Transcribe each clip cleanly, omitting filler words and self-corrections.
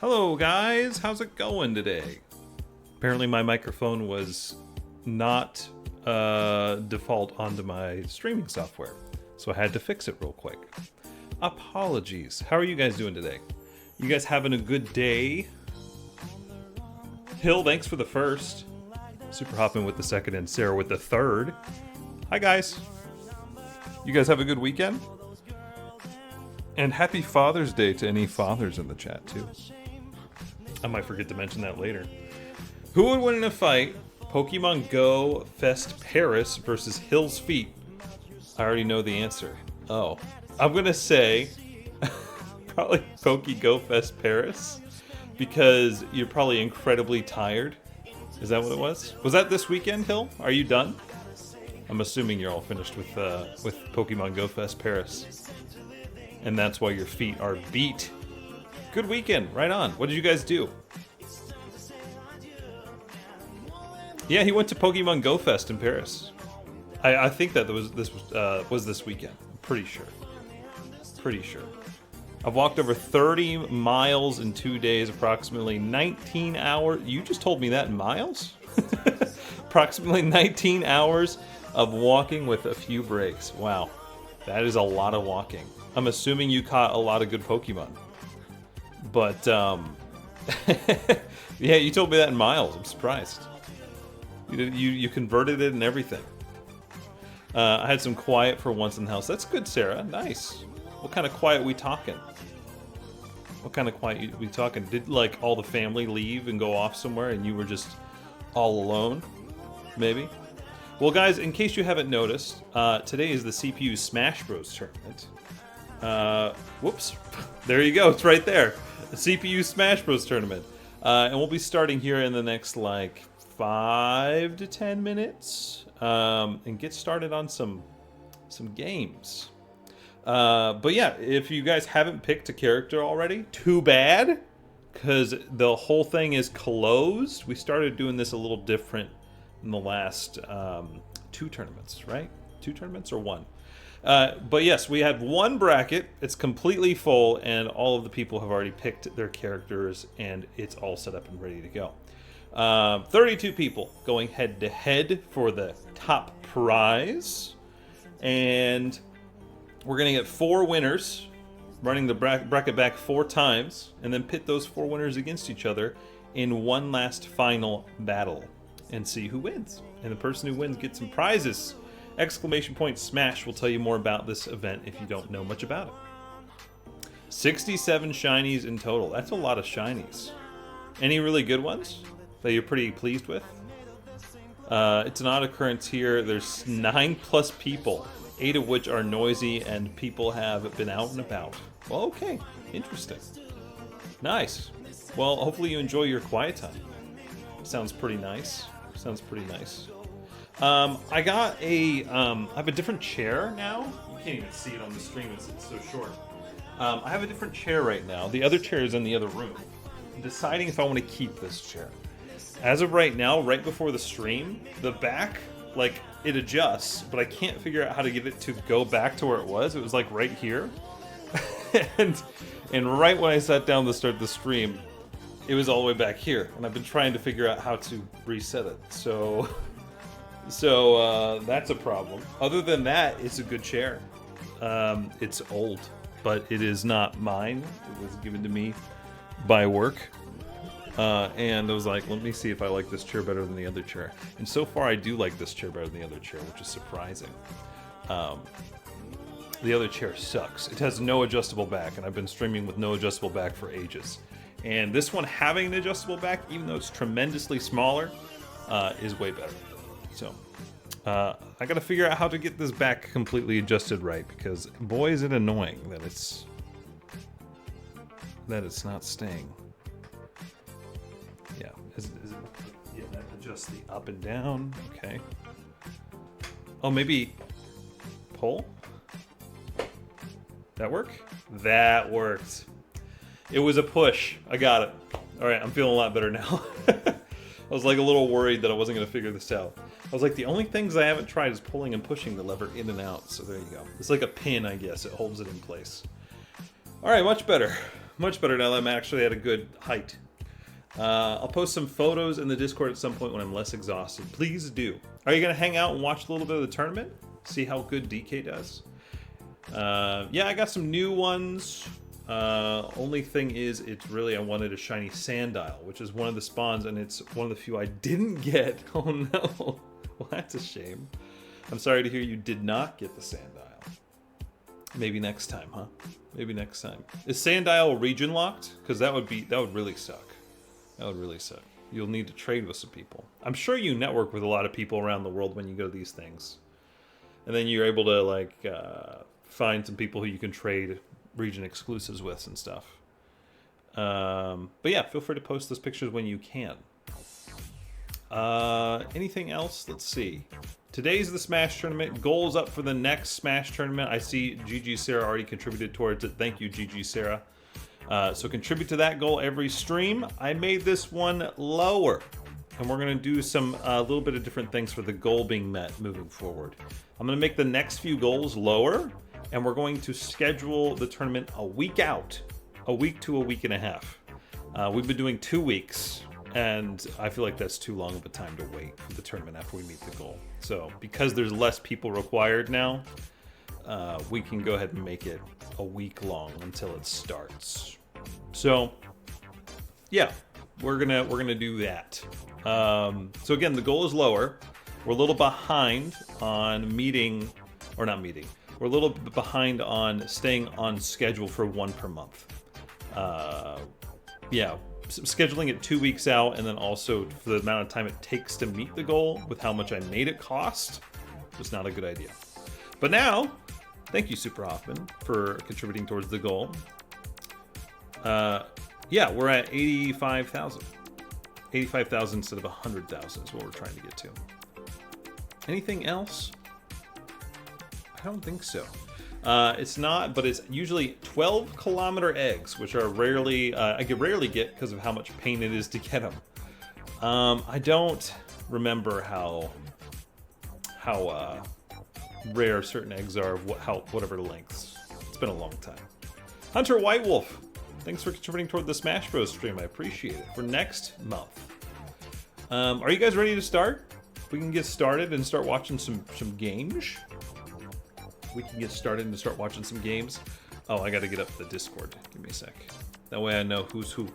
Hello guys, how's it going today? Apparently my microphone was not default onto my streaming software, so I had to fix it real quick. Apologies. How are you guys doing today? You guys having a good day? Hill, thanks for the first. Super hopping with the second and Sarah with the third. Hi guys. You guys have a good weekend? And happy Father's Day to any fathers in the chat too. I might forget to mention that later. Who would win in a fight? Pokemon Go Fest Paris versus Hill's Feet. I already know the answer. Oh. I'm gonna say probably Go Fest Paris because you're probably incredibly tired. Is that what it was? Was that this weekend, Hill? Are you done? I'm assuming you're all finished with Pokemon Go Fest Paris. And that's why your feet are beat. Good weekend, right on. What did you guys do? Yeah, he went to Pokemon Go Fest in Paris. I think that was this weekend. I'm pretty sure. Pretty sure. I've walked over 30 miles in 2 days, approximately 19 hours. You just told me that in miles? Approximately 19 hours of walking with a few breaks. Wow, that is a lot of walking. I'm assuming you caught a lot of good Pokemon. But, yeah, you told me that in miles. I'm surprised. You converted it and everything. I had some quiet for once in the house. That's good, Sarah. Nice. What kind of quiet we talking? What kind of quiet we talking? Did, like, all the family leave and go off somewhere and you were just all alone? Maybe? Well, guys, in case you haven't noticed, today is the CPU Smash Bros. Tournament. Whoops. There you go. It's right there. The CPU Smash Bros. Tournament. And we'll be starting here in the next, like, 5 to 10 minutes. And get started on some games. But yeah, if you guys haven't picked a character already, too bad. Because the whole thing is closed. We started doing this a little different in the last 2 tournaments, right? 2 tournaments or 1? But yes, we had 1 bracket. It's completely full, and all of the people have already picked their characters, and it's all set up and ready to go. 32 people going head-to-head for the top prize. And we're going to get 4 winners, running the bracket back 4 times, and then pit those 4 winners against each other in one last final battle. And see who wins. And the person who wins gets some prizes. Exclamation point Smash will tell you more about this event if you don't know much about it. 67 shinies in total. That's a lot of shinies. Any really good ones that you're pretty pleased with? It's an odd occurrence here. There's 9+ people, 8 of which are noisy, and people have been out and about. Well, okay. Interesting. Nice. Well, hopefully you enjoy your quiet time. Sounds pretty nice. Sounds pretty nice. I got I have a different chair now. You can't even see it on the stream, it's so short. I have a different chair right now. The other chair is in the other room. I'm deciding if I want to keep this chair. As of right now, right before the stream, the back, like, it adjusts, but I can't figure out how to get it to go back to where it was. It was like right here. and right when I sat down to start the stream, it was all the way back here, and I've been trying to figure out how to reset it. So that's a problem. Other than that, it's a good chair. It's old, but it is not mine. It was given to me by work. And I was like, let me see if I like this chair better than the other chair. And so far, I do like this chair better than the other chair, which is surprising. The other chair sucks. It has no adjustable back, and I've been streaming with no adjustable back for ages. And this one having an adjustable back, even though it's tremendously smaller, is way better. So, I gotta figure out how to get this back completely adjusted right, because boy is it annoying that it's not staying. Yeah, yeah, that adjusts the up and down. Okay. Oh, maybe pull? That work? That worked. It was a push. I got it. All right, I'm feeling a lot better now. I was like a little worried that I wasn't going to figure this out. I was like, the only things I haven't tried is pulling and pushing the lever in and out. So there you go. It's like a pin, I guess. It holds it in place. All right, much better. Much better now that I'm actually at a good height. I'll post some photos in the Discord at some point when I'm less exhausted. Please do. Are you going to hang out and watch a little bit of the tournament? See how good DK does? Yeah, I got some new ones. Only thing is, it's really, I wanted a shiny Sandile, which is one of the spawns, and it's one of the few I didn't get. Oh no. Well, that's a shame. I'm sorry to hear you did not get the Sandile. Maybe next time, huh? Maybe next time. Is Sandile region locked? Because that would really suck. That would really suck. You'll need to trade with some people. I'm sure you network with a lot of people around the world when you go to these things. And then you're able to, like, find some people who you can trade region exclusives with and stuff. But yeah, feel free to post those pictures when you can. Anything else? Let's see. Today's the Smash tournament. Goals up for the next Smash tournament. I see GG Sarah already contributed towards it. Thank you, GG Sarah. So contribute to that goal every stream. I made this one lower, and we're going to do some a little bit of different things for the goal being met moving forward. I'm going to make the next few goals lower, and we're going to schedule the tournament a week out, a week to a week and a half. We've been doing 2 weeks, and I feel like that's too long of a time to wait for the tournament after we meet the goal. So because there's less people required now, we can go ahead and make it a week long until it starts. So yeah, we're gonna do that. So again, the goal is lower. We're a little behind on meeting, or not meeting. We're a little bit behind on staying on schedule for 1 per month. Yeah, scheduling it 2 weeks out, and then also for the amount of time it takes to meet the goal with how much I made it cost was not a good idea. But now, thank you, Super Hoffman, for contributing towards the goal. Yeah, we're at 85,000. 85,000 instead of 100,000 is what we're trying to get to. Anything else? I don't think so. It's not, but it's usually 12-kilometer eggs, which are rarely, I rarely get because of how much pain it is to get them. I don't remember how rare certain eggs are, whatever lengths. It's been a long time. Hunter White Wolf, thanks for contributing toward the Smash Bros. Stream. I appreciate it. For next month. Are you guys ready to start? We can get started and start watching some games. We can get started and start watching some games. Oh, I gotta get up the Discord. Give me a sec. That way I know who's who.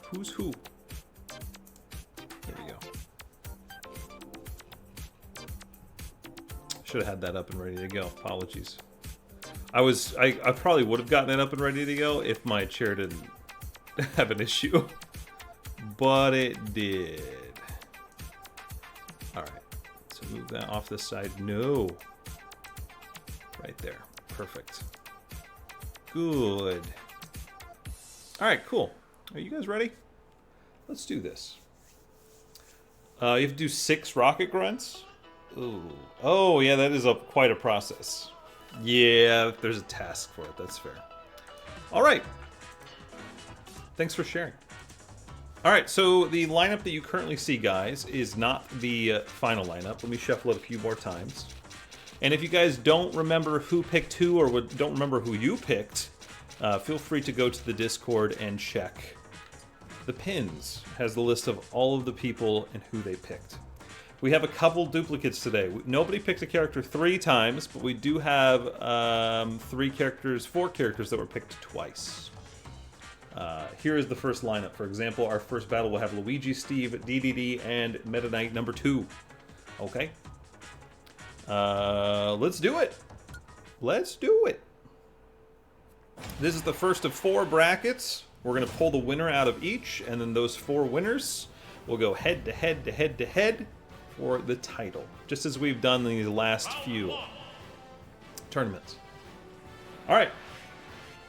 Who's who? There we go. Should have had that up and ready to go. Apologies. I probably would have gotten it up and ready to go if my chair didn't have an issue. But it did. Alright. So move that off this side. No. Right there. Perfect. Good. Alright, cool. Are you guys ready? Let's do this. You have to do 6 rocket grunts? Ooh. Oh, yeah, that is quite a process. Yeah, there's a task for it. That's fair. Alright. Thanks for sharing. Alright, so the lineup that you currently see, guys, is not the final lineup. Let me shuffle it a few more times. And if you guys don't remember who picked who, or don't remember who you picked, feel free to go to the Discord and check. The pins has the list of all of the people and who they picked. We have a couple duplicates today. Nobody picked a character 3 times, but we do have 4 characters that were picked twice. Here is the first lineup. For example, our first battle will have Luigi, Steve, DDD, and Meta Knight number 2. Okay. Let's do it. Let's do it. This is the first of 4 brackets. We're going to pull the winner out of each, and then those 4 winners will go head to head to head to head for the title, just as we've done in the last few tournaments. All right,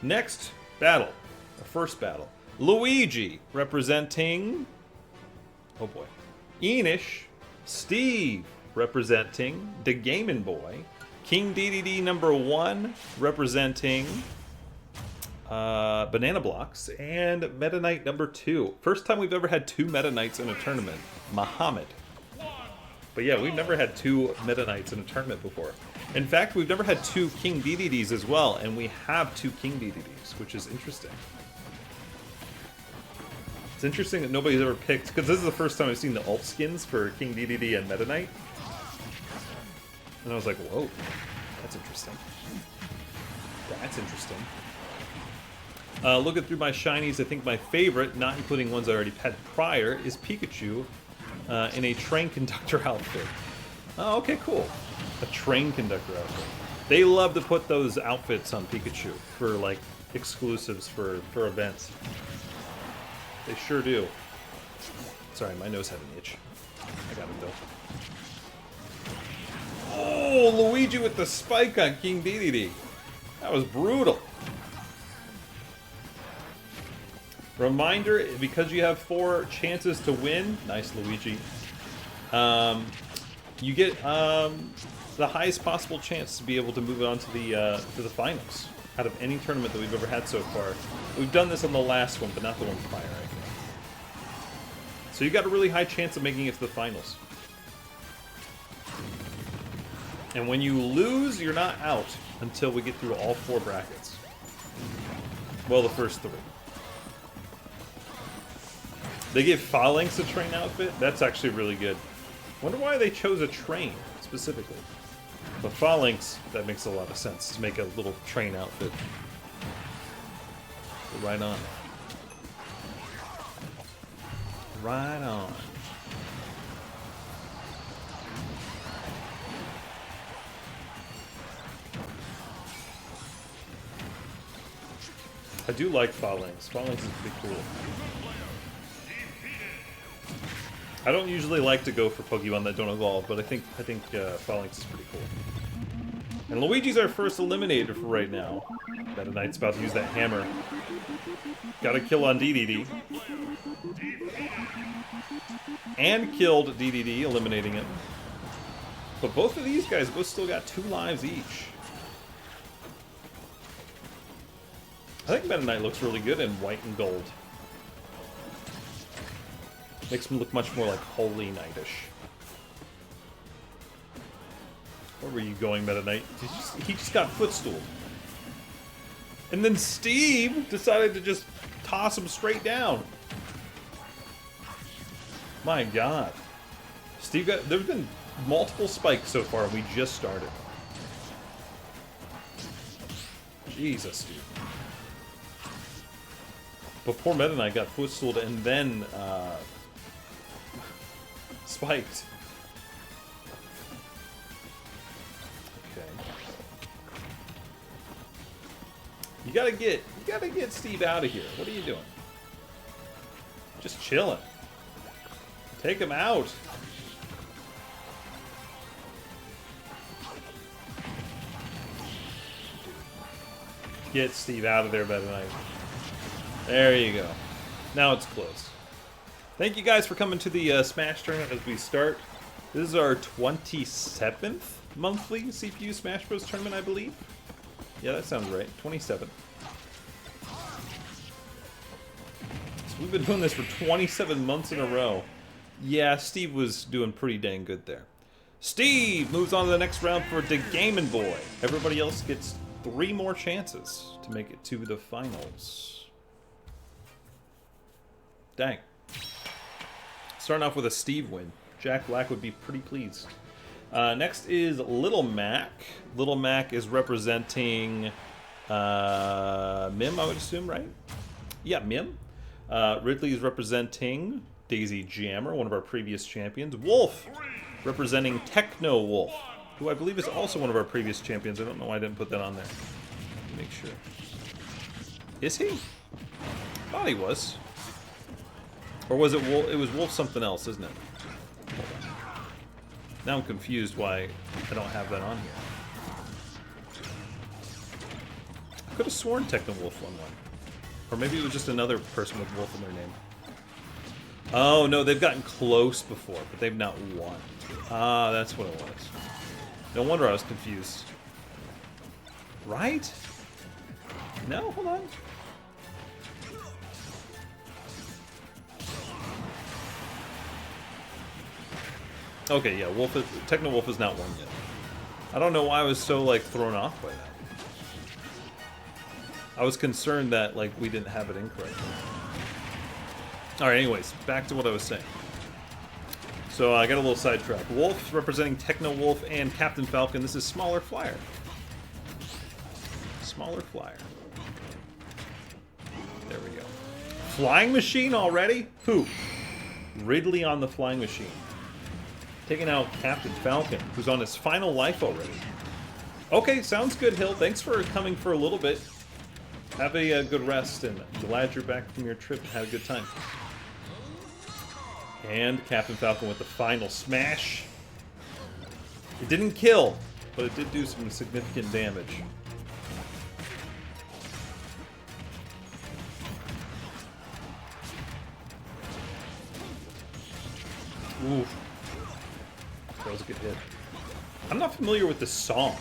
next battle, our first battle. Luigi representing, oh boy, Enish. Steve representing the Gaming Boy. King DDD number 1 representing Banana Blocks, and Meta Knight number 2. First time we've ever had 2 Meta Knights in a tournament. Muhammad. But yeah, we've never had 2 Meta Knights in a tournament before. In fact, we've never had 2 King DDDs as well, and we have 2 King DDDs, which is interesting. It's interesting that nobody's ever picked, because this is the first time I've seen the alt skins for King DDD and Meta Knight. And I was like, whoa, that's interesting. That's interesting. Looking through my shinies, I think my favorite, not including ones I already had prior, is Pikachu in a train conductor outfit. Oh, okay, cool. A train conductor outfit. They love to put those outfits on Pikachu for, like, exclusives for events. They sure do. Sorry, my nose had an itch. I got it, though. Oh, Luigi with the spike on King DDD. That was brutal. Reminder, because you have 4 chances to win, nice Luigi, you get the highest possible chance to be able to move on to the finals out of any tournament that we've ever had so far. We've done this on the last one, but not the one prior, I think. So you got a really high chance of making it to the finals. And when you lose, you're not out until we get through all 4 brackets. Well, the first 3. They gave Phalanx a train outfit? That's actually really good. Wonder why they chose a train, specifically. But Phalanx, that makes a lot of sense, to make a little train outfit. So right on. Right on. I do like Phalanx. Phalanx is pretty cool. I don't usually like to go for Pokemon that don't evolve, but I think Phalanx is pretty cool. And Luigi's our first eliminator for right now. Meta Knight's about to use that hammer. Got a kill on DDD. And killed DDD, eliminating him. But both of these guys both still got 2 lives each. I think Meta Knight looks really good in white and gold. Makes him look much more like Holy Knightish. Where were you going, Meta Knight? He just got footstooled. And then Steve decided to just toss him straight down. My god. Steve got... There's been multiple spikes so far, and we just started. Jesus, dude. But poor Meta Knight got footstooled and then, spiked. Okay. You gotta get Steve out of here. What are you doing? Just chilling. Take him out. Get Steve out of there, Meta Knight. There you go. Now it's close. Thank you guys for coming to the Smash tournament as we start. This is our 27th monthly CPU Smash Bros. Tournament, I believe. Yeah, that sounds right. 27. So we've been doing this for 27 months in a row. Yeah, Steve was doing pretty dang good there. Steve moves on to the next round for the Game & Boy. Everybody else gets 3 more chances to make it to the finals. Dang. Starting off with a Steve win. Jack Black would be pretty pleased. Next is Little Mac. Little Mac is representing Mim, I would assume, right? Yeah, Mim. Ridley is representing Daisy Jammer, one of our previous champions. Wolf, representing Techno Wolf, who I believe is also one of our previous champions. I don't know why I didn't put that on there. Make sure. Is he? Thought he was. Or was it Wolf? It was Wolf something else, isn't it? Now I'm confused why I don't have that on here. I could have sworn Techno Wolf won one. Or maybe it was just another person with Wolf in their name. Oh, no, they've gotten close before, but they've not won. Ah, that's what it was. No wonder I was confused. Right? No, hold on. Okay, yeah, Techno Wolf is not won yet. I don't know why I was so, like, thrown off by that. I was concerned that, like, we didn't have it incorrectly. Alright, anyways, back to what I was saying. So I got a little sidetracked. Wolf representing Techno Wolf and Captain Falcon. This is Smaller Flyer. Smaller Flyer. There we go. Flying Machine already? Who? Ridley on the Flying Machine. Taking out Captain Falcon, who's on his final life already. Okay, sounds good, Hill. Thanks for coming for a little bit. Have a good rest, and glad you're back from your trip and had a good time. And Captain Falcon with the final smash. It didn't kill, but it did do some significant damage. Oof. That was a good hit. I'm not familiar with this song.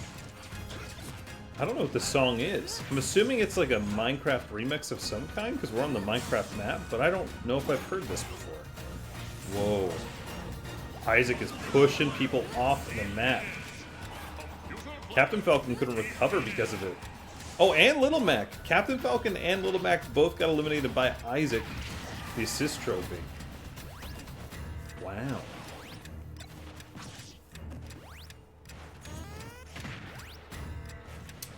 I don't know what this song is. I'm assuming it's like a Minecraft remix of some kind, because we're on the Minecraft map, but I don't know if I've heard this before. Whoa. Isaac is pushing people off the map. Captain Falcon couldn't recover because of it. Oh, and Little Mac. Captain Falcon and Little Mac both got eliminated by Isaac, the assist trophy. Wow.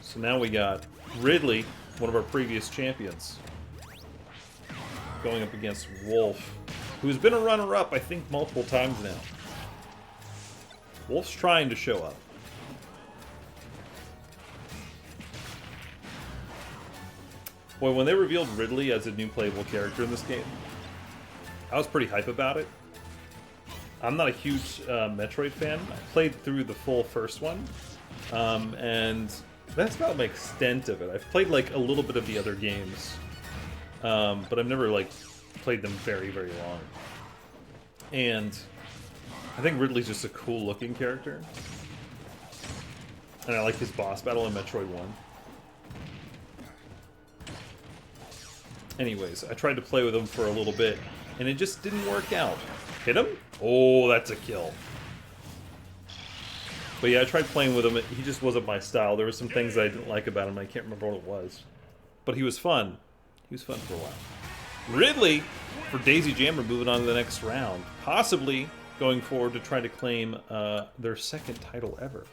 So now we got Ridley, one of our previous champions, going up against Wolf, who's been a runner-up, I think, multiple times now. Wolf's trying to show up. Boy, when they revealed Ridley as a new playable character in this game, I was pretty hype about it. I'm not a huge Metroid fan. I played through the full first one, and that's about my extent of it. I've played like a little bit of the other games, but I've never like played them very, very long. And I think Ridley's just a cool looking character. And I like his boss battle in Metroid 1. Anyways, I tried to play with him for a little bit, and it just didn't work out. Hit him? Oh, that's a kill. But yeah, I tried playing with him. He just wasn't my style. There were some things I didn't like about him. I can't remember what it was. But he was fun. He was fun for a while. Ridley, for Daisy Jammer, moving on to the next round. Possibly going forward to try to claim their second title ever.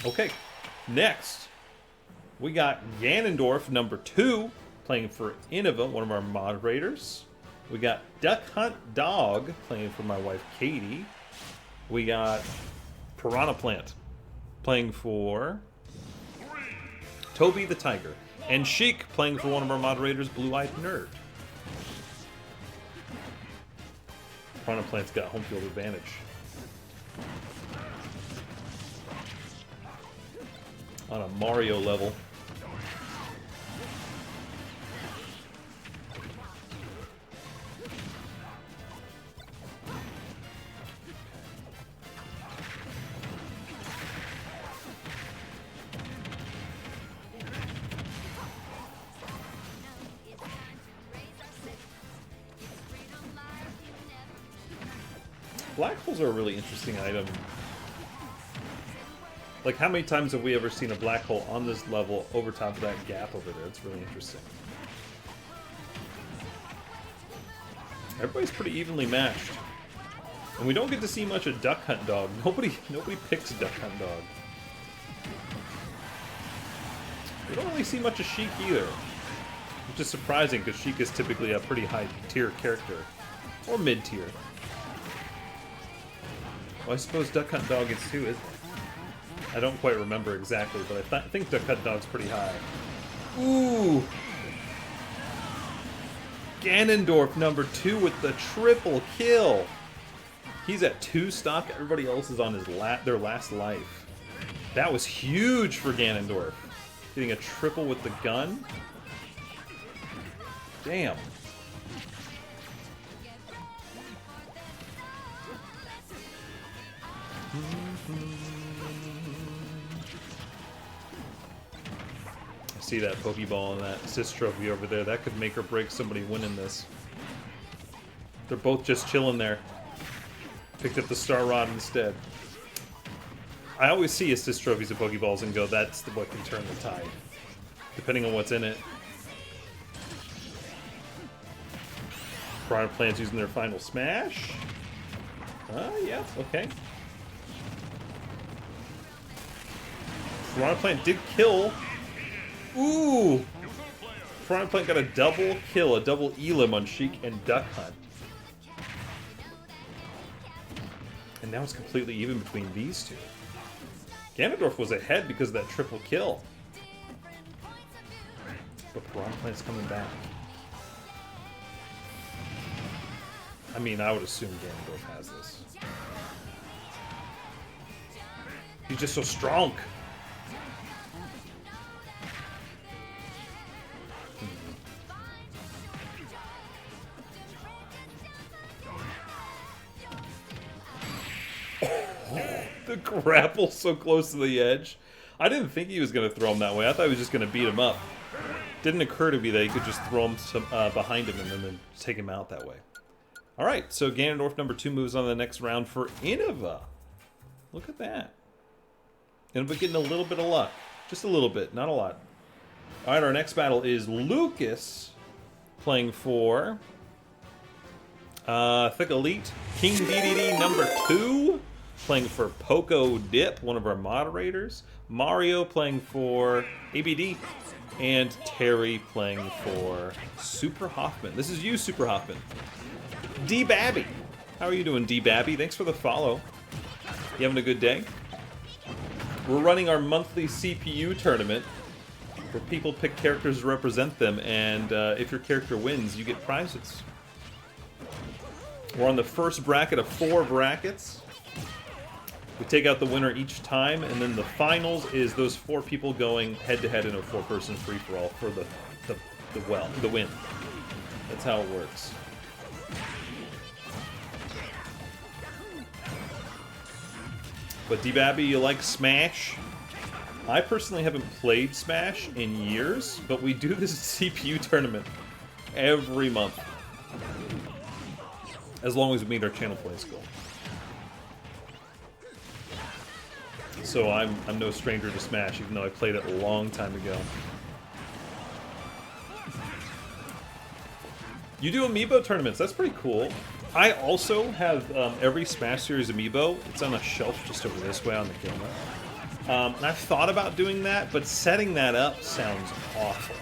Okay, next. We got Ganondorf, number 2, playing for Innova, one of our moderators. We got Duck Hunt Dog, playing for my wife, Katie. We got Piranha Plant, playing for Toby the Tiger. And Sheik, playing for one of our moderators, Blue-Eyed Nerd. Piranha Plant's got home field advantage. On a Mario level. Black holes are a really interesting item. Like, how many times have we ever seen a black hole on this level over top of that gap over there? It's really interesting. Everybody's pretty evenly matched. And we don't get to see much of Duck Hunt Dog. Nobody picks Duck Hunt Dog. We don't really see much of Sheik either. Which is surprising, because Sheik is typically a pretty high-tier character. Or mid-tier. Well, I suppose Duck Hunt Dog is too, isn't it? I don't quite remember exactly, but I think Duck Hunt Dog's pretty high. Ooh! Ganondorf, number 2, with the triple kill. He's at 2 stock. Everybody else is on his their last life. That was huge for Ganondorf. Getting a triple with the gun. Damn. I see that Pokeball and that assist trophy over there. That could make or break somebody winning this. They're both just chilling there. Picked up the Star Rod instead. I always see assist trophies and Pokeballs and go, that's what can turn the tide. Depending on what's in it. Piranha Plants using their final smash. Yeah, okay. Piranha Plant did kill. Ooh! Piranha Plant got a double kill, a double elim on Sheik and Duck Hunt. And now it's completely even between these two. Ganondorf was ahead because of that triple kill. But Piranha Plant's coming back. I mean, I would assume Ganondorf has this. He's just so strong. The grapple so close to the edge. I didn't think he was going to throw him that way. I thought he was just going to beat him up. Didn't occur to me that he could just throw him behind him and then take him out that way. Alright, so Ganondorf number 2 moves on to the next round for Innova. Look at that. Innova getting a little bit of luck. Just a little bit, not a lot. Alright, our next battle is Lucas playing for Thick Elite. King DDD number 2 playing for Poco Dip, one of our moderators. Mario playing for ABD. And Terry playing for Super Hoffman. This is you, Super Hoffman. D Babby. How are you doing, D Babby? Thanks for the follow. You having a good day? We're running our monthly CPU tournament where people pick characters to represent them, and if your character wins, you get prizes. We're on the first bracket of 4 brackets. We take out the winner each time, and then the finals is those 4 people going head-to-head in a 4-person free-for-all for the win. That's how it works. But D-Babby, you like Smash? I personally haven't played Smash in years, but we do this CPU tournament every month. As long as we meet our channel plays goal. So I'm no stranger to Smash, even though I played it a long time ago. You do amiibo tournaments, that's pretty cool. I also have every Smash Series amiibo. It's on a shelf just over this way on the camera. And I've thought about doing that, but setting that up sounds awful.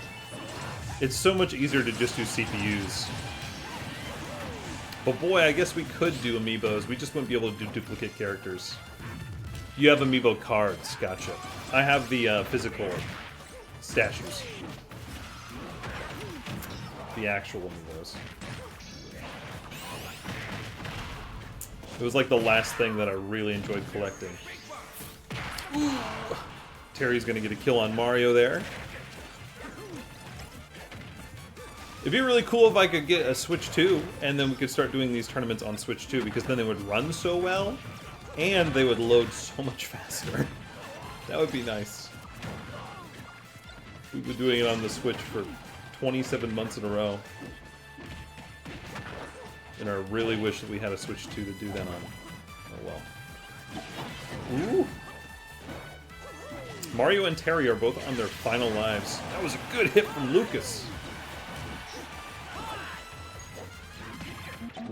It's so much easier to just do CPUs. But boy, I guess we could do amiibos. We just wouldn't be able to do duplicate characters. You have amiibo cards, gotcha. I have the physical statues. The actual amiibos. It was like the last thing that I really enjoyed collecting. Terry's gonna get a kill on Mario there. It'd be really cool if I could get a Switch 2, and then we could start doing these tournaments on Switch 2, because then they would run so well, and they would load so much faster. That would be nice. We've been doing it on the Switch for 27 months in a row. And I really wish that we had a Switch 2 to do that on. Oh well. Ooh! Mario and Terry are both on their final lives. That was a good hit from Lucas.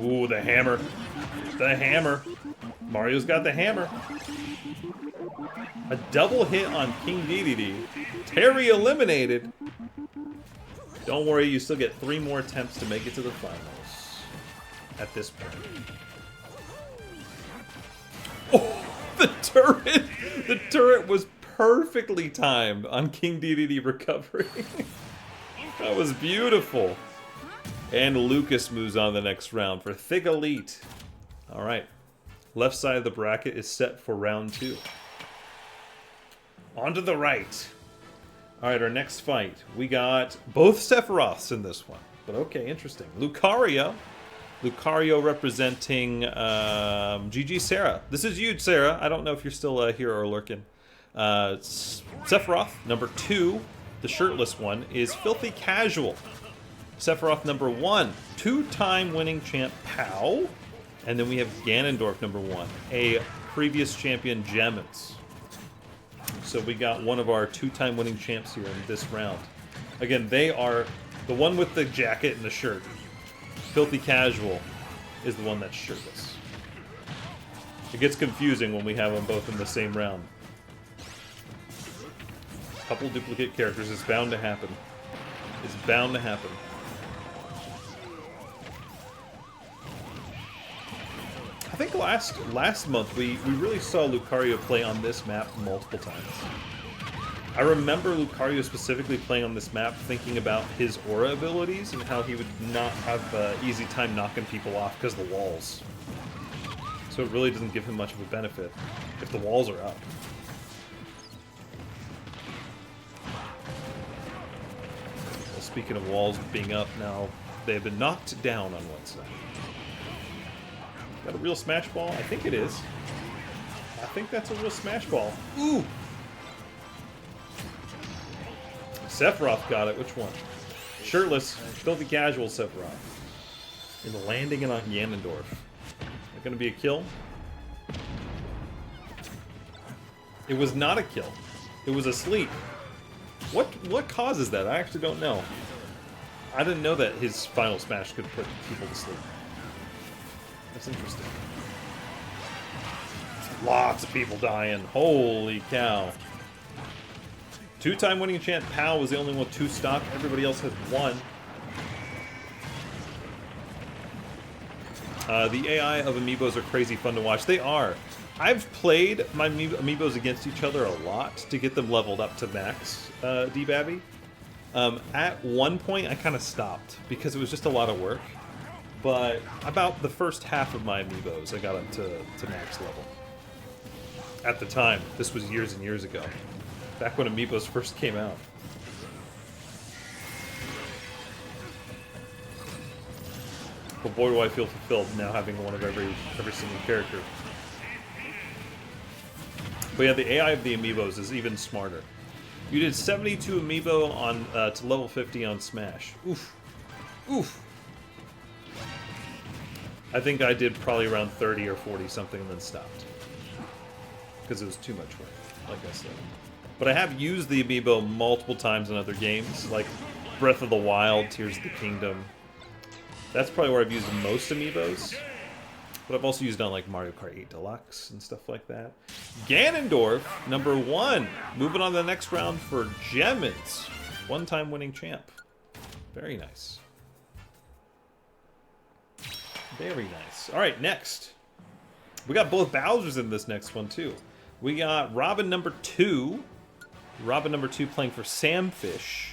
Ooh, the hammer. The hammer. Mario's got the hammer. A double hit on King Dedede. Terry eliminated. Don't worry, you still get 3 more attempts to make it to the finals. At this point. Oh, the turret! The turret was perfectly timed on King Dedede recovery. That was beautiful. And Lucas moves on the next round for Thick Elite. Alright. Left side of the bracket is set for round 2. On to the right. Alright, our next fight. We got both Sephiroths in this one. But okay, interesting. Lucario. Lucario representing GG Sarah. This is you, Sarah. I don't know if you're still here or lurking. Sephiroth, number 2, the shirtless one, is Filthy Casual. Sephiroth, number 1, 2-time winning champ Pow. And then we have Ganondorf, number 1, a previous champion Gemins. So we got one of our 2-time winning champs here in this round. Again, they are the one with the jacket and the shirt. Filthy Casual is the one that's shirtless. It gets confusing when we have them both in the same round. Couple duplicate characters. It's bound to happen. It's bound to happen. I think last month we really saw Lucario play on this map multiple times. I remember Lucario specifically playing on this map, thinking about his aura abilities and how he would not have an easy time knocking people off because of the walls. So it really doesn't give him much of a benefit if the walls are up. Well, speaking of walls being up now, they have been knocked down on one side. Got a real Smash Ball? I think it is. I think that's a real Smash Ball. Ooh! Sephiroth got it. Which one? Shirtless, Filthy Casual Sephiroth. And landing it on Ganondorf. That gonna be a kill? It was not a kill. It was a sleep. What causes that? I actually don't know. I didn't know that his final smash could put people to sleep. That's interesting. Lots of people dying. Holy cow. 2-time winning champ Pal was the only one with 2 stock. Everybody else has 1. The AI of amiibos are crazy fun to watch. They are. I've played my amiibos against each other a lot to get them leveled up to max, D-Babby. At one point, I kind of stopped because it was just a lot of work. But about the first half of my amiibos, I got up to max level. At the time, this was years and years ago. Back when amiibos first came out. But boy, do I feel fulfilled now having one of every single character. But yeah, the AI of the amiibos is even smarter. You did 72 amiibo on to level 50 on Smash. Oof. Oof. I think I did probably around 30 or 40 something and then stopped. Because it was too much work, like I said. But I have used the amiibo multiple times in other games, like Breath of the Wild, Tears of the Kingdom. That's probably where I've used the most amiibos. But I've also used it on like Mario Kart 8 Deluxe and stuff like that. Ganondorf, number 1. Moving on to the next round for Gemins. 1-time winning champ. Very nice. Very nice. Alright, next. We got both Bowsers in this next one, too. We got Robin number 2. Robin number 2 playing for Samfish.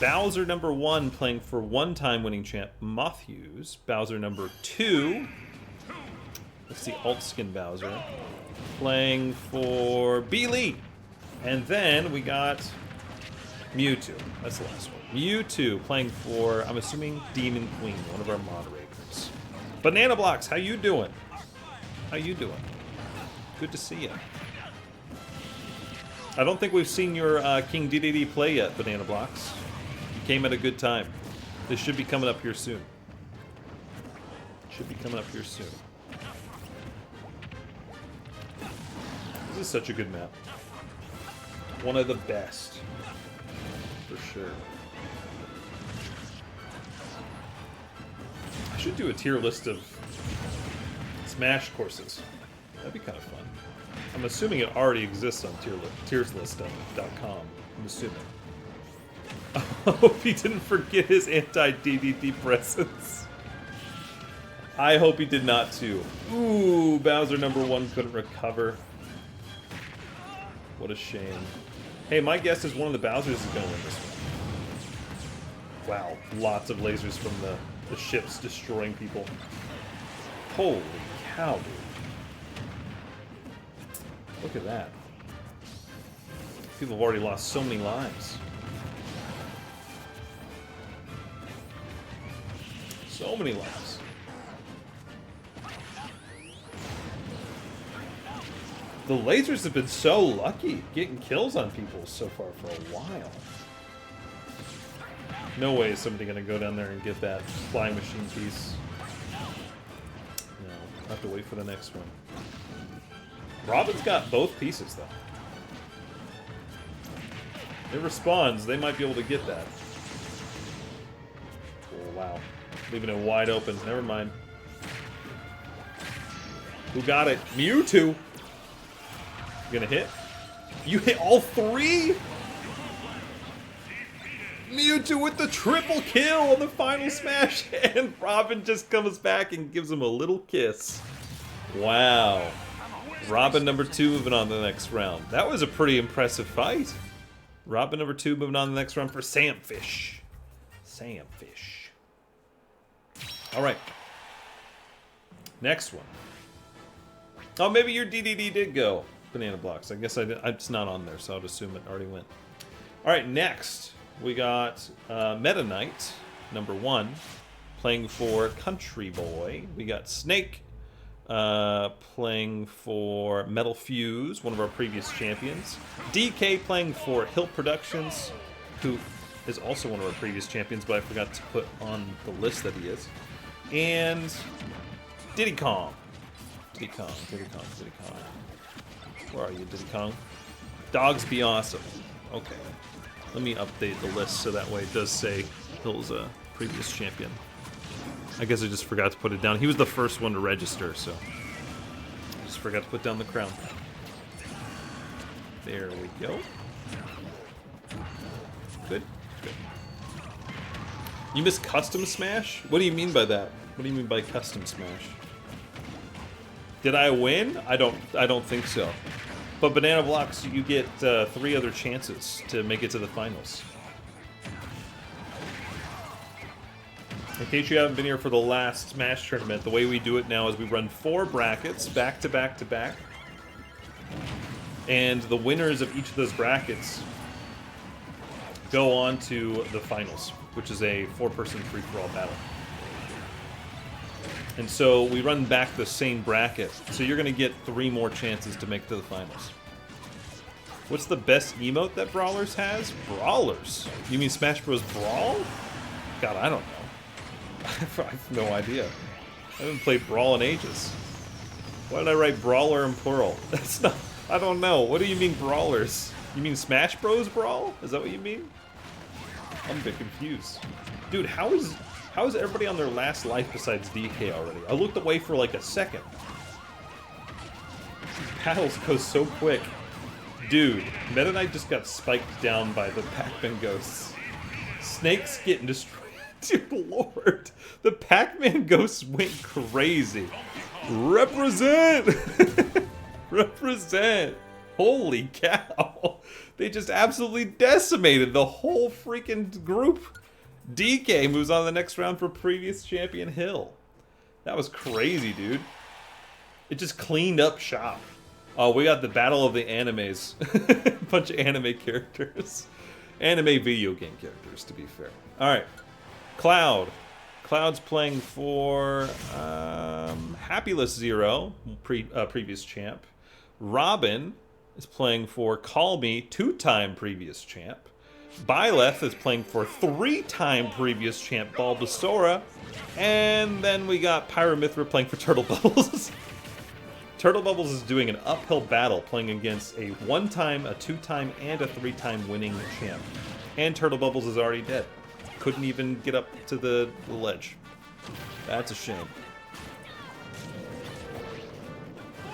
Bowser number 1 playing for 1-time winning champ Mothhues. Bowser number 2. Let's see, alt skin Bowser. Playing for Beely. And then we got Mewtwo. That's the last one. Mewtwo playing for, I'm assuming, Demon Queen, one of our moderators. Banana Blocks, how you doing? How you doing? Good to see you. I don't think we've seen your King DDD play yet, Banana Blocks. You came at a good time. This should be coming up here soon. Should be coming up here soon. This is such a good map. One of the best. For sure. I should do a tier list of Smash courses. That'd be kind of fun. I'm assuming it already exists on tierslist.com. I'm assuming. I hope he didn't forget his anti-DDD presence. I hope he did not too. Ooh, Bowser number 1 couldn't recover. What a shame. Hey, my guess is one of the Bowsers is going to win this one. Wow, lots of lasers from the ships destroying people. Holy cow, dude. Look at that. People have already lost so many lives. So many lives. The lasers have been so lucky getting kills on people so far for a while. No way is somebody going to go down there and get that flying machine piece. No, I'll have to wait for the next one. Robin's got both pieces, though. It responds. They might be able to get that. Oh, wow. Leaving it wide open. Never mind. Who got it? Mewtwo! You gonna hit? You hit all three? Mewtwo with the triple kill on the final smash, and Robin just comes back and gives him a little kiss. Wow. Robin number 2 moving on to the next round. That was a pretty impressive fight. Robin number 2 moving on to the next round for Samfish. Samfish. Alright. Next one. Oh, maybe your DDD did go. Banana Blocks. I guess it's not on there, so I'll assume it already went. Alright, next. We got Meta Knight, number 1, playing for Country Boy. We got Snake playing for Metal Fuse, one of our previous champions. DK playing for Hill Productions, who is also one of our previous champions, but I forgot to put on the list that he is. And Diddy Kong. Diddy Kong. Where are you, Diddy Kong? Dogs be awesome. Okay. Let me update the list so that way it does say Hill's a previous champion. I guess I just forgot to put it down. He was the first one to register, so I just forgot to put down the crown. There we go. Good. Good. You missed Custom Smash? What do you mean by that? What do you mean by Custom Smash? Did I win? I don't think so. But Banana Blocks, you get 3 other chances to make it to the finals. In case you haven't been here for the last Smash tournament, the way we do it now is we run 4 brackets, back to back to back. And the winners of each of those brackets go on to the finals, which is a 4-person free-for-all battle. And so we run back the same bracket, so you're going to get 3 more chances to make it to the finals. What's the best emote that Brawlers has? Brawlers? You mean Smash Bros. Brawl? God, I don't know. I have no idea. I haven't played Brawl in ages. Why did I write Brawler in plural? That's not... I don't know. What do you mean Brawlers? You mean Smash Bros. Brawl? Is that what you mean? I'm a bit confused. Dude, how is everybody on their last life besides DK already? I looked away for like a second. These battles go so quick. Dude, Meta Knight just got spiked down by the Pac-Man ghosts. Snake's getting destroyed. Dear Lord. The Pac-Man ghosts went crazy. Represent! Represent! Holy cow. They just absolutely decimated the whole freaking group. DK moves on to the next round for previous champion Hill. That was crazy, dude. It just cleaned up shop. Oh, we got the Battle of the Animes. A bunch of anime characters. Anime video game characters, to be fair. Alright. Cloud. Cloud's playing for Happyless Zero, previous champ. Robin is playing for Call Me, 2-time previous champ. Byleth is playing for 3-time previous champ Bulbasaur. And then we got Pyromithra playing for Turtle Bubbles. Turtle Bubbles is doing an uphill battle playing against a 1-time, a 2-time, and a 3-time winning champ. And Turtle Bubbles is already dead. Couldn't even get up to the ledge. That's a shame.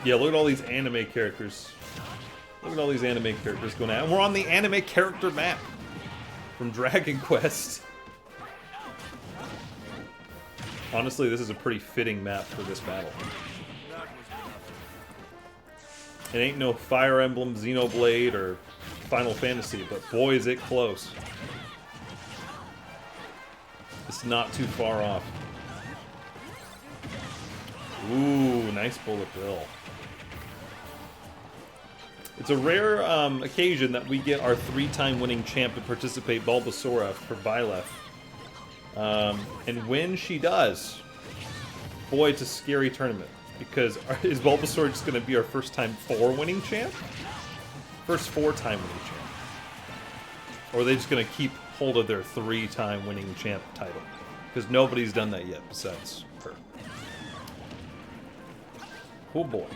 Yeah, look at all these anime characters. Look at all these anime characters going out. And we're on the anime character map from Dragon Quest. Honestly, this is a pretty fitting map for this battle. It ain't no Fire Emblem, Xenoblade, or Final Fantasy, but boy is it close. It's not too far off. Ooh, nice bullet bill. It's a rare occasion that we get our 3-time winning champ to participate, Bulbasaur, for Byleth. And when she does, boy, it's a scary tournament. Because is Bulbasaur just going to be our first-time 4-winning champ? First 4-time winning champ? Or are they just going to keep hold of their 3-time winning champ title? Because nobody's done that yet besides her. Oh boy.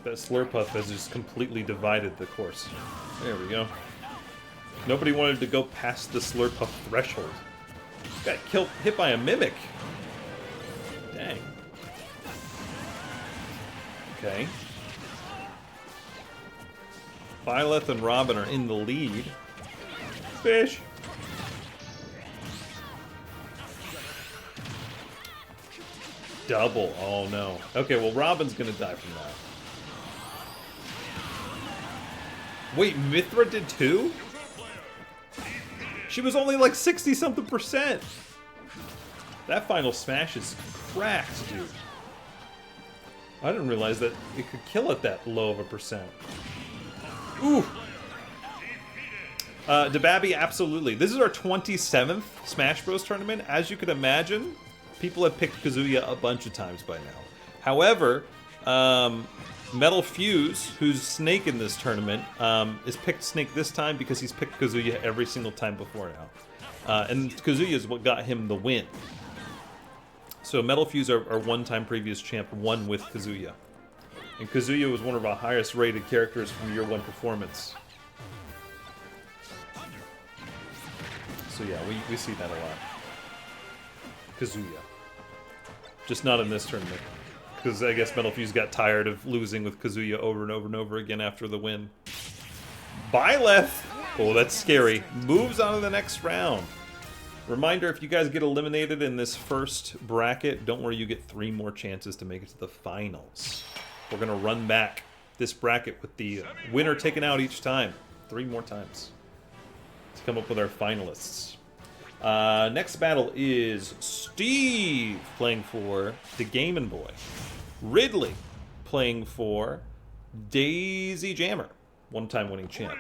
That Slurpuff has just completely divided the course. There we go. Nobody wanted to go past the Slurpuff threshold. Got hit by a Mimic. Dang. Okay. Byleth and Robin are in the lead. Fish! Double. Oh no. Okay, well Robin's gonna die from that. Wait, Mithra did too? She was only like 60-something %. That final smash is cracked, dude. I didn't realize that it could kill at that low of a percent. Ooh! Dababi, absolutely. This is our 27th Smash Bros. Tournament. As you can imagine, people have picked Kazuya a bunch of times by now. However, Metal Fuse, who's Snake in this tournament, is picked Snake this time because he's picked Kazuya every single time before now. And Kazuya is what got him the win. So Metal Fuse, our one-time previous champ, won with Kazuya. And Kazuya was one of our highest rated characters from year 1 performance. So yeah, we see that a lot. Kazuya. Just not in this tournament. Because I guess Metal Fuse got tired of losing with Kazuya over and over and over again after the win. Byleth! Oh, that's scary. Moves on to the next round. Reminder, if you guys get eliminated in this first bracket, don't worry, you get 3 more chances to make it to the finals. We're going to run back this bracket with the winner taken out each time. 3 more times to come up with our finalists. Next battle is Steve playing for the Game & Boy. Ridley playing for Daisy Jammer, one-time winning champ.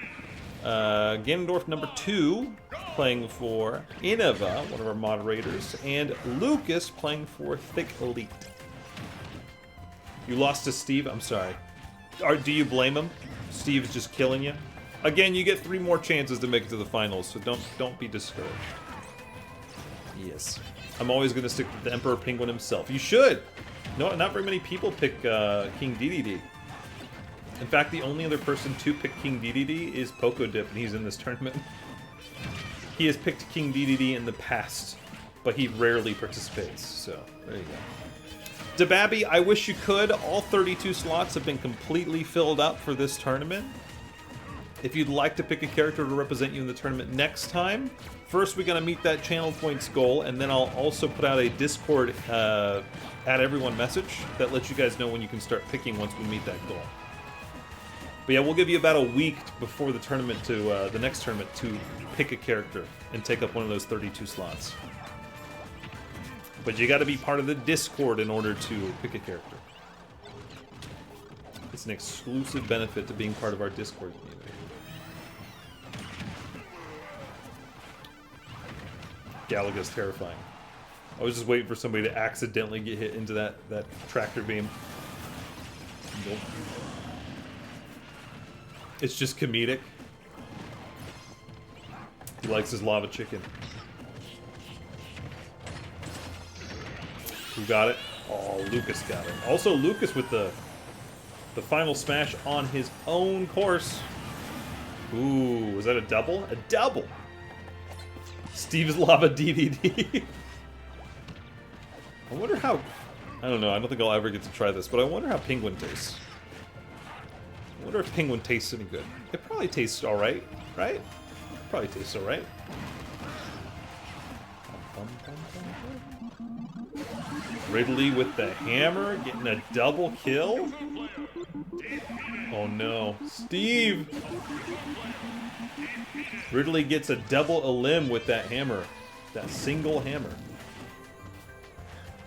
Ganondorf number 2 playing for Innova, one of our moderators, and Lucas playing for Thick Elite. You lost to Steve? I'm sorry. Do you blame him? Steve's just killing you? Again, you get 3 more chances to make it to the finals, so don't be discouraged. Yes. I'm always going to stick with the Emperor Penguin himself. You should! No, not very many people pick King DDD. In fact, the only other person to pick King DDD is Poco Dip, and he's in this tournament. He has picked King DDD in the past, but he rarely participates, so there you go. Dababi, I wish you could. All 32 slots have been completely filled up for this tournament. If you'd like to pick a character to represent you in the tournament next time, first we're going to meet that channel points goal, and then I'll also put out a Discord Add Everyone message that lets you guys know when you can start picking once we meet that goal. But yeah, we'll give you about a week before the tournament to the next tournament to pick a character and take up one of those 32 slots. But you got to be part of the Discord in order to pick a character. It's an exclusive benefit to being part of our Discord community. Galaga's terrifying. I was just waiting for somebody to accidentally get hit into that tractor beam. Nope. It's just comedic. He likes his lava chicken. Who got it? Oh, Lucas got it. Also, Lucas with the final smash on his own course. Ooh, was that a double? A double! Steve's Lava DDD. I wonder how... I don't know, I don't think I'll ever get to try this, but I wonder how Penguin tastes. I wonder if Penguin tastes any good. It probably tastes alright, right? Probably tastes alright. Ridley with the hammer, getting a double kill. Oh no. Steve! Ridley gets a double elim with that hammer. That single hammer.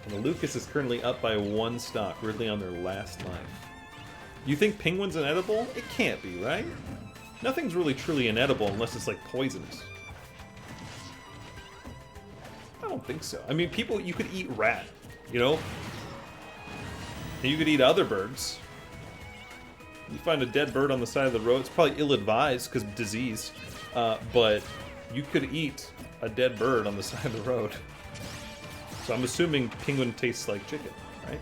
And the Lucas is currently up by 1 stock. Ridley on their last life. You think Penguin's inedible? It can't be, right? Nothing's really truly inedible unless it's like poisonous. I don't think so. I mean, people, you could eat rat, you know? And you could eat other birds. You find a dead bird on the side of the road, it's probably ill-advised because of disease. But you could eat a dead bird on the side of the road. So I'm assuming Penguin tastes like chicken, right?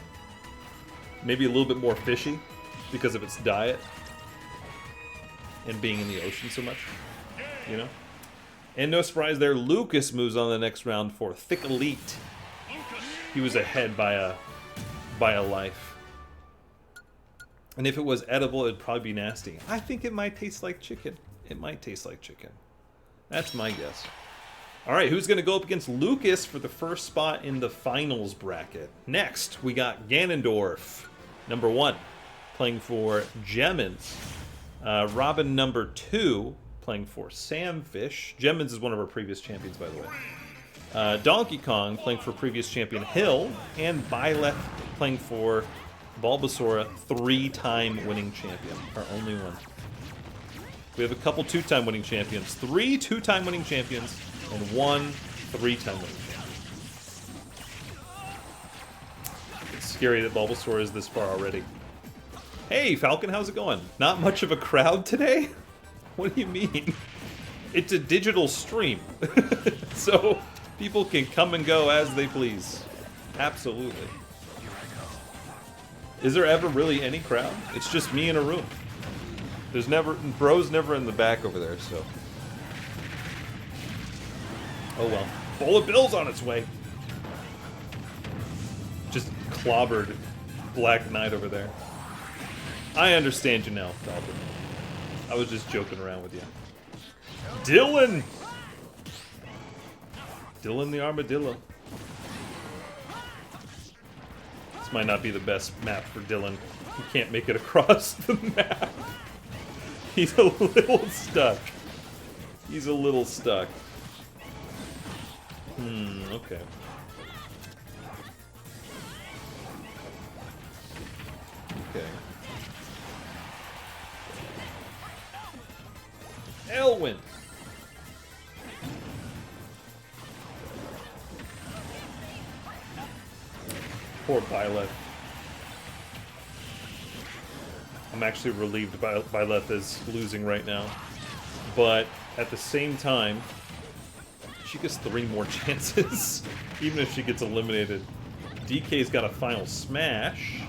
Maybe a little bit more fishy. because of its diet and being in the ocean so much, you know? And no surprise there, Lucas moves on to the next round for Thick Elite. He was ahead by a life. And if it was edible, it'd probably be nasty. I think it might taste like chicken. It might taste like chicken. That's my guess. Alright, who's going to go up against Lucas for the first spot in the finals bracket? Next, we got Ganondorf, number 1, playing for Gemmons. Robin, number 2, playing for Samfish. Gemmons is one of our previous champions, by the way. Donkey Kong, playing for previous champion Hill. And Byleth, playing for Bulbasaur, 3-time winning champion. Our only one. We have a couple 2-time winning champions. 3 2-time winning champions. And 1 3-time winning champion. It's scary that Bulbasaur is this far already. Hey, Falcon, how's it going? Not much of a crowd today? What do you mean? It's a digital stream. So people can come and go as they please. Absolutely. Is there ever really any crowd? It's just me in a room. There's never... Bro's never in the back over there, so... Oh well. Bowl of bills on its way. Just clobbered Black Knight over there. I understand you now, Falcon. I was just joking around with you. Dylan! Dylan the Armadillo. This might not be the best map for Dylan. He can't make it across the map. He's a little stuck. He's a little stuck. Okay. Okay. Elwyn! Poor Byleth. I'm actually relieved Byleth is losing right now. But at the same time, she gets 3 more chances, even if she gets eliminated. DK's got a final smash.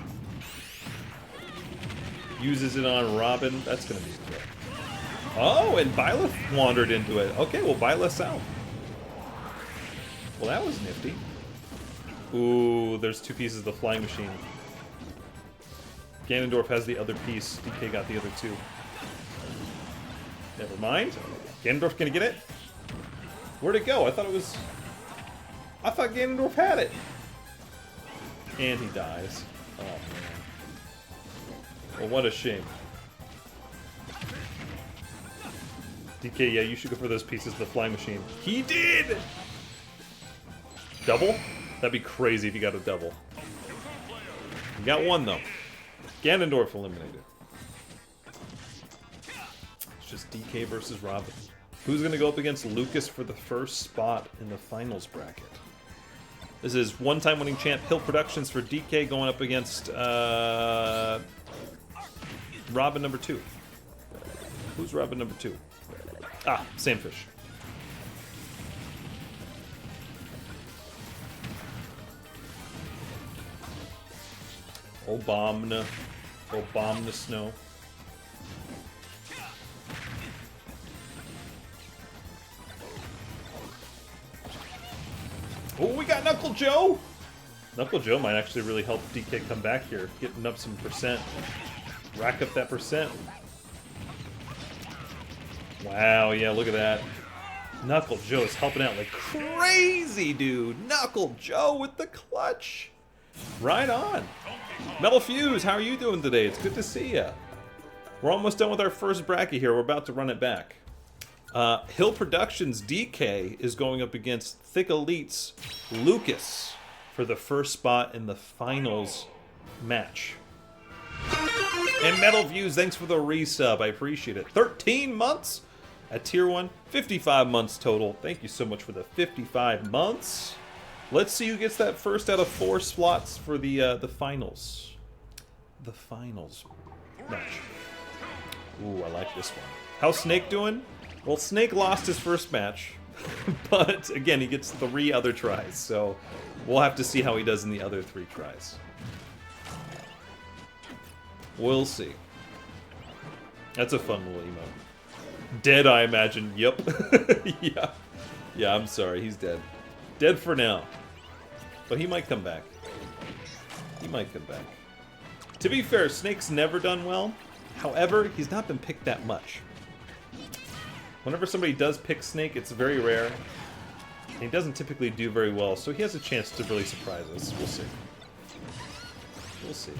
Uses it on Robin. That's going to be good. Oh, and Byleth wandered into it. Okay, well, Byleth's out. Well, that was nifty. Ooh, there's 2 pieces of the flying machine. Ganondorf has the other piece. DK got the other 2. Never mind. Ganondorf gonna get it? Where'd it go? I thought it was... I thought Ganondorf had it. And he dies. Oh, man. Well, what a shame. DK, yeah, you should go for those pieces of the flying machine. He did! Double? That'd be crazy if you got a double. You got 1, though. Ganondorf eliminated. It's just DK versus Robin. Who's going to go up against Lucas for the first spot in the finals bracket? This is 1-time winning champ Hill Productions for DK going up against Robin number 2. Who's Robin number 2? Ah, Samfish. Obamna. Obamna Snow. Oh, we got Knuckle Joe! Knuckle Joe might actually really help DK come back here, getting up some percent. Rack up that percent. Wow, yeah, look at that. Knuckle Joe is helping out like crazy, dude. Knuckle Joe with the clutch. Right on. Metal Fuse, how are you doing today? It's good to see ya. We're almost done with our first bracket here. We're about to run it back. Hill Productions DK is going up against Thick Elite's Lucas for the first spot in the finals match. And Metal Views, thanks for the resub. I appreciate it. 13 months at Tier 1. 55 months total. Thank you so much for the 55 months. Let's see who gets that first out of 4 slots for the finals. The finals match. Ooh, I like this one. How's Snake doing? Well, Snake lost his first match. But, again, he gets 3 other tries. So, we'll have to see how he does in the other 3 tries. We'll see. That's a fun little emote. Dead, I imagine. Yep. Yeah. Yeah, I'm sorry. He's dead. Dead for now. But he might come back. He might come back. To be fair, Snake's never done well. However, he's not been picked that much. Whenever somebody does pick Snake, it's very rare. And he doesn't typically do very well, so he has a chance to really surprise us. We'll see. We'll see.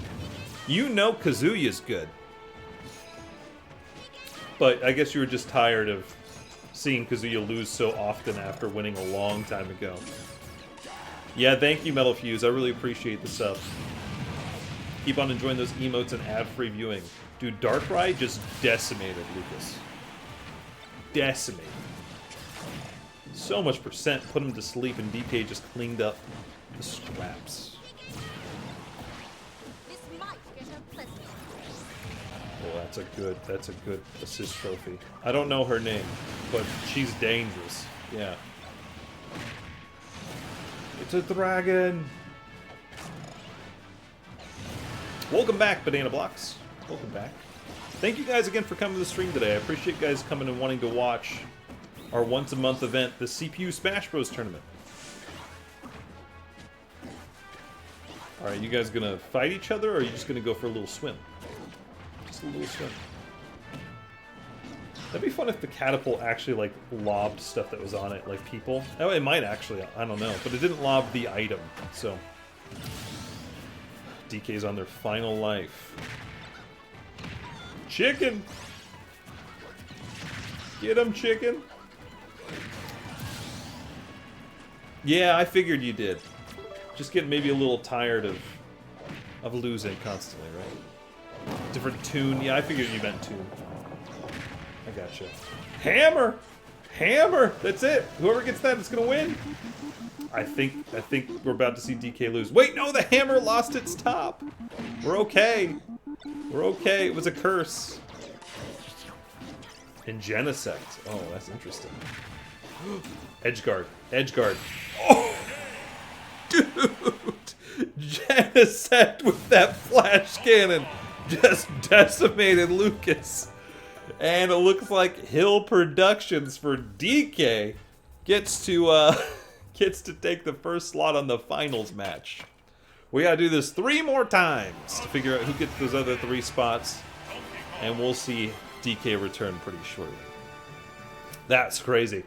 You know Kazuya's good. But I guess you were just tired of seeing Kazuya lose so often after winning a long time ago. Yeah, thank you, Metal Fuse. I really appreciate the sub. Keep on enjoying those emotes and ad-free viewing. Dude, Darkrai just decimated Lucas. Decimated. So much percent, put him to sleep, and DK just cleaned up the scraps. This might get her pleasant. Oh, that's a good assist trophy. I don't know her name, but she's dangerous. Yeah. It's a dragon! Welcome back, Banana Blocks. Welcome back. Thank you guys again for coming to the stream today. I appreciate you guys coming and wanting to watch our once-a-month event, the CPU Smash Bros. Tournament. Alright, you guys gonna fight each other, or are you just gonna go for a little swim? Just a little swim. That'd be fun if the catapult actually, like, lobbed stuff that was on it, like people. Oh, it might actually, I don't know. But it didn't lob the item, so... DK's on their final life. Chicken! Get him, chicken! Yeah, I figured you did. Just getting maybe a little tired of losing constantly, right? Different tune. Yeah, I figured you meant tune. I gotcha. Hammer! Hammer! That's it! Whoever gets that is gonna win! I think we're about to see DK lose. Wait, no, the hammer lost its top! We're okay. We're okay. It was a curse. And Genesect. Oh, that's interesting. Edgeguard. Edgeguard. Oh! Dude! Genesect with that flash cannon just decimated Lucas. And it looks like Hill Productions for DK gets to take the first slot on the finals match. We gotta do this 3 more times to figure out who gets those other 3 spots. And we'll see DK return pretty shortly. That's crazy.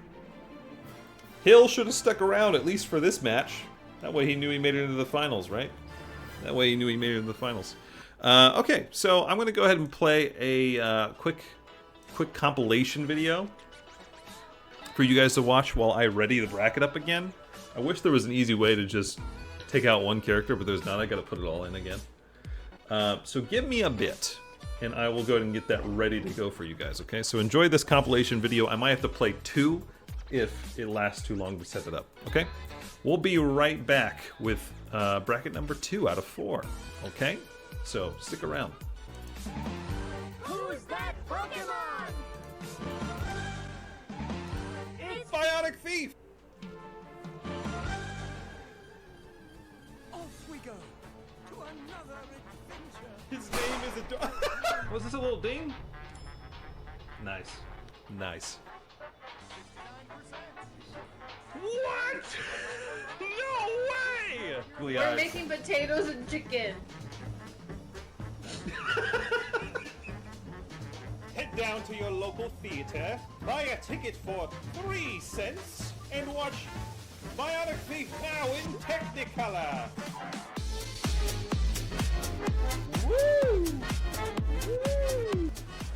Hill should have stuck around at least for this match. That way he knew he made it into the finals, right? That way he knew he made it into the finals. Okay, so I'm gonna go ahead and play a quick compilation video for you guys to watch while I ready the bracket up again. I wish there was an easy way to just take out one character, but there's not. I gotta put it all in again. So give me a bit, and I will go ahead and get that ready to go for you guys, okay? So enjoy this compilation video. I might have to play 2 if it lasts too long to set it up, okay? We'll be right back with bracket number 2 out of 4, okay? So stick around. Who's that Pokemon? It's Bionic Thief! Off we go to another adventure. His name is a... Was this a little ding? Nice. Nice. What? No way! We're making potatoes and chicken. Head down to your local theater, buy a ticket for 3 cents, and watch Bionic Thief now in Technicolor. Woo! Woo!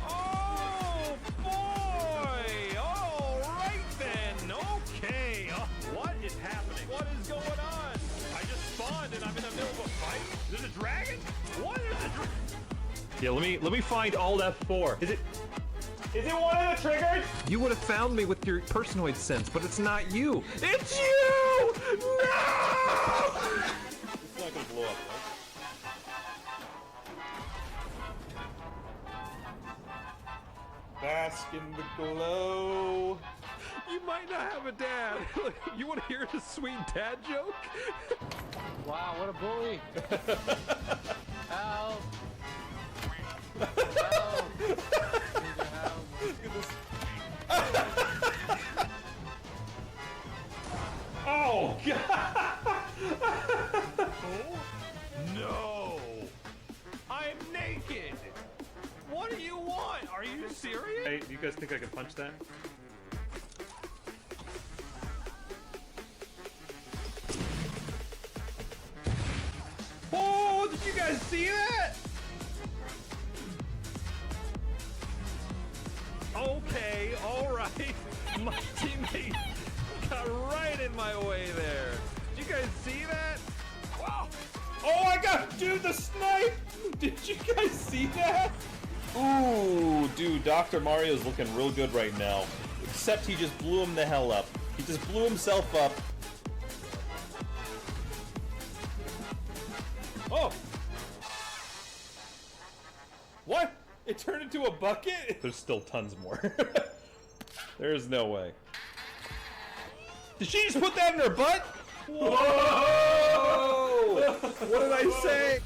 Oh boy! All right then. Okay. What is happening? What is going on? I just spawned and I'm in the middle of a fight. There's a dragon? What is a dragon? Yeah, let me find Alt F4. Is it one of the triggers? You would have found me with your personoid sense, but it's not you. It's you! No! It's not gonna blow up, right? Bask in the glow. You might not have a dad. You want to hear a sweet dad joke? Wow, what a bully. Ow. you serious? Hey, do you guys think I can punch that? Oh, did you guys see that? Okay, alright. My teammate got right in my way there. Did you guys see that? Wow. Oh my god, dude, the snipe! Did you guys see that? Ooh, dude, Dr. Mario's looking real good right now. Except he just blew him the hell up. He just blew himself up. Oh! What? It turned into a bucket? There's still tons more. There's no way. Did she just put that in her butt? Whoa! What did I say?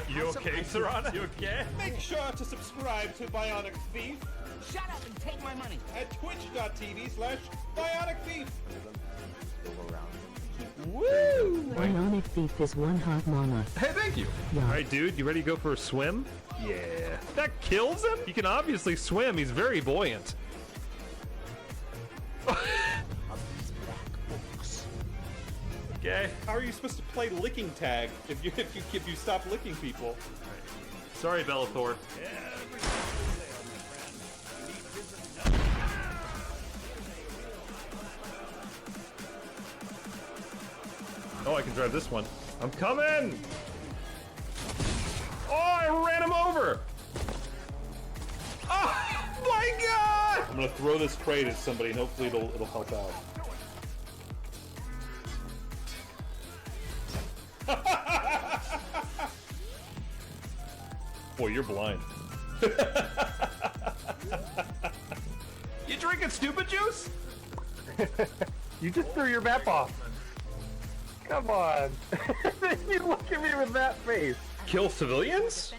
You okay, Serana? You okay? Make sure to subscribe to Bionic Thief Shut up and take my money. at twitch.tv/Bionic Thief. Woo! Bionic Thief is one hot mama. Hey, thank you. Yeah. All right, dude, you ready to go for a swim? Yeah. That kills him? He can obviously swim. He's very buoyant. Okay. How are you supposed to play licking tag if you stop licking people? Sorry, Bellator. Oh, I can drive this one. I'm coming! Oh, I ran him over! Oh my god! I'm gonna throw this crate at somebody and hopefully it'll help out. Boy, you're blind. You drinking stupid juice? You just threw your map off. Come on. You look at me with that face. Kill civilians?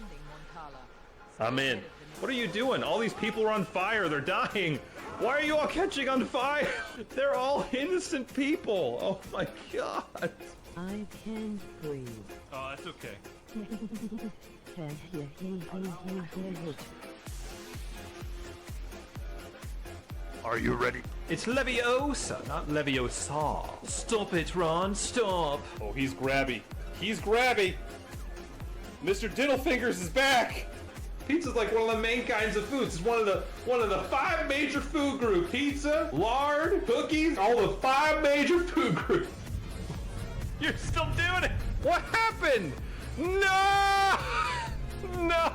I'm in. What are you doing? All these people are on fire. They're dying. Why are you all catching on fire? They're all innocent people. Oh my god. I can breathe. Oh, that's okay. Are you ready? It's Leviosa, not Leviosa. Stop it, Ron. Stop. Oh, he's grabby. He's grabby. Mr. Diddlefingers is back. Pizza's like one of the main kinds of foods. It's one of the 5 major food groups. Pizza, lard, cookies, all the 5 major food groups. You're still doing it. What happened? No! No!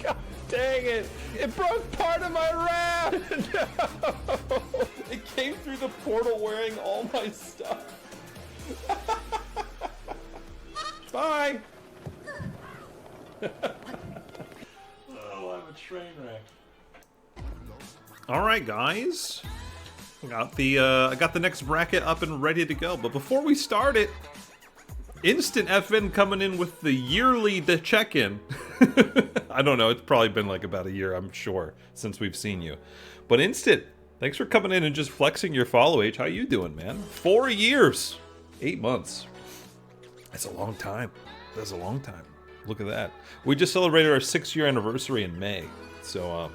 God dang it! It broke part of my raft! No! It came through the portal wearing all my stuff. Bye. Oh, I'm a train wreck. All right, guys. I got the next bracket up and ready to go. But before we start it, Instant FN coming in with the yearly check-in. I don't know. It's probably been like about a year, I'm sure, since we've seen you. But Instant, thanks for coming in and just flexing your follow age. How you doing, man? 4 years, 8 months. That's a long time. That's a long time. Look at that. We just celebrated our 6-year anniversary in May, so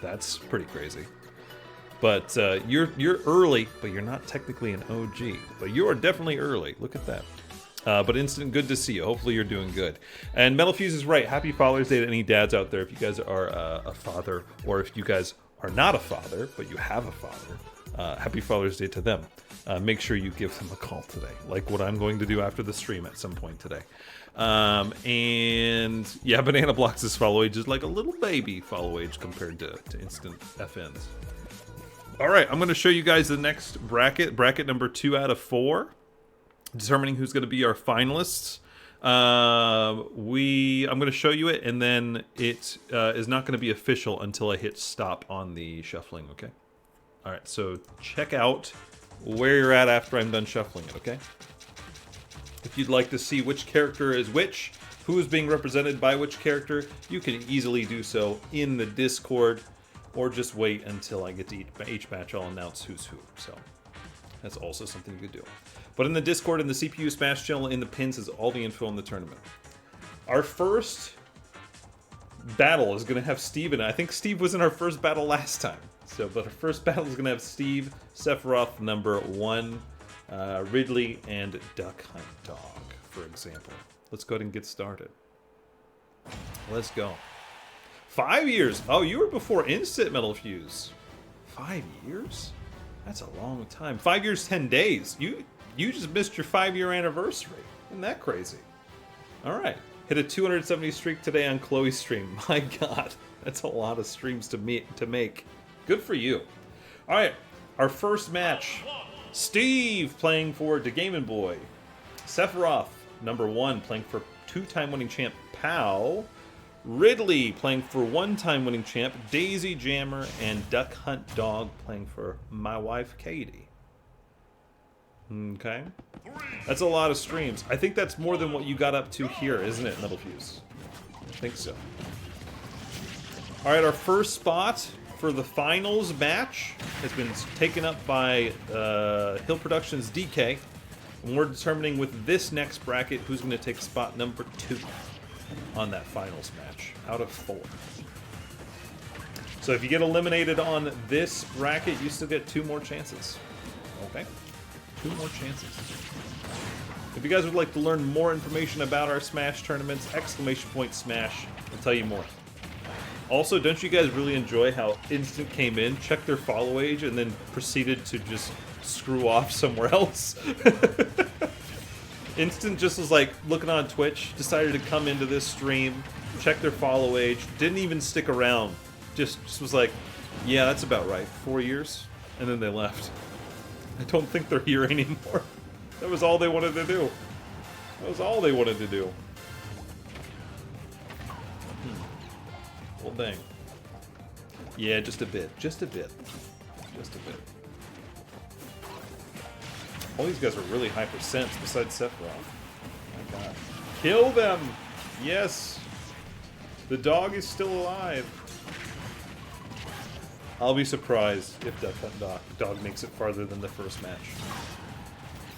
that's pretty crazy. But you're early, but you're not technically an OG. But you are definitely early. Look at that. But Instant, good to see you. Hopefully you're doing good. And Metal Fuse is right. Happy Father's Day to any dads out there. If you guys are a father, or if you guys are not a father, but you have a father, happy Father's Day to them. Make sure you give them a call today, like what I'm going to do after the stream at some point today. And yeah, Banana Blocks' follow age is like a little baby follow age compared to Instant FN's. All right, I'm going to show you guys the next bracket number 2 out of 4, determining who's going to be our finalists. I'm going to show you it, and then it is not going to be official until I hit stop on the shuffling, okay? All right, so check out where you're at after I'm done shuffling it, okay? If you'd like to see which character is which, who is being represented by which character, you can easily do so in the Discord, or just wait until I get to each match. I'll announce who's who, so that's also something you could do. But in the Discord and the CPU Smash channel in the pins is all the info on the tournament. Our first battle is going to have Steve in it. I think Steve was in our first battle last time. So, but our first battle is going to have Steve, Sephiroth number 1, Ridley, and Duck Hunt Dog, for example. Let's go ahead and get started. Let's go. 5 years. Oh, you were before Instant Metal Fuse. 5 years? That's a long time. 5 years, 10 days. You just missed your 5-year anniversary. Isn't that crazy? All right. Hit a 270 streak today on Chloe's stream. My God, that's a lot of streams to make. Good for you. All right, our first match. Steve playing for the Game & Boy. Sephiroth, number 1, playing for 2-time winning champ Pow. Ridley playing for 1-time winning champ Daisy Jammer. And Duck Hunt Dog playing for my wife Katie. Okay. That's a lot of streams. I think that's more than what you got up to here, isn't it, Metal Fuse? I think so. Alright, our first spot for the finals match has been taken up by Hill Productions DK. And we're determining with this next bracket who's going to take spot number 2 on that finals match out of 4. So if you get eliminated on this bracket, you still get 2 more chances. Okay? 2 more chances. If you guys would like to learn more information about our Smash tournaments, !Smash, I'll tell you more. Also, don't you guys really enjoy how Instant came in, checked their follow age, and then proceeded to just screw off somewhere else? Instant just was like looking on Twitch, decided to come into this stream, check their follow age, didn't even stick around. Just was like, yeah, that's about right. 4 years? And then they left. I don't think they're here anymore. That was all they wanted to do. That was all they wanted to do. Well, dang. Yeah, just a bit. Just a bit. Just a bit. All these guys are really high percents besides Sephiroth. Oh my God. Kill them! Yes! The dog is still alive. I'll be surprised if Duck Hunt Dog makes it farther than the first match.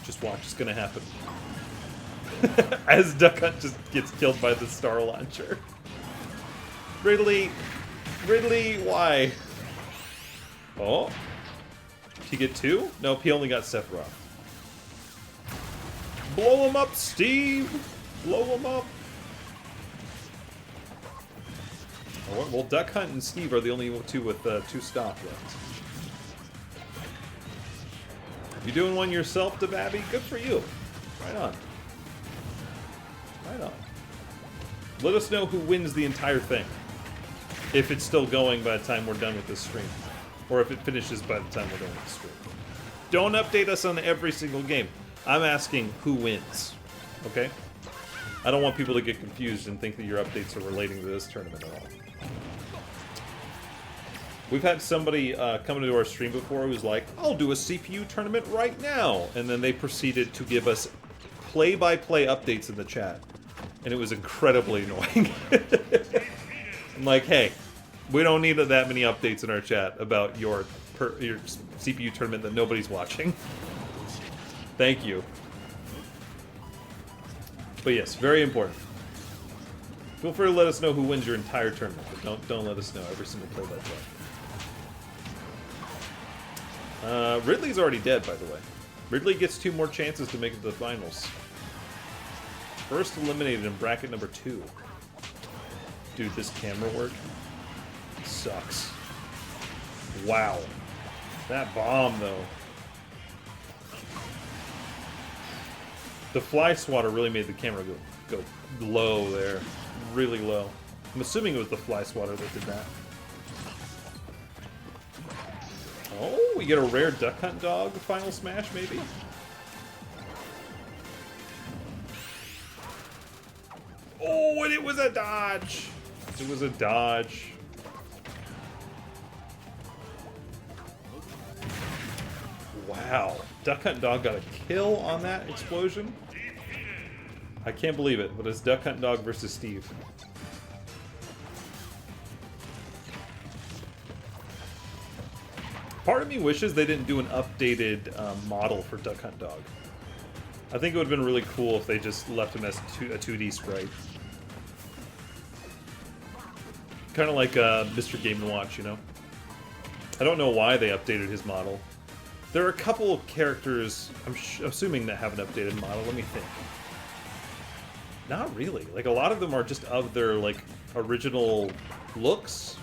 Just watch, it's gonna happen. As Duck Hunt just gets killed by the Star Launcher. Ridley! Ridley, why? Oh? Did he get 2? Nope, he only got Sephiroth. Blow him up, Steve! Blow him up! Well, Duck Hunt and Steve are the only 2 with 2 stock left. You doing one yourself, Dababby? Good for you. Right on. Right on. Let us know who wins the entire thing. If it's still going by the time we're done with this stream. Or if it finishes by the time we're done with the stream. Don't update us on every single game. I'm asking who wins. Okay? I don't want people to get confused and think that your updates are relating to this tournament at all. We've had somebody come into our stream before who's like, I'll do a CPU tournament right now. And then they proceeded to give us play-by-play updates in the chat. And it was incredibly annoying. I'm like, hey, we don't need that many updates in our chat about your CPU tournament that nobody's watching. Thank you. But yes, very important. Feel free to let us know who wins your entire tournament, but don't let us know every single play-by-play. Ridley's already dead, by the way. Ridley gets 2 more chances to make it to the finals. First eliminated in bracket number 2. Dude, this camera work sucks. Wow. That bomb, though. The fly swatter really made the camera go low there. Really low. I'm assuming it was the fly swatter that did that. Oh, we get a rare Duck Hunt Dog final smash, maybe? Oh, and it was a dodge! It was a dodge. Wow. Duck Hunt Dog got a kill on that explosion? I can't believe it, but it's Duck Hunt Dog versus Steve. Part of me wishes they didn't do an updated model for Duck Hunt Dog. I think it would have been really cool if they just left him as a 2D sprite. Kind of like Mr. Game & Watch, you know? I don't know why they updated his model. There are a couple of characters, I'm assuming, that have an updated model. Let me think. Not really. Like, a lot of them are just of their, like, original looks.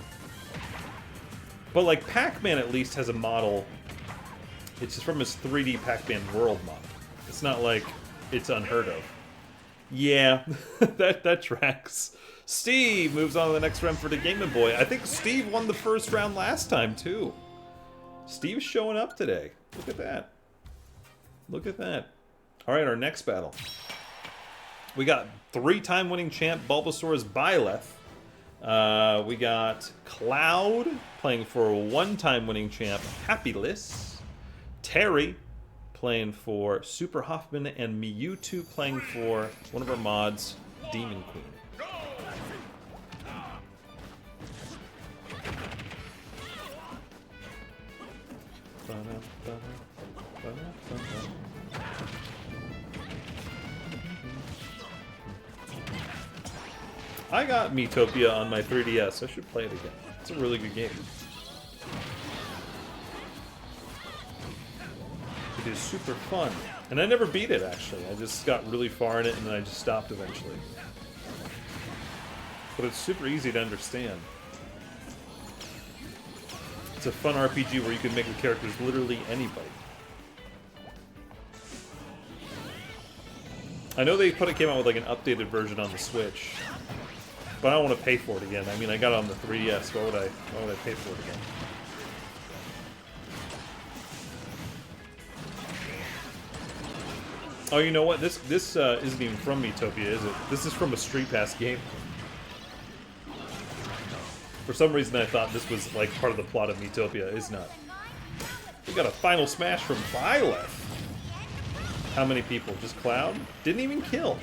But, like, Pac-Man at least has a model. It's just from his 3D Pac-Man World model. It's not like it's unheard of. Yeah, that tracks. Steve moves on to the next round for the Game & Boy. I think Steve won the first round last time, too. Steve's showing up today. Look at that. Look at that. Alright, our next battle. We got 3-time winning champ Bulbasaur's Byleth. We got Cloud playing for 1-time winning champ Happyless. Terry playing for Super Hoffman, and Mewtwo playing for one of our mods, Demon Queen. I got Miitopia on my 3DS. I should play it again. It's a really good game. It is super fun. And I never beat it, actually. I just got really far in it, and then I just stopped eventually. But it's super easy to understand. It's a fun RPG where you can make the characters literally anybody. I know they came out with like an updated version on the Switch, but I don't want to pay for it again. I mean, I got it on the 3DS. Why would I pay for it again? Oh, you know what? This isn't even from Miitopia, is it? This is from a Street Pass game. For some reason, I thought this was like part of the plot of Miitopia. It's not. We got a final smash from Byleth. How many people? Just Cloud? Didn't even kill.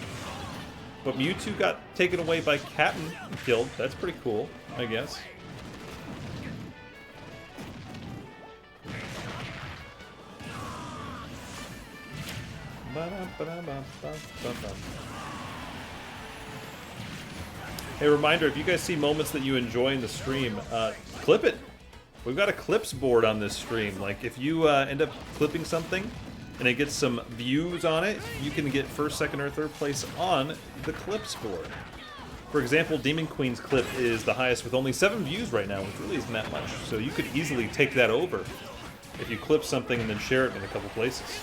But Mewtwo got taken away by Captain and killed. That's pretty cool, I guess. Hey, reminder, if you guys see moments that you enjoy in the stream, clip it. We've got a clips board on this stream. Like, if you end up clipping something and it gets some views on it, you can get first, second, or third place on the clips board. For example, Demon Queen's clip is the highest with only 7 views right now, which really isn't that much. So you could easily take that over if you clip something and then share it in a couple places.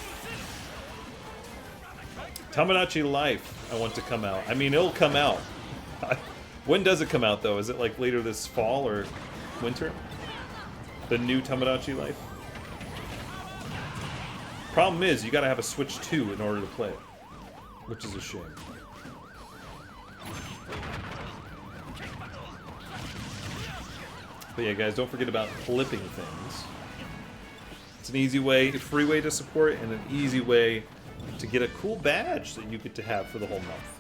Tamagotchi Life, I want to come out. I mean, it'll come out. When does it come out, though? Is it like later this fall or winter? The new Tamagotchi Life? Problem is, you gotta have a Switch 2 in order to play it, which is a shame. But yeah, guys, don't forget about flipping things. It's an easy way, a free way to support it, and an easy way to get a cool badge that you get to have for the whole month.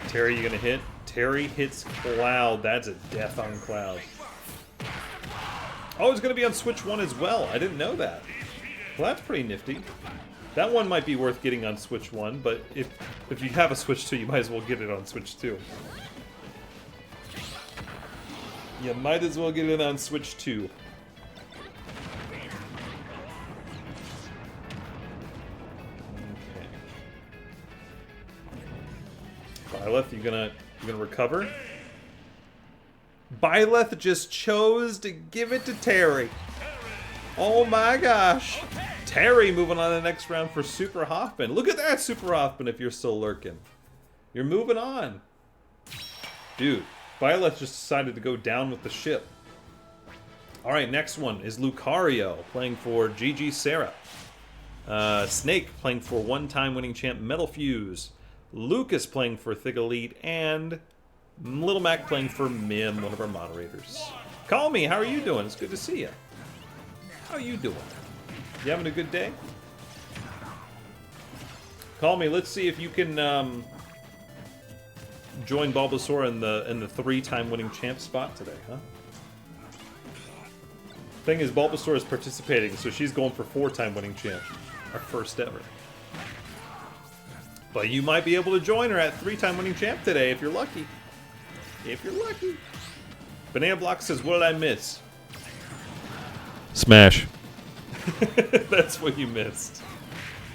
Terry, you gonna hit? Terry hits Cloud. That's a death on Cloud. Oh, it's gonna be on Switch 1 as well. I didn't know that. Well, that's pretty nifty. That one might be worth getting on Switch 1, but if you have a Switch 2, you might as well get it on Switch 2. You might as well get it on Switch 2. Byleth, you gonna recover? Byleth just chose to give it to Terry. Oh my gosh. Terry moving on to the next round for Super Hoffman. Look at that, Super Hoffman, if you're still lurking. You're moving on. Dude, Byleth just decided to go down with the ship. Alright, next one is Lucario playing for GG Sarah. Snake playing for 1-time winning champ Metal Fuse. Lucas playing for Thick Elite, and Little Mac playing for Mim, one of our moderators. Call me, how are you doing? It's good to see you. How are you doing? You having a good day? Call me, let's see if you can join Bulbasaur in the 3-time winning champ spot today, huh? Thing is, Bulbasaur is participating, so she's going for 4-time winning champ. Our first ever. But you might be able to join her at 3-time winning champ today if you're lucky. If you're lucky. Banana Block says, what did I miss? Smash. That's what you missed.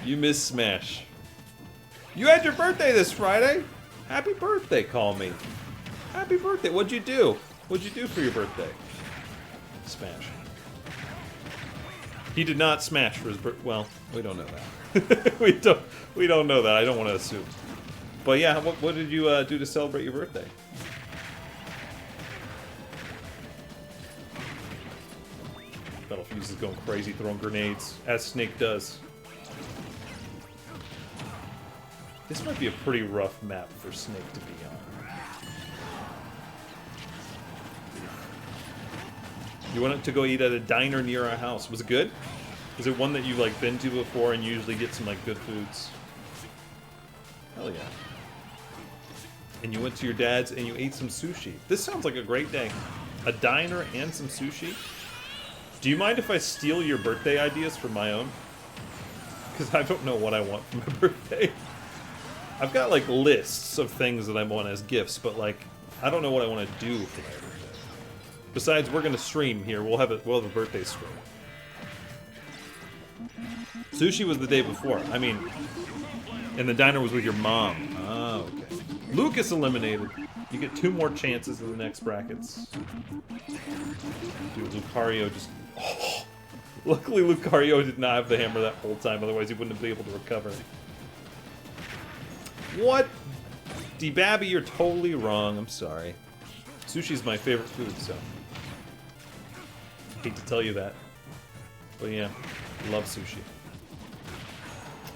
You missed Smash. You had your birthday this Friday. Happy birthday, call me. Happy birthday. What'd you do? What'd you do for your birthday? Smash. He did not smash for his birthday. Well, we don't know that. we don't know that. I don't want to assume. But yeah, what did you do to celebrate your birthday? Battlefuse is going crazy, throwing grenades, as Snake does. This might be a pretty rough map for Snake to be on. You wanted to go eat at a diner near our house. Was it good? Is it one that you've like been to before and you usually get some like good foods? Hell yeah. And you went to your dad's and you ate some sushi. This sounds like a great day. A diner and some sushi. Do you mind if I steal your birthday ideas for my own? Because I don't know what I want for my birthday. I've got like lists of things that I want as gifts, but like I don't know what I want to do for my birthday. Besides, we're gonna stream here. We'll have a birthday stream. Sushi was the day before. I mean, and the diner was with your mom. Oh, okay. Lucas eliminated. You get 2 more chances in the next brackets. Dude, Lucario just... Oh. Luckily, Lucario did not have the hammer that whole time, otherwise he wouldn't have been able to recover. What? D-Babby, you're totally wrong. I'm sorry. Sushi's my favorite food, so... hate to tell you that. But yeah, love sushi.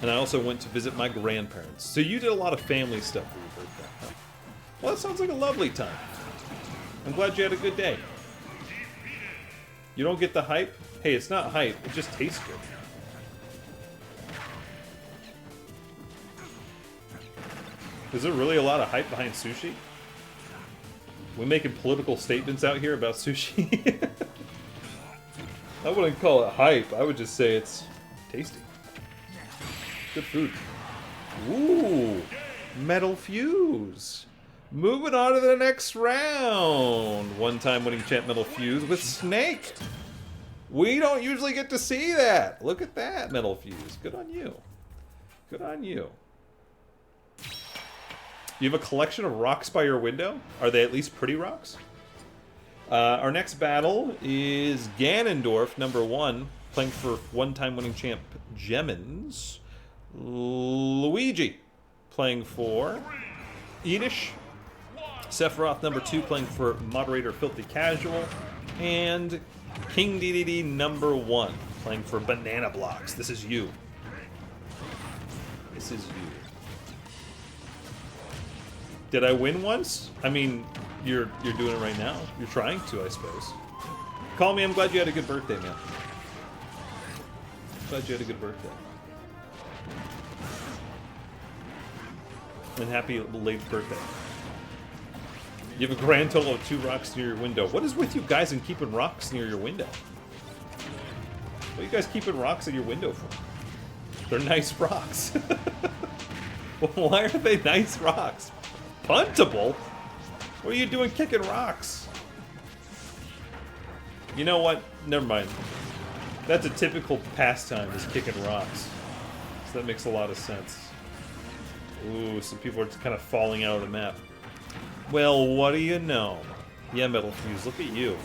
And I also went to visit my grandparents. So you did a lot of family stuff for your birthday, huh? Well, that sounds like a lovely time. I'm glad you had a good day. You don't get the hype? Hey, it's not hype. It just tastes good. Is there really a lot of hype behind sushi? We making political statements out here about sushi? I wouldn't call it hype. I would just say it's tasty. Good food. Ooh, Metal Fuse. Moving on to the next round. 1-time winning champ Metal Fuse with Snake. We don't usually get to see that. Look at that, Metal Fuse. Good on you. Good on you. You have a collection of rocks by your window? Are they at least pretty rocks? Our next battle is Ganondorf, #1, playing for 1-time winning champ Gemins. Luigi, playing for Edish. Sephiroth, #2, playing for Moderator Filthy Casual. And King DDD, #1, playing for Banana Blocks. This is you. This is you. Did I win once? I mean, you're doing it right now. You're trying to, I suppose. Call me. I'm glad you had a good birthday, man. Glad you had a good birthday. And happy late birthday. You have a grand total of 2 rocks near your window. What is with you guys and keeping rocks near your window? What are you guys keeping rocks at your window for? They're nice rocks. Well, why are they nice rocks? Puntable? What are you doing kicking rocks? You know what? Never mind. That's a typical pastime, is kicking rocks. So that makes a lot of sense. Ooh, some people are just kind of falling out of the map. Well, what do you know? Yeah, Metal Fuse, look at you.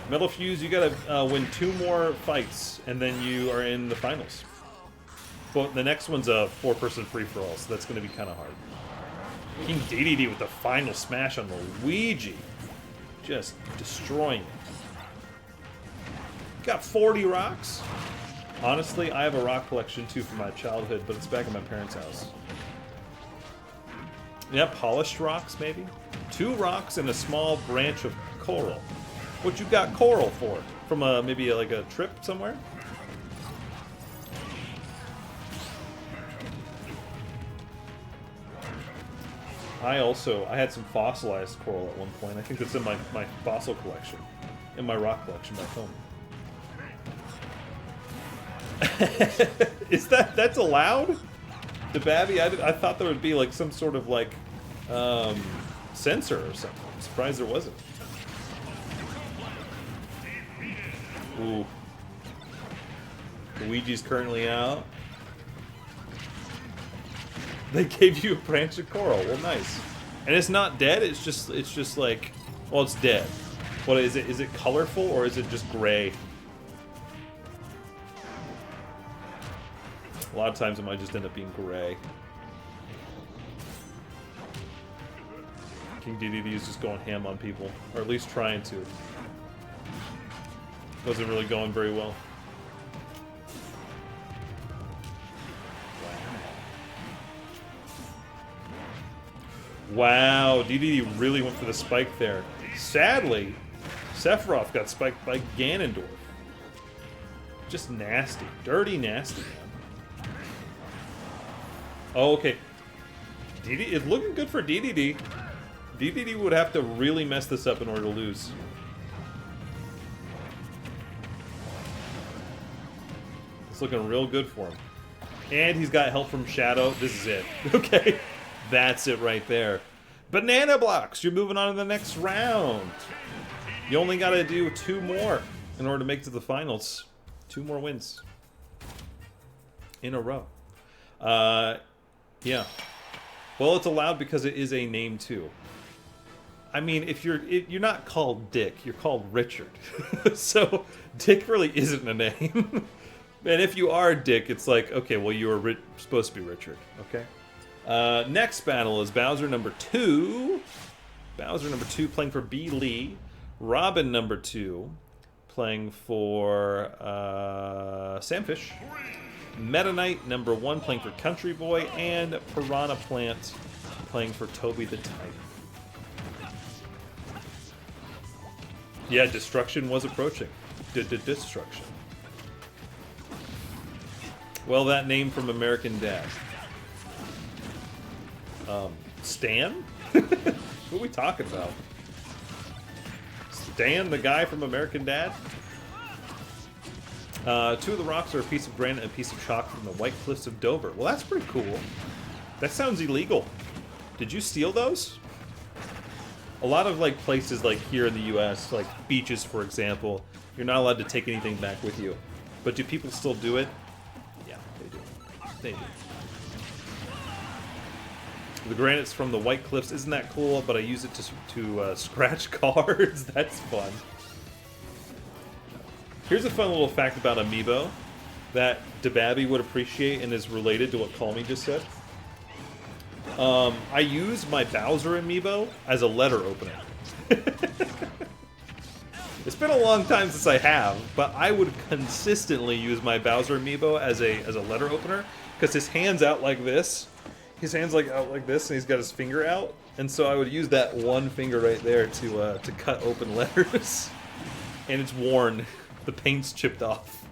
Metal Fuse, you gotta win 2 more fights, and then you are in the finals. But the next one's a 4-person free-for-all, so that's gonna be kind of hard. King DDD with the final smash on Luigi. Just destroying it. Got 40 rocks. Honestly, I have a rock collection too from my childhood, but it's back at my parents' house. Yeah, polished rocks, maybe? 2 rocks and a small branch of coral. What you got coral for? From maybe like a trip somewhere? I had some fossilized coral at one point. I think that's in my fossil collection. In my rock collection back home. That's allowed? DeBabby? I thought there would be like some sort of like censor or something. I'm surprised there wasn't. Ooh. Luigi's currently out. They gave you a branch of coral. Well, nice. And it's not dead. It's just like, well, it's dead. What is it? Is it colorful or is it just gray? A lot of times it might just end up being gray. King DDD is just going ham on people, or at least trying to. Wasn't really going very well. Wow, DDD really went for the spike there. Sadly, Sephiroth got spiked by Ganondorf. Just nasty. Dirty nasty, man. Oh, okay. DDD, it's looking good for DDD. DDD would have to really mess this up in order to lose. It's looking real good for him. And he's got help from Shadow. This is it. Okay. That's it right there. Banana blocks. You're moving on to the next round. You only got to do 2 more in order to make it to the finals. 2 more wins in a row. Yeah. Well, it's allowed because it is a name too. I mean, if you're not called Dick, you're called Richard. So Dick really isn't a name. And if you are Dick, it's like, okay, well, you were supposed to be Richard. Okay. Next battle is Bowser number 2. Bowser number 2 playing for B. Lee. Robin number 2 playing for Samfish. Meta Knight number 1 playing for Country Boy. And Piranha Plant playing for Toby the Tiger. Yeah, destruction was approaching. Destruction. Well, that name from American Dad. Stan? What are we talking about? Stan, the guy from American Dad? 2 of the rocks are a piece of granite and a piece of chalk from the White Cliffs of Dover. Well, that's pretty cool. That sounds illegal. Did you steal those? A lot of like places like here in the US, like beaches for example, you're not allowed to take anything back with you. But do people still do it? Yeah, they do. They do. The granite's from the White Cliffs. Isn't that cool? But I use it to scratch cards. That's fun. Here's a fun little fact about Amiibo that DeBabby would appreciate and is related to what Call Me just said. I use my Bowser Amiibo as a letter opener. It's been a long time since I have, but I would consistently use my Bowser Amiibo as a letter opener because his hand's out like this. His hand's like out like this, and he's got his finger out, and so I would use that one finger right there to cut open letters. And it's worn. The paint's chipped off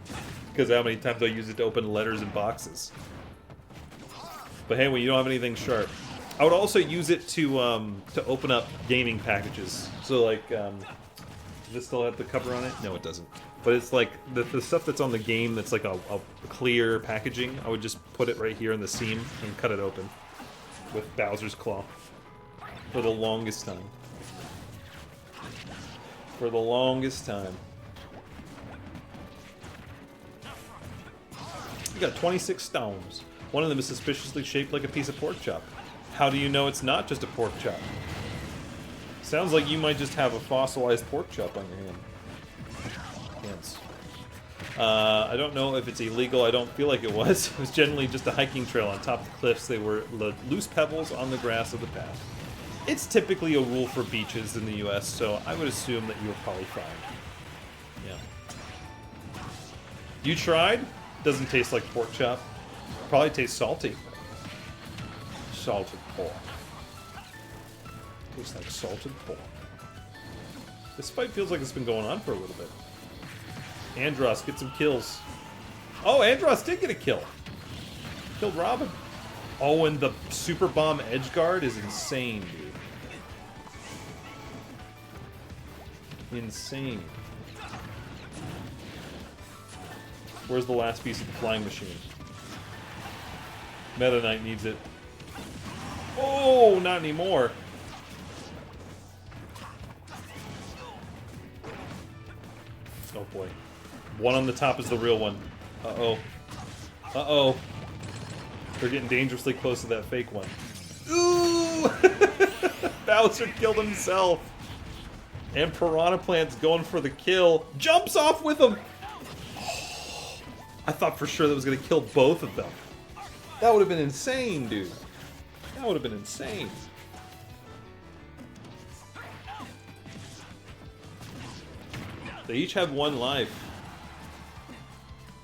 because how many times I use it to open letters in boxes. But hey, when you don't have anything sharp, I would also use it to open up gaming packages. So like, does this still have the cover on it? No, it doesn't. But it's like the stuff that's on the game that's like a clear packaging. I would just put it right here in the seam and cut it open with Bowser's Claw for the longest time. For the longest time. You got 26 stones. One of them is suspiciously shaped like a piece of pork chop. How do you know it's not just a pork chop? Sounds like you might just have a fossilized pork chop on your hand. Yes. I don't know if it's illegal. I don't feel like it was. It was generally just a hiking trail on top of the cliffs. They were loose pebbles on the grass of the path. It's typically a rule for beaches in the U.S., so I would assume that you were probably fine. Yeah. You tried? Doesn't taste like pork chop. Probably tastes salty. Salted pork. Tastes like salted pork. This fight feels like it's been going on for a little bit. Andros, get some kills. Oh, Andros did get a kill. Killed Robin. Oh, and the Super Bomb Edge Guard is insane, dude. Insane. Where's the last piece of the flying machine? Meta Knight needs it. Oh, not anymore. Oh boy. One on the top is the real one. Uh-oh. Uh-oh. They're getting dangerously close to that fake one. Ooh! Bowser killed himself. And Piranha Plant's going for the kill. Jumps off with him! I thought for sure that was going to kill both of them. That would have been insane, dude. That would have been insane. They each have one life.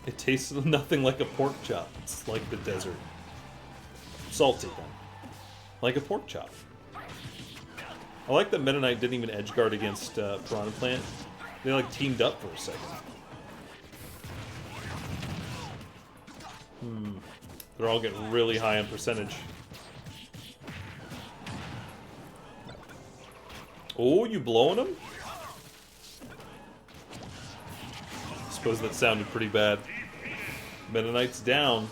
It tastes nothing like a pork chop. It's like the desert. Salty, then. Like a pork chop. I like that Meta Knight didn't even edgeguard against Piranha Plant. They like teamed up for a second. They're all getting really high on percentage. Oh, you blowing them? Suppose that sounded pretty bad. Meta Knight's down.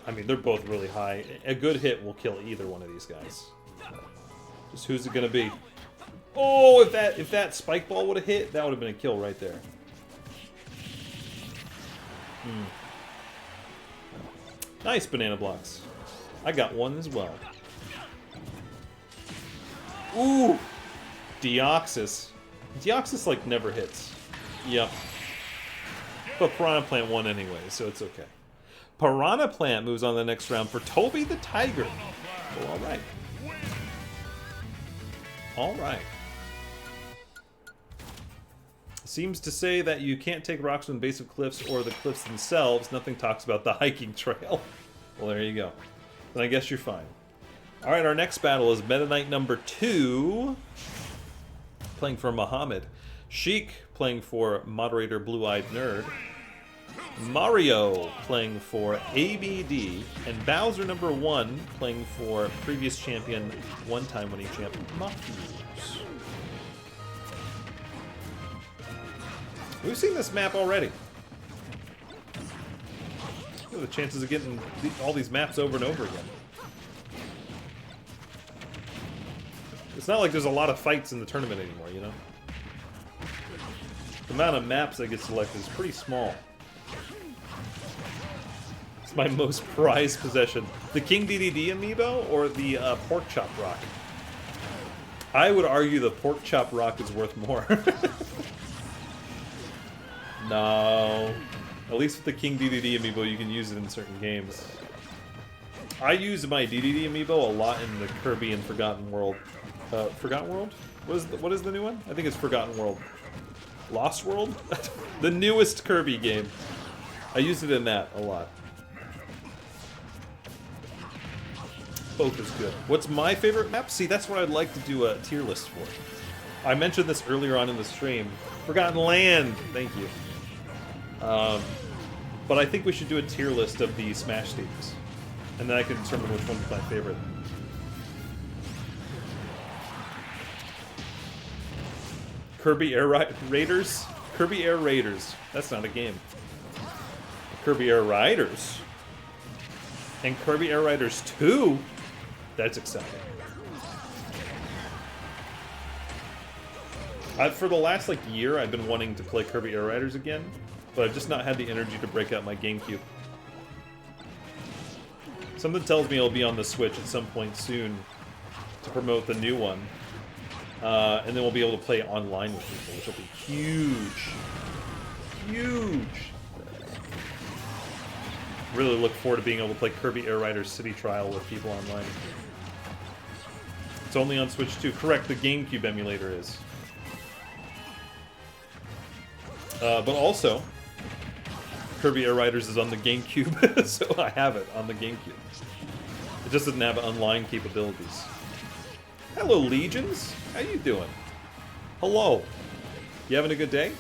I mean, they're both really high. A good hit will kill either one of these guys. Just who's it gonna be? Oh, if that spike ball would have hit, that would have been a kill right there. Nice banana blocks. I got one as well. Ooh! Deoxys. Deoxys, like, never hits. Yep. But Piranha Plant won anyway, so it's okay. Piranha Plant moves on to the next round for Toby the Tiger. Oh, alright. Alright. Seems to say that you can't take rocks from the base of cliffs or the cliffs themselves. Nothing talks about the hiking trail. Well, there you go. Then I guess you're fine. Alright, our next battle is Meta Knight number 2. Playing for Muhammad. Sheik playing for Moderator Blue-Eyed Nerd. Mario playing for ABD. And Bowser number 1 playing for previous champion, one-time winning champ, Muffins. We've seen this map already. What are the chances of getting all these maps over and over again? It's not like there's a lot of fights in the tournament anymore, you know? The amount of maps that get selected is pretty small. It's my most prized possession. The King DDD amiibo or the Pork Chop Rock? I would argue the Pork Chop Rock is worth more. No. At least with the King DDD amiibo, you can use it in certain games. I use my DDD amiibo a lot in the Kirby and Forgotten World. Forgotten World? What is the new one? I think it's Forgotten World. Lost World? The newest Kirby game. I use it in that a lot. Both is good. What's my favorite map? See, that's what I'd like to do a tier list for. I mentioned this earlier on in the stream. Forgotten Land! Thank you. But I think we should do a tier list of the Smash stages. And then I can determine which one's my favorite. Kirby Air Raiders? Kirby Air Raiders. That's not a game. Kirby Air Riders. And Kirby Air Riders 2? That's exciting. For the last, like, year, I've been wanting to play Kirby Air Riders again, but I've just not had the energy to break out my GameCube. Something tells me it'll be on the Switch at some point soon to promote the new one. And then we'll be able to play online with people, which will be huge. Huge! Really look forward to being able to play Kirby Air Riders City Trial with people online. It's only on Switch 2. Correct, the GameCube emulator is. But also, Kirby Air Riders is on the GameCube, so I have it on the GameCube. It just doesn't have online capabilities. Hello, Legions! How you doing? Hello! You having a good day?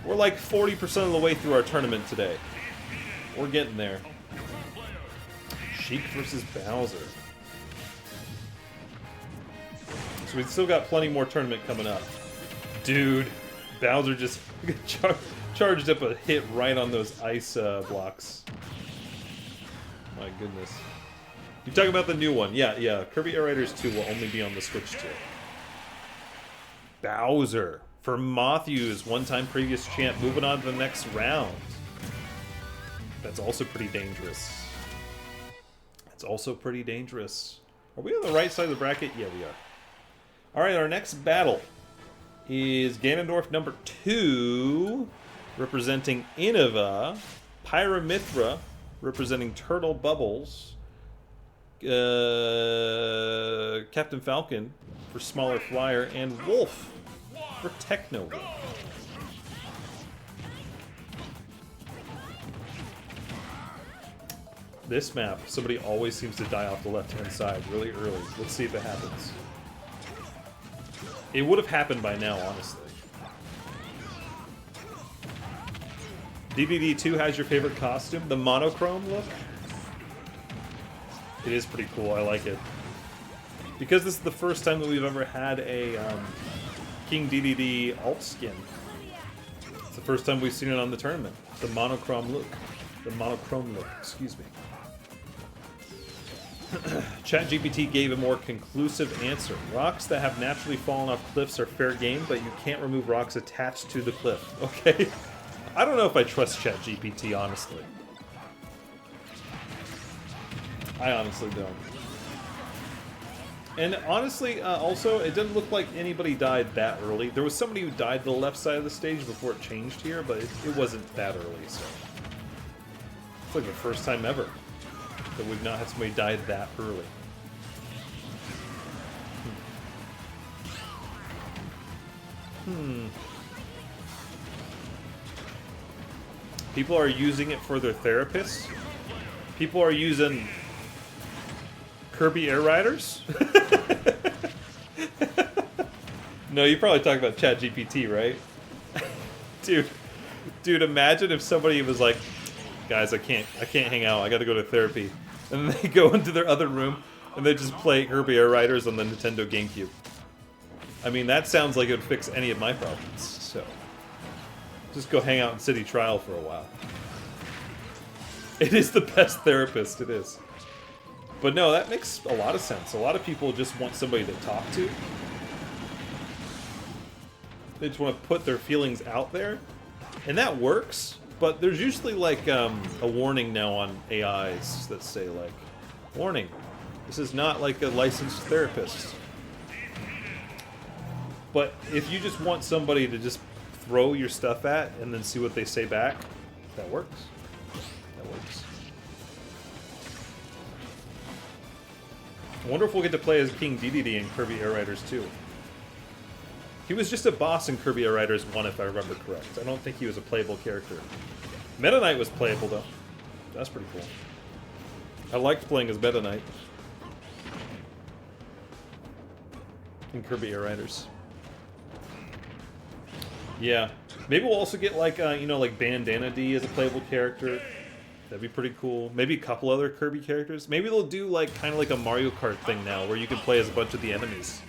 We're like 40% of the way through our tournament today. We're getting there. Sheik versus Bowser. So we've still got plenty more tournament coming up. Dude, Bowser just charged up a hit right on those ice blocks. My goodness. You talking about the new one? Yeah. Kirby Air Raiders 2 will only be on the Switch 2. Bowser for Matthews, one-time previous champ, moving on to the next round. That's also pretty dangerous. That's also pretty dangerous. Are we on the right side of the bracket? Yeah, we are. Alright, our next battle is Ganondorf number 2, representing Innova, Pyramithra, representing Turtle Bubbles, Captain Falcon for Smaller Flyer, and Wolf for Techno Wolf. This map, somebody always seems to die off the left-hand side really early. Let's see if it happens. It would have happened by now, honestly. DDD2 has your favorite costume? The monochrome look? It is pretty cool, I like it. Because this is the first time that we've ever had a King DDD alt skin. It's the first time we've seen it on the tournament. The monochrome look. The monochrome look, excuse me. ChatGPT gave a more conclusive answer. Rocks that have naturally fallen off cliffs are fair game, but you can't remove rocks attached to the cliff. Okay? I don't know if I trust ChatGPT, honestly. I honestly don't. And honestly, also, it didn't look like anybody died that early. There was somebody who died to the left side of the stage before it changed here, but it wasn't that early, so... It's like the first time ever that we've not had somebody die that early. People are using it for their therapists. People are using Kirby Air Riders. No, you probably talking about ChatGPT, right? Dude, imagine if somebody was like, guys, I can't hang out. I got to go to therapy, and then they go into their other room and they just play Kirby Air Riders on the Nintendo GameCube. I mean, that sounds like it would fix any of my problems. So, just go hang out in City Trial for a while. It is the best therapist. It is. But no, that makes a lot of sense. A lot of people just want somebody to talk to. They just want to put their feelings out there, and that works. But there's usually like a warning now on AIs that say like, warning, this is not like a licensed therapist. But if you just want somebody to just throw your stuff at and then see what they say back, that works. That works. I wonder if we'll get to play as King DDD in Kirby Air Riders 2. He was just a boss in Kirby Air Riders 1, if I remember correct. I don't think he was a playable character. Meta Knight was playable, though. That's pretty cool. I liked playing as Meta Knight in Kirby Air Riders. Yeah. Maybe we'll also get, like, you know, like Bandana D as a playable character. That'd be pretty cool. Maybe a couple other Kirby characters. Maybe they'll do, like, kind of like a Mario Kart thing now, where you can play as a bunch of the enemies.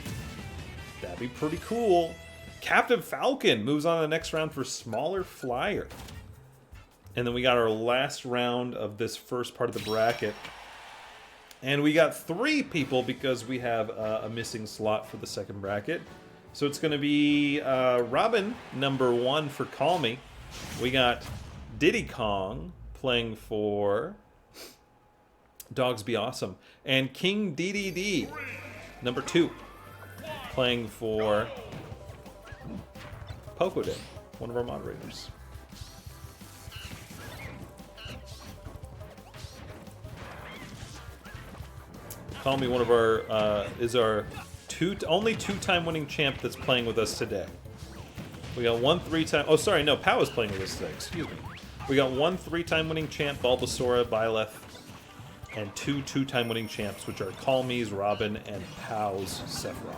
That'd be pretty cool. Captain Falcon moves on to the next round for Smaller Flyer. And then we got our last round of this first part of the bracket. And we got 3 people because we have a missing slot for the second bracket. So it's going to be Robin, number 1 for Call Me. We got Diddy Kong playing for Dogs Be Awesome. And King DDD, number 2, playing for Poco Day, one of our moderators. Call Me, one of our, is our only 2-time winning champ that's playing with us today. We got 1 3-time, oh sorry, no, Pow is playing with us today, excuse me. We got 1 3-time winning champ, Bulbasaur, Byleth, and 2 2-time winning champs, which are Call Me's Robin and Pow's Sephiroth.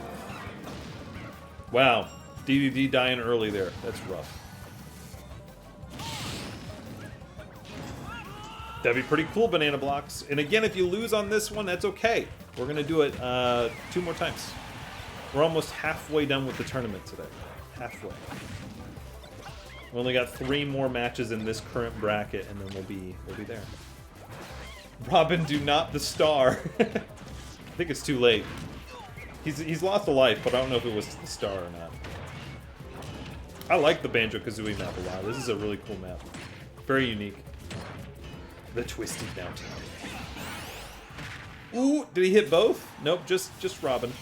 Wow, DDD dying early there, that's rough. That'd be pretty cool, Banana Blocks. And again, if you lose on this one, that's okay. We're going to do it 2 more times. We're almost halfway done with the tournament today. Halfway. We only got 3 more matches in this current bracket, and then we'll be there. Robin, do not the star. I think it's too late. He's lost a life, but I don't know if it was the star or not. I like the Banjo-Kazooie map a lot. This is a really cool map. Very unique. The Twisted Mountain. Ooh, did he hit both? Nope, just Robin.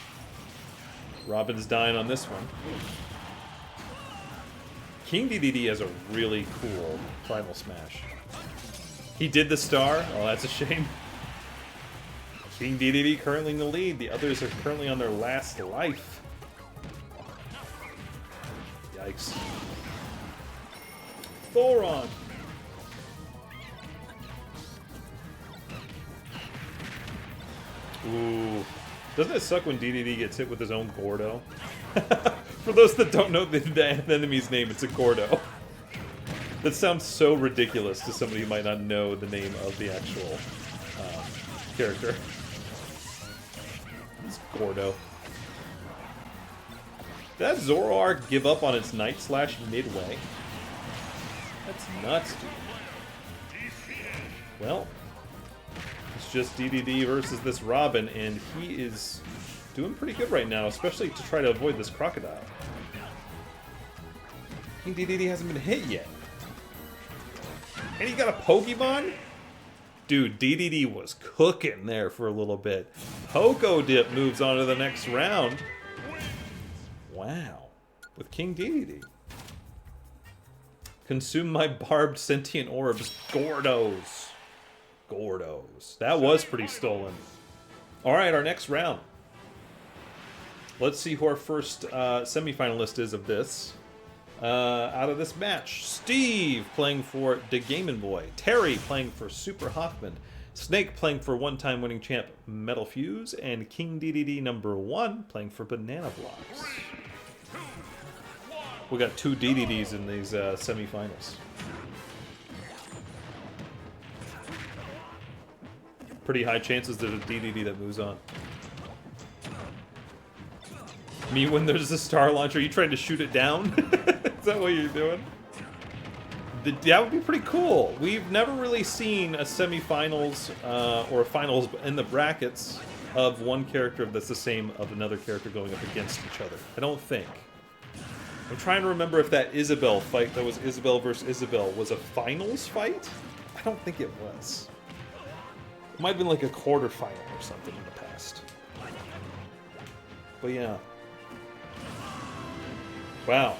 Robin's dying on this one. King DDD has a really cool Primal Smash. He did the star. Oh, that's a shame. King DDD currently in the lead. The others are currently on their last life. Yikes. Thoron. Ooh. Doesn't it suck when DDD gets hit with his own Gordo? For those that don't know the enemy's name, it's a Gordo. That sounds so ridiculous to somebody who might not know the name of the actual character. It's Gordo. Did that Zoroark give up on its Night Slash midway? That's nuts, dude. Well, it's just DDD versus this Robin, and he is doing pretty good right now, especially to try to avoid this Crocodile. I think DDD hasn't been hit yet. And he got a Pokemon? Dude, DDD was cooking there for a little bit. Poco Dip moves on to the next round. Wow. With King DDD. Consume my barbed sentient orbs. Gordos. Gordos. That was pretty stolen. Alright, our next round. Let's see who our first semifinalist is of this. Out of this match, Steve playing for the Game & Boy, Terry playing for Super Hoffman, Snake playing for one-time winning champ Metal Fuse, and King DDD #1 playing for Banana Blocks. We got 2 DDDs in these semifinals. Pretty high chances that a DDD that moves on. Me when there's a star launcher, you trying to shoot it down? Is that what you're doing? That would be pretty cool. We've never really seen a semifinals or a finals in the brackets of one character that's the same of another character going up against each other. I don't think. I'm trying to remember if that Isabelle fight that was Isabelle versus Isabelle was a finals fight? I don't think it was. It might have been like a quarterfinal or something in the past. But yeah. Wow.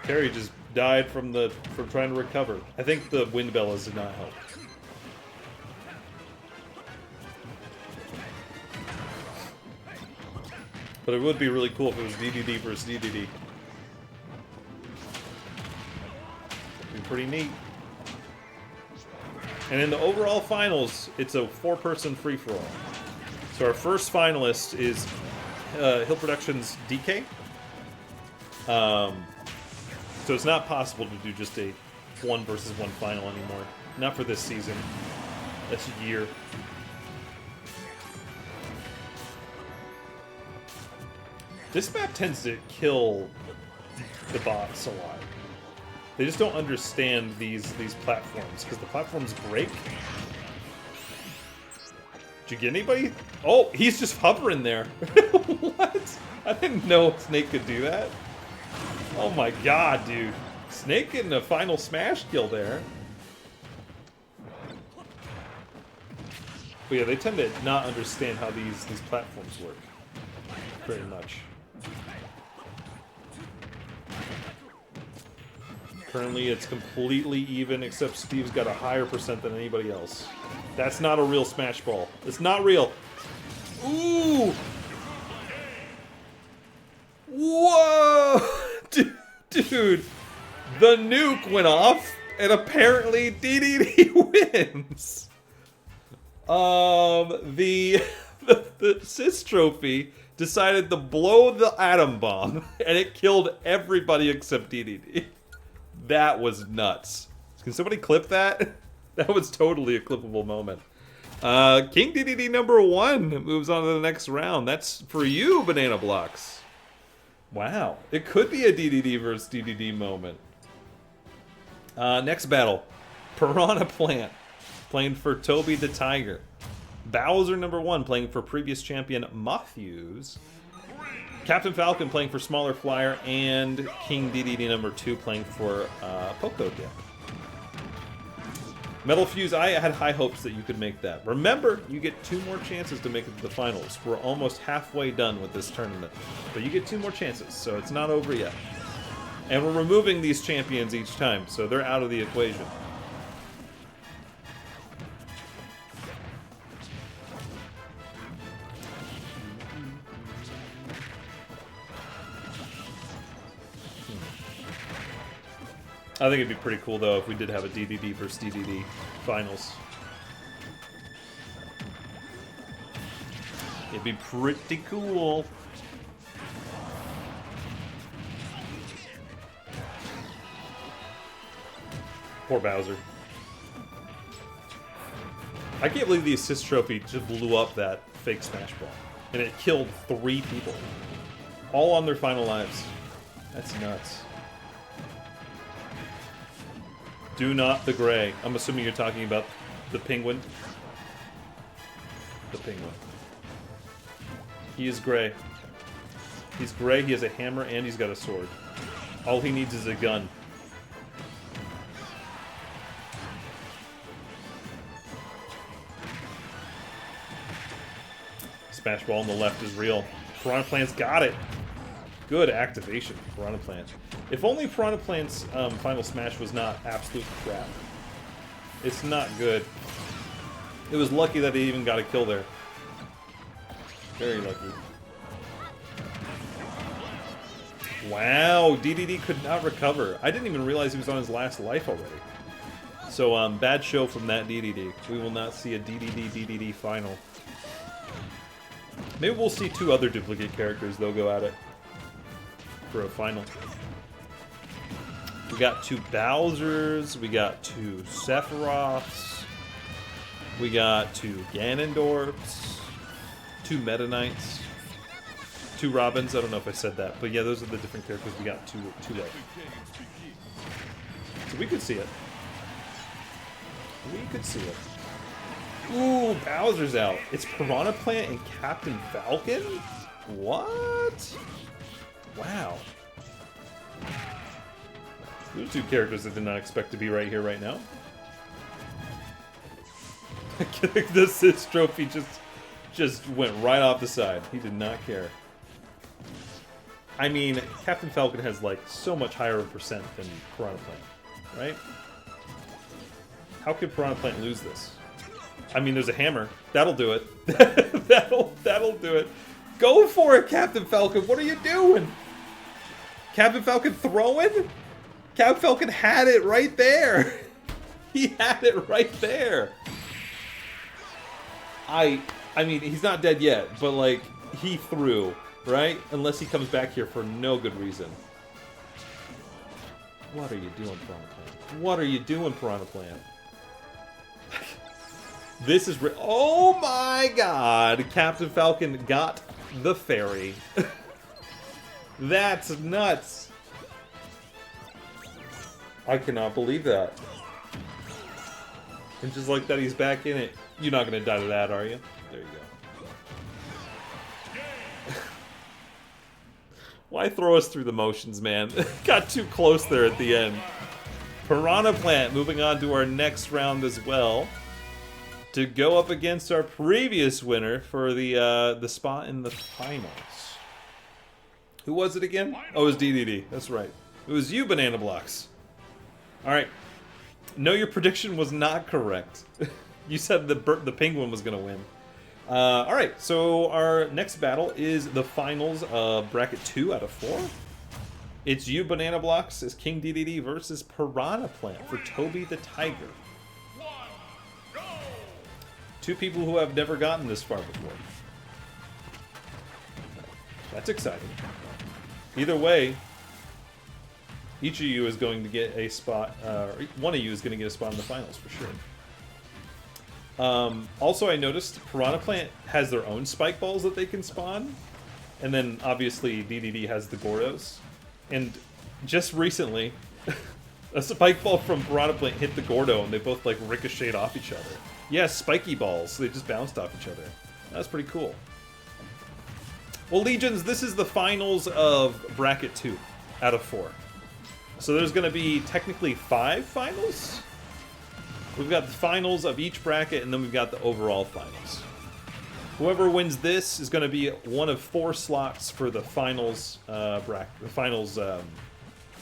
Terry just died from trying to recover. I think the wind bellows did not help. But it would be really cool if it was DDD versus DDD. It'd be pretty neat. And in the overall finals, it's a 4-person free-for-all. So our first finalist is Hill Productions DK. So it's not possible to do just a 1 versus 1 final anymore. Not for this season. That's a year. This map tends to kill the bots a lot. They just don't understand these platforms, because the platforms break. Did you get anybody? Oh, he's just hovering there. What? I didn't know Snake could do that. Oh my god, dude. Snake getting a final smash kill there. But yeah, they tend to not understand how these platforms work. Very much. Currently, it's completely even, except Steve's got a higher percent than anybody else. That's not a real Smash Ball. It's not real. Ooh! Whoa! Dude, the nuke went off, and apparently DDD wins. The Sis Trophy decided to blow the atom bomb, and it killed everybody except DDD. That was nuts. Can somebody clip that? That was totally a clippable moment. King DDD number 1 moves on to the next round. That's for you, Banana Blocks. Wow. It could be a DDD versus DDD moment. Next battle. Piranha Plant, playing for Toby the Tiger. Bowser number 1, playing for previous champion Matthews. Captain Falcon playing for Smaller Flyer, and King DDD number 2 playing for Poco Dip. Metal Fuse, I had high hopes that you could make that. Remember, you get 2 more chances to make it to the finals. We're almost halfway done with this tournament. But you get 2 more chances, so it's not over yet. And we're removing these champions each time, so they're out of the equation. I think it'd be pretty cool, though, if we did have a DDD versus DDD finals. It'd be pretty cool. Poor Bowser. I can't believe the assist trophy just blew up that fake Smash Ball. And it killed 3 people. All on their final lives. That's nuts. Do not the gray. I'm assuming you're talking about the penguin. The penguin. He is gray. He's gray, he has a hammer, and he's got a sword. All he needs is a gun. Smash Ball on the left is real. Piranha Plant's got it. Good activation, Piranha Plant. If only Piranha Plant's final smash was not absolute crap. It's not good. It was lucky that he even got a kill there. Very lucky. Wow, DDD could not recover. I didn't even realize he was on his last life already. So, bad show from that DDD. We will not see a DDD final. Maybe we'll see 2 other duplicate characters, they'll go at it for a final. We got 2 Bowsers, we got 2 Sephiroths, we got 2 Ganondorfs, 2 Meta Knights, 2 Robins. I don't know if I said that, but yeah, those are the different characters we got 2 of. So we could see it. We could see it. Ooh, Bowser's out. It's Piranha Plant and Captain Falcon? What? Wow. Those 2 characters I did not expect to be right here, right now. The assist trophy just went right off the side. He did not care. I mean, Captain Falcon has like so much higher of a percent than Piranha Plant, right? How could Piranha Plant lose this? I mean, there's a hammer. That'll do it. that'll do it. Go for it, Captain Falcon. What are you doing? Captain Falcon throwing? Captain Falcon had it right there. He had it right there. I mean, he's not dead yet, but like, he threw, right? Unless he comes back here for no good reason. What are you doing, Piranha Plant? What are you doing, Piranha Plant? This is oh my god! Captain Falcon got the fairy. That's nuts. I cannot believe that. And just like that, he's back in it. You're not gonna die to that, are you? There you go. Why throw us through the motions, man? Got too close there at the end. Piranha Plant moving on to our next round as well, to go up against our previous winner for the spot in the finals. Who was it again? Oh, it was DDD. That's right. It was you, Banana Blocks. All right. No, your prediction was not correct. You said the penguin was going to win. All right. So our next battle is the finals of bracket 2 out of 4. It's you, Banana Blocks, as King DDD versus Piranha Plant for Toby the Tiger. 2 people who have never gotten this far before. That's exciting. Either way, Each of you is going to get a spot, one of you is going to get a spot in the finals for sure. Also, I noticed Piranha Plant has their own spike balls that they can spawn. And then, obviously, DDD has the Gordos. And just recently, a spike ball from Piranha Plant hit the Gordo, and they both, like, ricocheted off each other. Yeah, spiky balls. They just bounced off each other. That's pretty cool. Well, Legions, this is the finals of Bracket 2 out of 4. So there's going to be technically 5 finals. We've got the finals of each bracket, and then we've got the overall finals. Whoever wins this is going to be one of 4 slots for the finals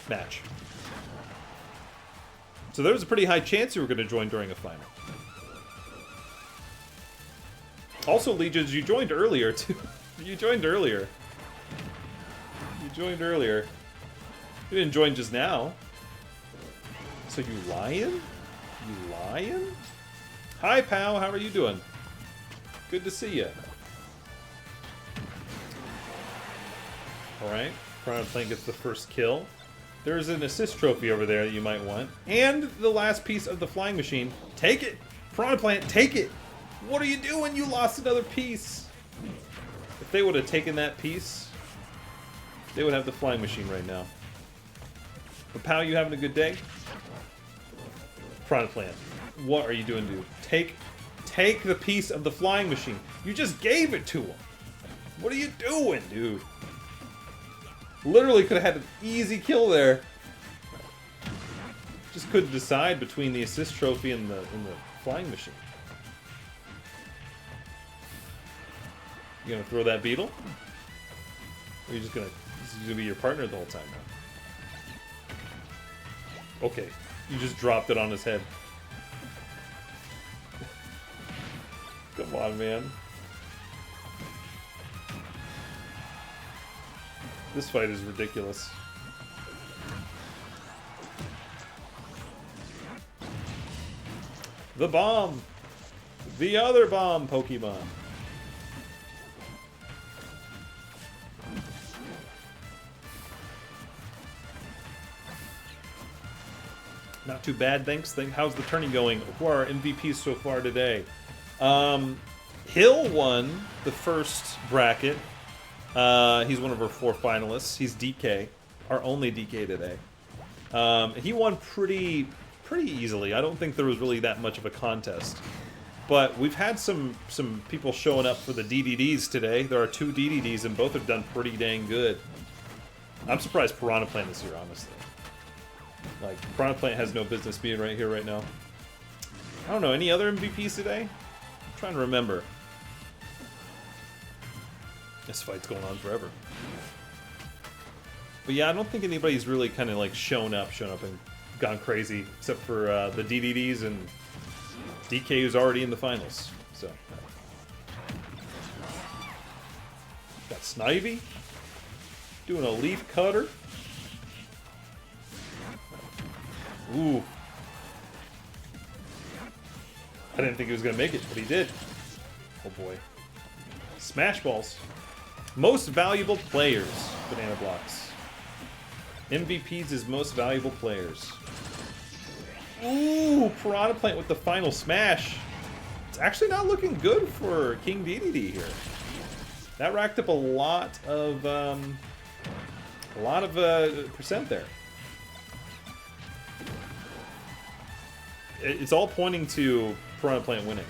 match. So there's a pretty high chance you were going to join during a final. Also, Legions, you joined earlier too. You joined earlier. You joined earlier. You didn't join just now. So you lying? You lying? Hi, pal. How are you doing? Good to see you. Alright. Piranha Plant gets the first kill. There's an assist trophy over there that you might want. And the last piece of the flying machine. Take it! Piranha Plant, take it! What are you doing? You lost another piece! If they would have taken that piece, they would have the flying machine right now. But pal, you having a good day? Piranha Plant, what are you doing, dude? Take the piece of the flying machine. You just gave it to him. What are you doing, dude? Literally could have had an easy kill there. Just couldn't decide between the assist trophy and the flying machine. You gonna throw that beetle? Or are you just gonna... This is gonna be your partner the whole time now. Okay. You just dropped it on his head. Come on, man. This fight is ridiculous. The bomb! The other bomb Pokemon! Not too bad, thanks. How's the tourney going? Who are our MVPs so far today? Hill won the first bracket. He's one of our 4 finalists. He's DK, our only DK today. He won pretty easily. I don't think there was really that much of a contest. But we've had some people showing up for the DDDs today. There are 2 DDDs, and both have done pretty dang good. I'm surprised Piranha Plant is here, honestly. Like, Piranha Plant has no business being right here right now. I don't know, any other MVPs today? I'm trying to remember. This fight's going on forever. But yeah, I don't think anybody's really kind of like shown up and gone crazy, except for the DDDs and DK, who's already in the finals. So got Snivy doing a leaf cutter. Ooh. I didn't think he was going to make it, but he did. Oh boy. Smash balls. Most valuable players. Banana blocks. MVPs is most valuable players. Ooh, Piranha Plant with the final smash. It's actually not looking good for King DDD here. That racked up a lot of percent there. It's all pointing to Piranha Plant winning,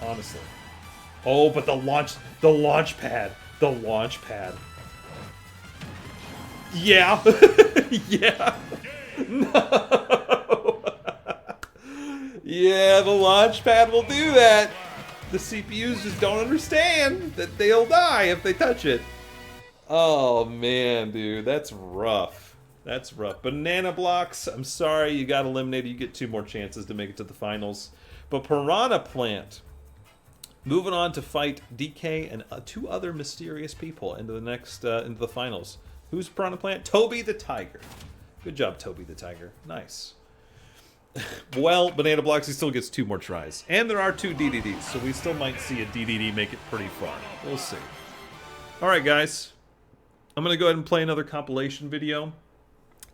honestly. Oh, but the launch pad. Yeah. Yeah. No. Yeah, the launch pad will do that. The CPUs just don't understand that they'll die if they touch it. Oh, man, dude. That's rough. That's rough. Banana blocks, I'm sorry, you got eliminated. You get 2 more chances to make it to the finals. But Piranha Plant, moving on to fight DK and 2 other mysterious people into the next, into the finals. Who's Piranha Plant? Toby the Tiger. Good job, Toby the Tiger. Nice. Well, Banana blocks, he still gets 2 more tries. And there are 2 DDDs, so we still might see a DDD make it pretty far. We'll see. Alright, guys. I'm going to go ahead and play another compilation video.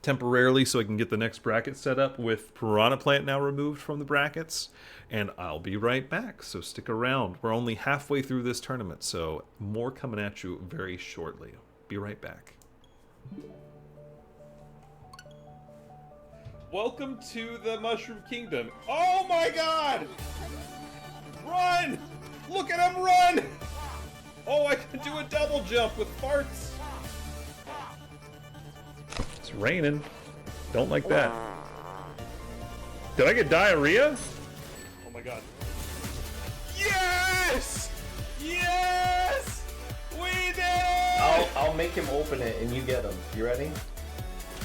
temporarily so I can get the next bracket set up with Piranha Plant now removed from the brackets. And I'll be right back, so stick around. We're only halfway through this tournament, so more coming at you very shortly. Be right back. Welcome to the Mushroom Kingdom. Oh my god! Run! Look at him run! Oh, I can do a double jump with farts. It's raining. Don't like that. Did I get diarrhea? Oh my god. Yes! Yes! We did it! I'll make him open it and you get him. You ready?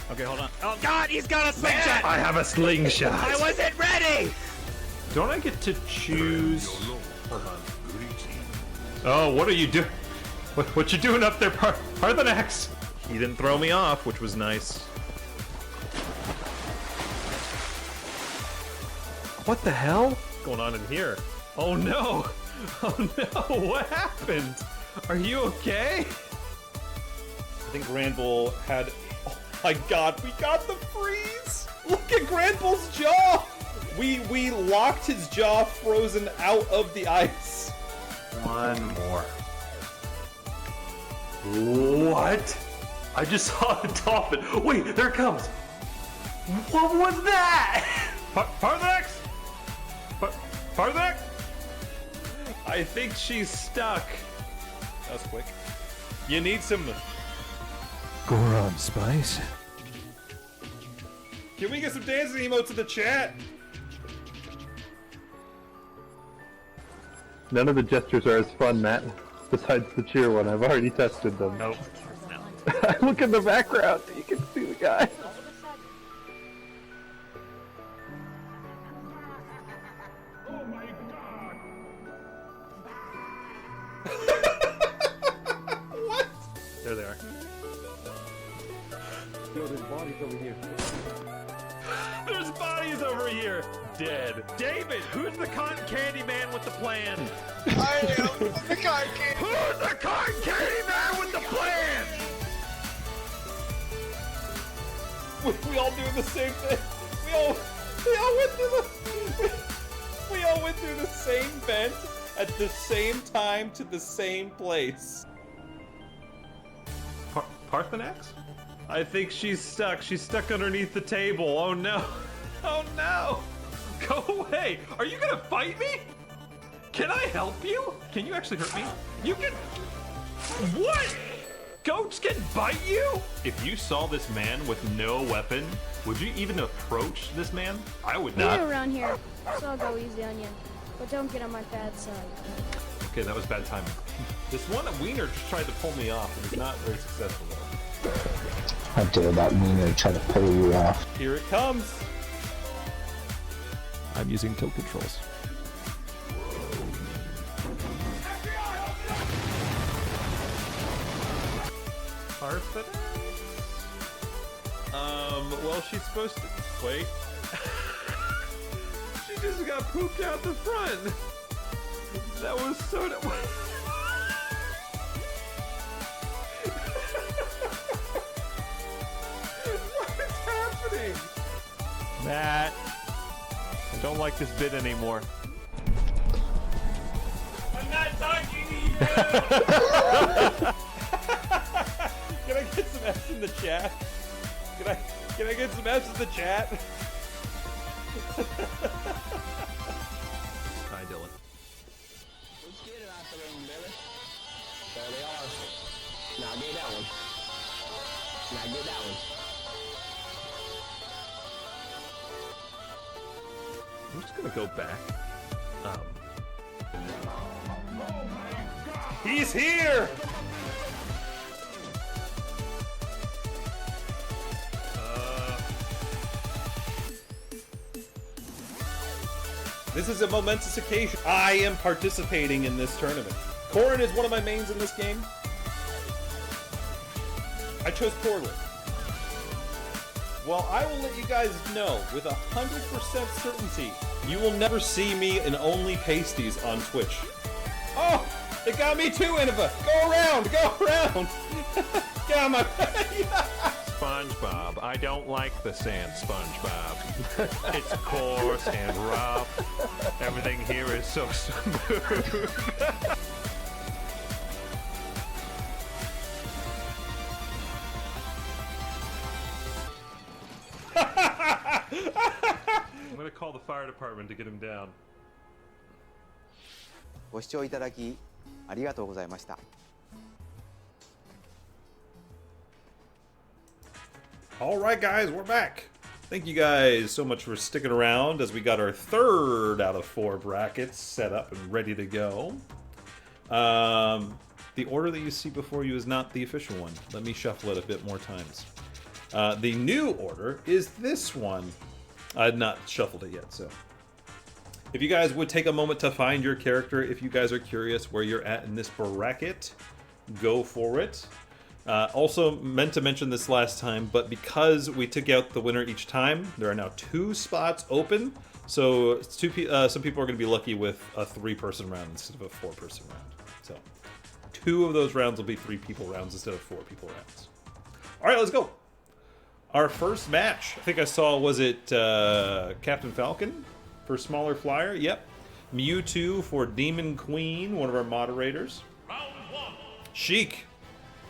Okay, hold on. Oh God, he's got a slingshot! I have a slingshot. I wasn't ready! Don't I get to choose? Hold on. Oh, what are you doing? What you doing up there, Parthenax? He didn't throw me off, which was nice. What the hell? What's going on in here? Oh no! Oh no! What happened? Are you okay? I think Granbull had... Oh my god, we got the freeze! Look at Granbull's jaw! We locked his jaw frozen out of the ice. One more. What? I just saw a dolphin. Wait, there it comes. What was that? Parthenax? Parthenax? I think she's stuck. That was quick. You need some... Goron Spice. Can we get some dancing emotes in the chat? None of the gestures are as fun, Matt. Besides the cheer one, I've already tested them. Nope. Look in the background, you can see the guy. What? There they are. There's bodies over here. There's bodies over here. Dead. David, who's the cotton candy man with the plan? I am the cotton candy. Who's the cotton candy man with the plan? We all doing the same thing. We all went through the same vent at the same time to the same place. Parthenax? I think she's stuck. She's stuck underneath the table. Oh no. Oh no. Go away. Are you gonna fight me? Can I help you? Can you actually hurt me? You can... What? Goats can bite you? If you saw this man with no weapon, would you even approach this man? I would not. You're around here, so I'll go easy on you. But don't get on my bad side. Okay, that was bad timing. This one wiener just tried to pull me off, and he's not very successful though. How dare that wiener try to pull you off? Here it comes. I'm using tilt controls. Parthenax? Well, she's supposed to... Wait. She just got pooped out the front. That was so... What is happening? Matt, I don't like this bit anymore. I'm not talking to you! Can I get some F's in the chat? Can I get some F's in the chat? Hi, Dylan. Let's get it out the room, Billy. There they are. Now get that one. Now get that one. I'm just gonna go back. He's here! This is a momentous occasion. I am participating in this tournament. Corrin is one of my mains in this game. I chose poorly. Well, I will let you guys know with 100% certainty, you will never see me in only pasties on Twitch. Oh, it got me too, Innova. Go around, go around. Get on my... It's fine. SpongeBob. I don't like the sand SpongeBob. It's coarse and rough. Everything here is so smooth. I'm gonna call the fire department to get him down. ご視聴いただきありがとうございました。 All right, guys, we're back. Thank you guys so much for sticking around as we got our 3rd out of 4 brackets set up and ready to go. The order that you see before you is not the official one. Let me shuffle it a bit more times. The new order is this one. I had not shuffled it yet, so. If you guys would take a moment to find your character, if you guys are curious where you're at in this bracket, go for it. Also meant to mention this last time, but because we took out the winner each time, there are now 2 spots open. So some people are going to be lucky with a 3-person round instead of a 4-person round. So 2 of those rounds will be 3-people rounds instead of 4-people rounds. All right, let's go. Our first match, I think I saw, was it Captain Falcon for Smaller Flyer? Yep. Mewtwo for Demon Queen, one of our moderators. Round 1. Sheik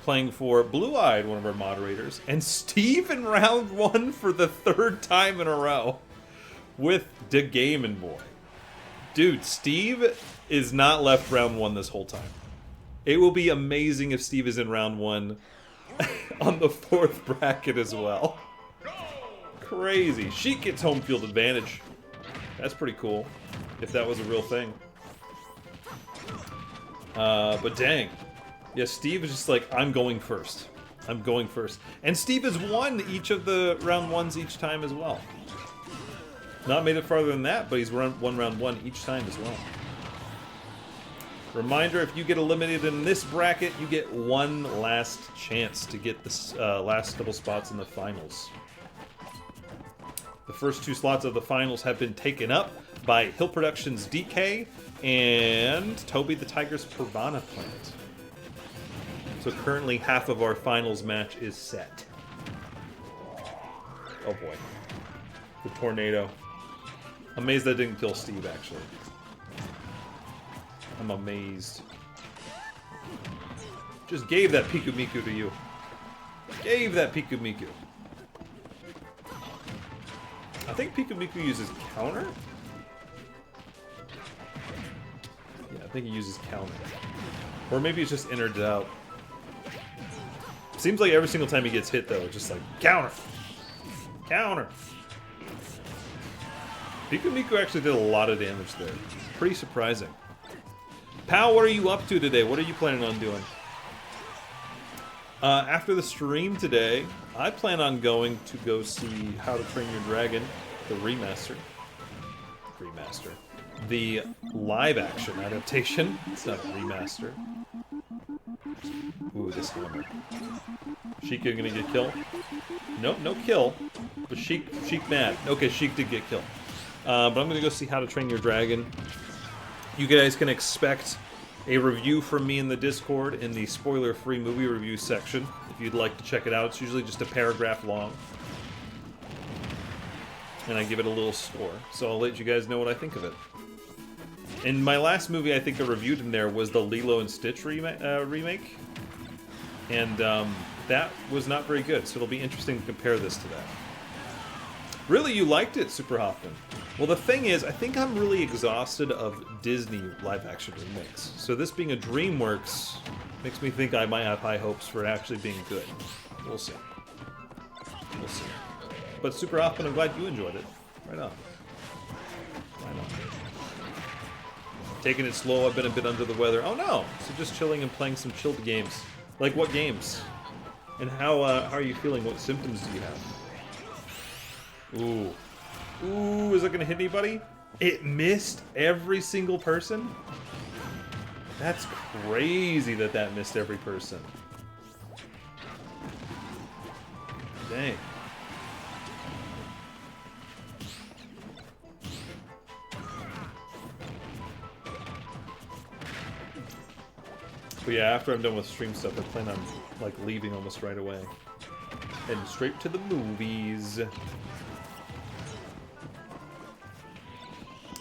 playing for Blue-Eyed, one of our moderators, and Steve in round 1 for the 3rd time in a row with the Gaming Boy. Dude, Steve is not left round 1 this whole time. It will be amazing if Steve is in round 1 on the 4th bracket as well. Crazy. Sheik gets home field advantage. That's pretty cool, if that was a real thing. But dang. Yeah, Steve is just like, I'm going first. I'm going first. And Steve has won each of the round 1s each time as well. Not made it farther than that, but he's won round 1 each time as well. Reminder, if you get eliminated in this bracket, you get 1 last chance to get the last double spots in the finals. The first 2 slots of the finals have been taken up by Hill Productions DK and Toby the Tiger's Piranha Plant. So currently half of our finals match is set. Oh boy. The tornado. Amazed that didn't kill Steve, actually. I'm amazed. Just gave that Piku Miku to you. Gave that Piku Miku. I think Piku Miku uses counter? Yeah, I think he uses counter. Or maybe it's just entered out. Seems like every single time he gets hit, though, it's just like, counter! Counter! Piku Miku actually did a lot of damage there. Pretty surprising. Pal, what are you up to today? What are you planning on doing? After the stream today, I plan on going to go see How to Train Your Dragon, the remaster. The live-action adaptation. It's not a remaster. Ooh, this hammer. Sheik gonna get killed? Nope, no kill. But Sheik mad. Okay, Sheik did get killed. But I'm gonna go see How to Train Your Dragon. You guys can expect a review from me in the Discord in the spoiler-free movie review section. If you'd like to check it out, it's usually just a paragraph long. And I give it a little score. So I'll let you guys know what I think of it. In my last movie, I think I reviewed in there was the Lilo and Stitch remake. And that was not very good, so it'll be interesting to compare this to that. Really, you liked it, Super Hoffman. Well, the thing is, I think I'm really exhausted of Disney live-action remakes. So this being a DreamWorks makes me think I might have high hopes for it actually being good. We'll see. We'll see. But Super Hoffman, I'm glad you enjoyed it. Right on. Right on. Taking it slow, I've been a bit under the weather. Oh no! So just chilling and playing some chilled games. Like what games? And how are you feeling? What symptoms do you have? Ooh. Ooh, is it gonna hit anybody? It missed every single person? That's crazy that that missed every person. Dang. But yeah, after I'm done with stream stuff, I plan on like leaving almost right away. and straight to the movies.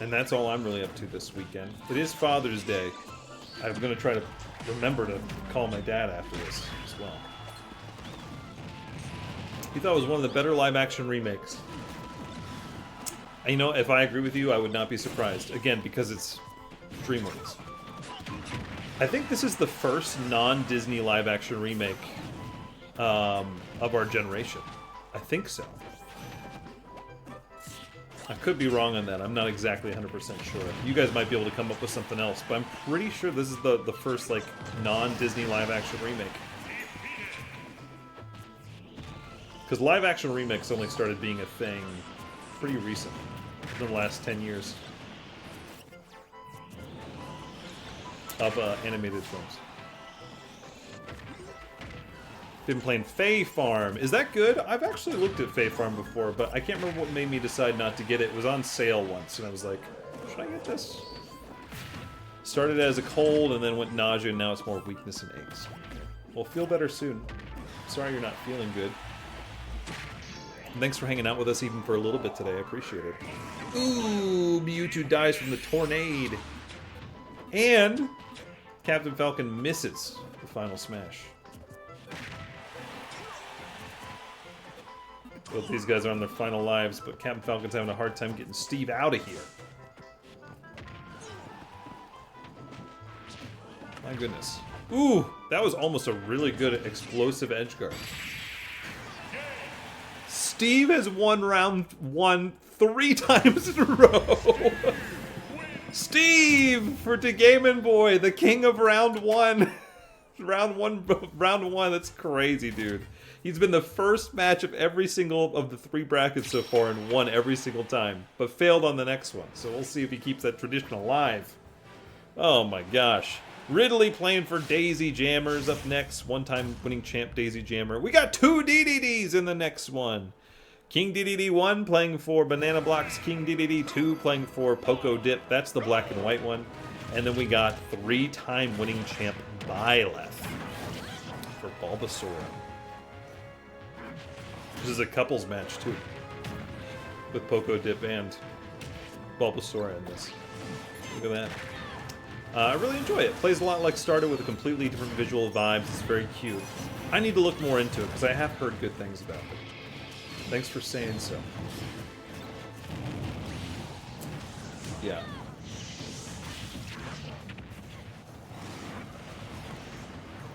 And that's all I'm really up to this weekend. It is Father's Day. I'm going to try to remember to call my dad after this as well. He thought it was one of the better live-action remakes. And you know, if I agree with you, I would not be surprised. Again, because it's DreamWorks. I think this is the first non-Disney live-action remake of our generation. I think so. I could be wrong on that. I'm not exactly 100% sure. You guys might be able to come up with something else, but I'm pretty sure this is the first, like, non-Disney live-action remake. Because live-action remakes only started being a thing pretty recent, in the last 10 years. Of animated films. Been playing Fae Farm. Is that good? I've actually looked at Fae Farm before, but I can't remember what made me decide not to get it. It was on sale once, and I was like, should I get this? Started as a cold, and then went nausea, and now it's more weakness and aches. Well, feel better soon. Sorry you're not feeling good. And thanks for hanging out with us even for a little bit today. I appreciate it. Ooh, Mewtwo dies from the tornade. And Captain Falcon misses the final smash. Both these guys are on their final lives, but Captain Falcon's having a hard time getting Steve out of here. My goodness. Ooh, that was almost a really good explosive edge guard. Steve has won round 1 3 times in a row. Steve for Game Boy, the king of round 1. round one, that's crazy, dude. He's been the first match of every single of the 3 brackets so far and won every single time, but failed on the next one. So we'll see if he keeps that tradition alive. Oh my gosh. Ridley playing for Daisy Jammers up next. One-time winning champ Daisy Jammer. We got 2 DDDs in the next one. King DDD 1 playing for Banana Blocks. King DDD 2 playing for Poco Dip. That's the black and white one. And then we got 3-time winning champ Byleth for Bulbasaur. This is a couples match, too. With Poco Dip and Bulbasaur in this. Look at that. I really enjoy it. Plays a lot like Starter with a completely different visual vibes. It's very cute. I need to look more into it, because I have heard good things about it. Thanks for saying so. Yeah.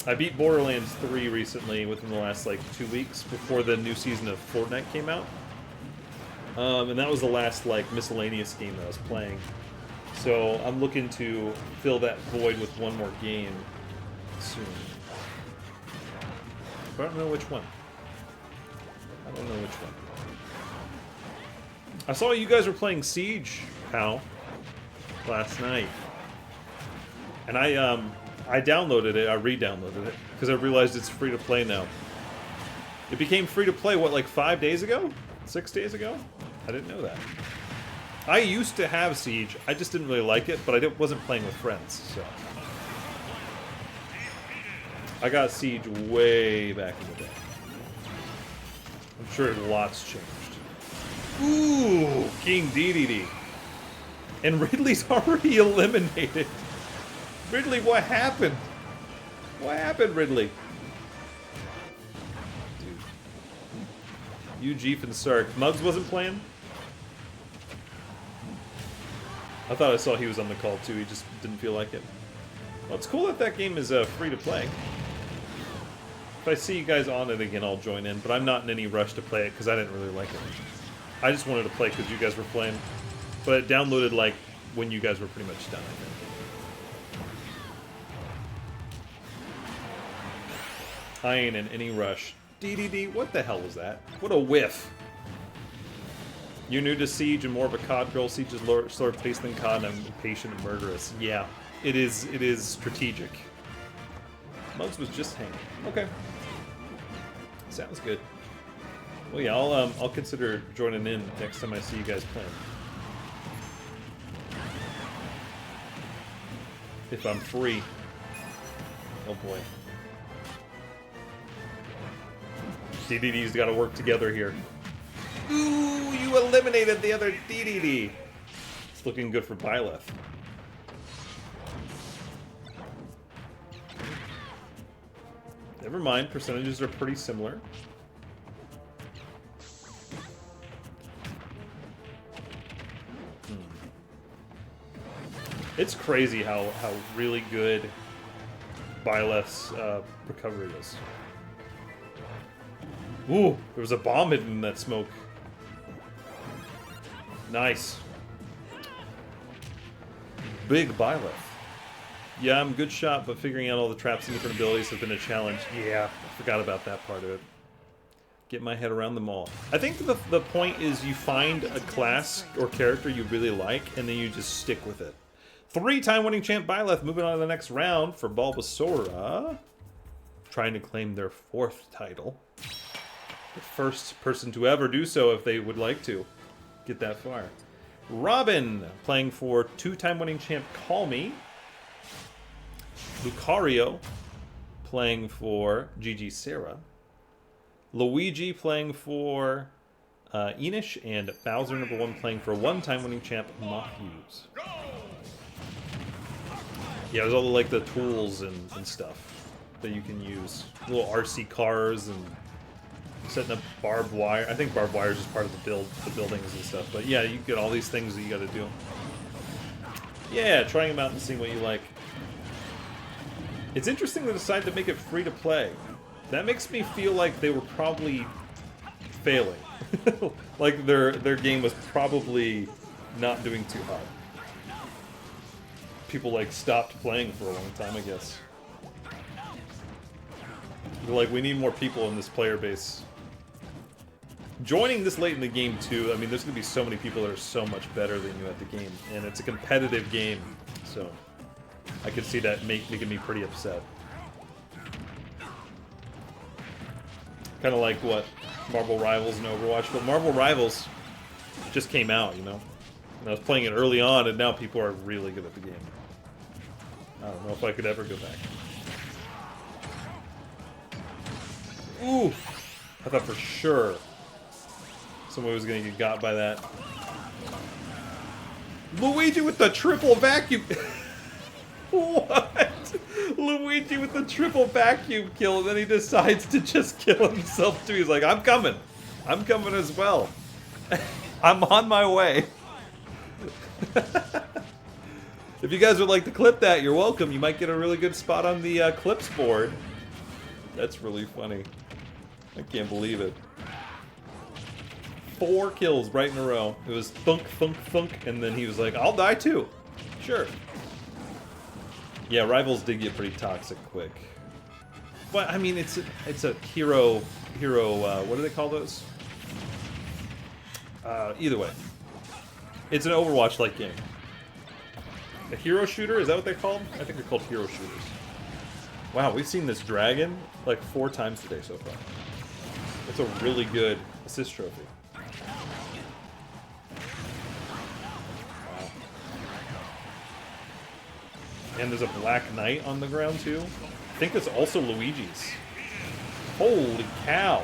I beat Borderlands 3 recently within the last, like, 2 weeks before the new season of Fortnite came out. And that was the last, like, miscellaneous game that I was playing. So I'm looking to fill that void with one more game soon. But I don't know which one. I don't know which one. I saw you guys were playing Siege, pal, last night. And I downloaded it, I re-downloaded it, because I realized it's free to play now. It became free to play, what, like 5 days ago? 6 days ago? I didn't know that. I used to have Siege, I just didn't really like it, but I wasn't playing with friends, so. I got Siege way back in the day. I'm sure lots changed. Ooh, King DDD. And Ridley's already eliminated. Ridley, what happened? What happened, Ridley? Dude. Jeef and Sark. Muggs wasn't playing? I thought I saw he was on the call too, he just didn't feel like it. Well, it's cool that that game is free to play. If I see you guys on it again, I'll join in, but I'm not in any rush to play it because I didn't really like it. I just wanted to play because you guys were playing. But it downloaded like when you guys were pretty much done, I think. I ain't in any rush. DDD, what the hell was that? What a whiff. You're new to Siege and more of a COD girl. Siege is slower paced than COD, and I'm impatient and murderous. Yeah, it is strategic. Muggs was just hanging. Okay. Sounds good. Well, yeah, I'll consider joining in next time I see you guys playing. If I'm free. Oh boy. DDD's got to work together here. Ooh, you eliminated the other DDD. It's looking good for Byleth. Never mind, percentages are pretty similar. It's crazy how really good Byleth's recovery is. Ooh, there was a bomb hidden in that smoke. Nice. Big Byleth. Yeah, I'm a good shot, but figuring out all the traps and different abilities has been a challenge. Yeah, I forgot about that part of it. Get my head around them all. I think the point is you find a class or character you really like, and then you just stick with it. 3-time winning champ Byleth moving on to the next round for Bulbasaur. Trying to claim their 4th title. The first person to ever do so if they would like to get that far. Robin playing for 2-time winning champ Call Me. Lucario playing for GG Sarah. Luigi playing for Enish, and Bowser #1 playing for 1-time winning champ Matthews. Yeah, there's all the, like, the tools and stuff that you can use. Little RC cars and setting up barbed wire. I think barbed wire is just part of the buildings and stuff. But yeah, you get all these things that you got to do. Yeah, trying them out and seeing what you like. It's interesting to decide to make it free to play. That makes me feel like they were probably failing. Like their game was probably not doing too hot. People like stopped playing for a long time, I guess. They're like, we need more people in this player base. Joining this late in the game too, I mean, there's gonna be so many people that are so much better than you at the game, and it's a competitive game, so I could see that making me pretty upset. Kind of like what Marvel Rivals and Overwatch, but Marvel Rivals just came out, you know. And I was playing it early on, and now people are really good at the game. I don't know if I could ever go back. Ooh! I thought for sure somebody was gonna get got by that. Luigi with the triple vacuum! What? Luigi with the triple vacuum kill, and then he decides to just kill himself too. He's like, I'm coming. I'm coming as well. I'm on my way. If you guys would like to clip that, you're welcome. You might get a really good spot on the clips board. That's really funny. I can't believe it. 4 kills right in a row. It was thunk, thunk, thunk, and then he was like, I'll die too. Sure. Yeah, Rivals did get pretty toxic quick. But, I mean, it's a hero, what do they call those? Either way. It's an Overwatch-like game. A hero shooter, is that what they're called? I think they're called hero shooters. Wow, we've seen this dragon like 4 times today so far. It's a really good assist trophy. Wow. And there's a Black Knight on the ground too. I think it's also Luigi's. Holy cow.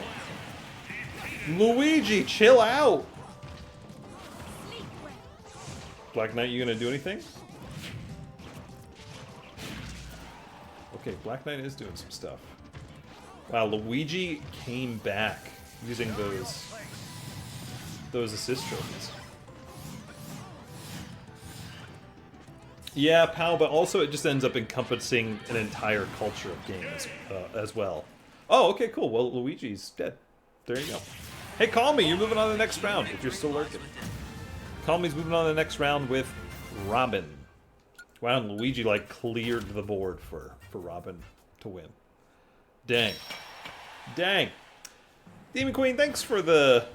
Luigi, chill out! Black Knight, you gonna do anything? Okay, Black Knight is doing some stuff. Wow, Luigi came back using those assist trophies. Yeah, pal, but also it just ends up encompassing an entire culture of games as well. Oh, okay, cool. Well, Luigi's dead. There you go. Hey, Call Me, you're moving on to the next round if you're still lurking. Call Me's moving on to the next round with Robin. Wow, and Luigi like cleared the board for Robin to win. Dang. Dang. Demon Queen, thanks for the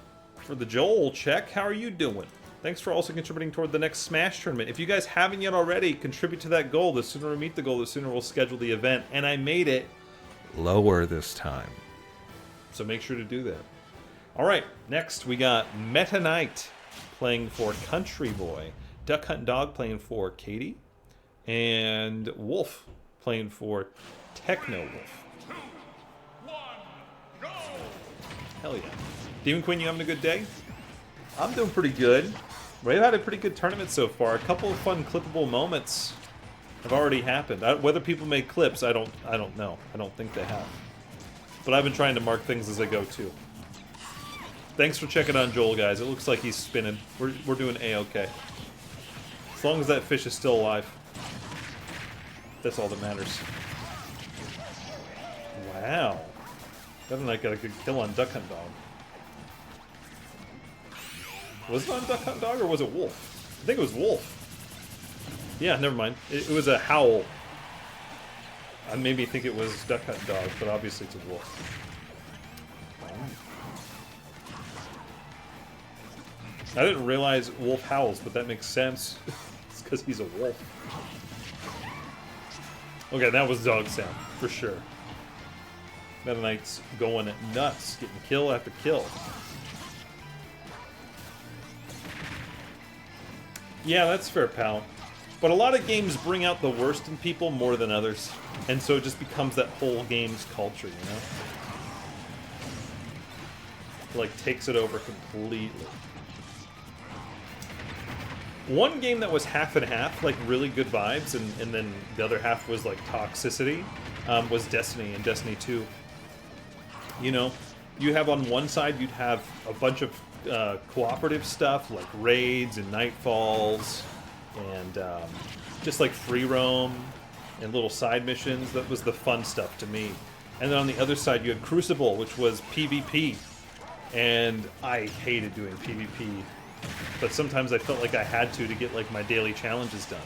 Joel check. How are you doing? Thanks for also contributing toward the next Smash tournament. If you guys haven't yet already, contribute to that goal. The sooner we meet the goal, the sooner we'll schedule the event. And I made it lower this time. So make sure to do that. Alright, next we got Meta Knight playing for Country Boy. Duck Hunt Dog playing for Katie. And Wolf playing for Techno Wolf. Hell yeah. Demon Queen, you having a good day? I'm doing pretty good. We've had a pretty good tournament so far. A couple of fun clippable moments have already happened. Whether people make clips, I don't know. I don't think they have. But I've been trying to mark things as I go too. Thanks for checking on Joel, guys. It looks like he's spinning. We're doing A-okay. As long as that fish is still alive. That's all that matters. Wow. That and I got a good kill on Duck Hunt Dog. Was it on Duck Hunt Dog or was it Wolf? I think it was Wolf. Yeah, never mind. It was a howl. I made me think it was Duck Hunt Dog, but obviously it's a wolf. I didn't realize wolf howls, but that makes sense. It's because he's a wolf. Okay, that was dog sound, for sure. Meta Knight's going nuts, getting kill after kill. Yeah, that's fair, pal. But a lot of games bring out the worst in people more than others. And so it just becomes that whole game's culture, you know? It, like, takes it over completely. One game that was half and half, like really good vibes, and then the other half was like toxicity, was Destiny and Destiny 2. You know, you have on one side, you'd have a bunch of cooperative stuff like raids and nightfalls and just like free roam and little side missions. That was the fun stuff to me. And then on the other side, you had Crucible, which was PvP. And I hated doing PvP. But sometimes I felt like I had to get like my daily challenges done.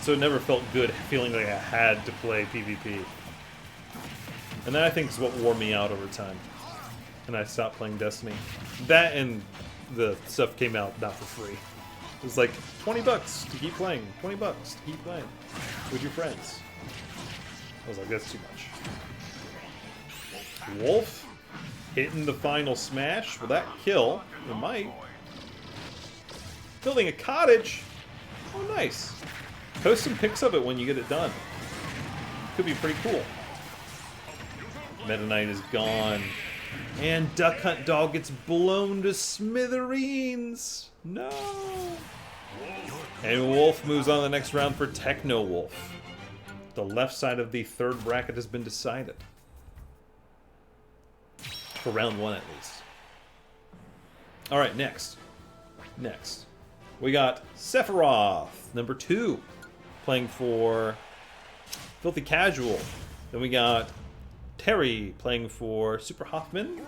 So it never felt good feeling like I had to play PvP. And that I think is what wore me out over time. And I stopped playing Destiny. That and the stuff came out not for free. It was like 20 bucks to keep playing, 20 bucks to keep playing with your friends. I was like, that's too much. Wolf hitting the final smash. Will that kill? It might. Building a cottage? Oh, nice. Post some pics of it when you get it done. Could be pretty cool. Meta Knight is gone. And Duck Hunt Dog gets blown to smithereens. No. And Wolf moves on to the next round for Techno Wolf. The left side of the third bracket has been decided. For round one, at least. Alright, next. Next. We got Sephiroth, number 2, playing for Filthy Casual. Then we got Terry playing for Super Hoffman.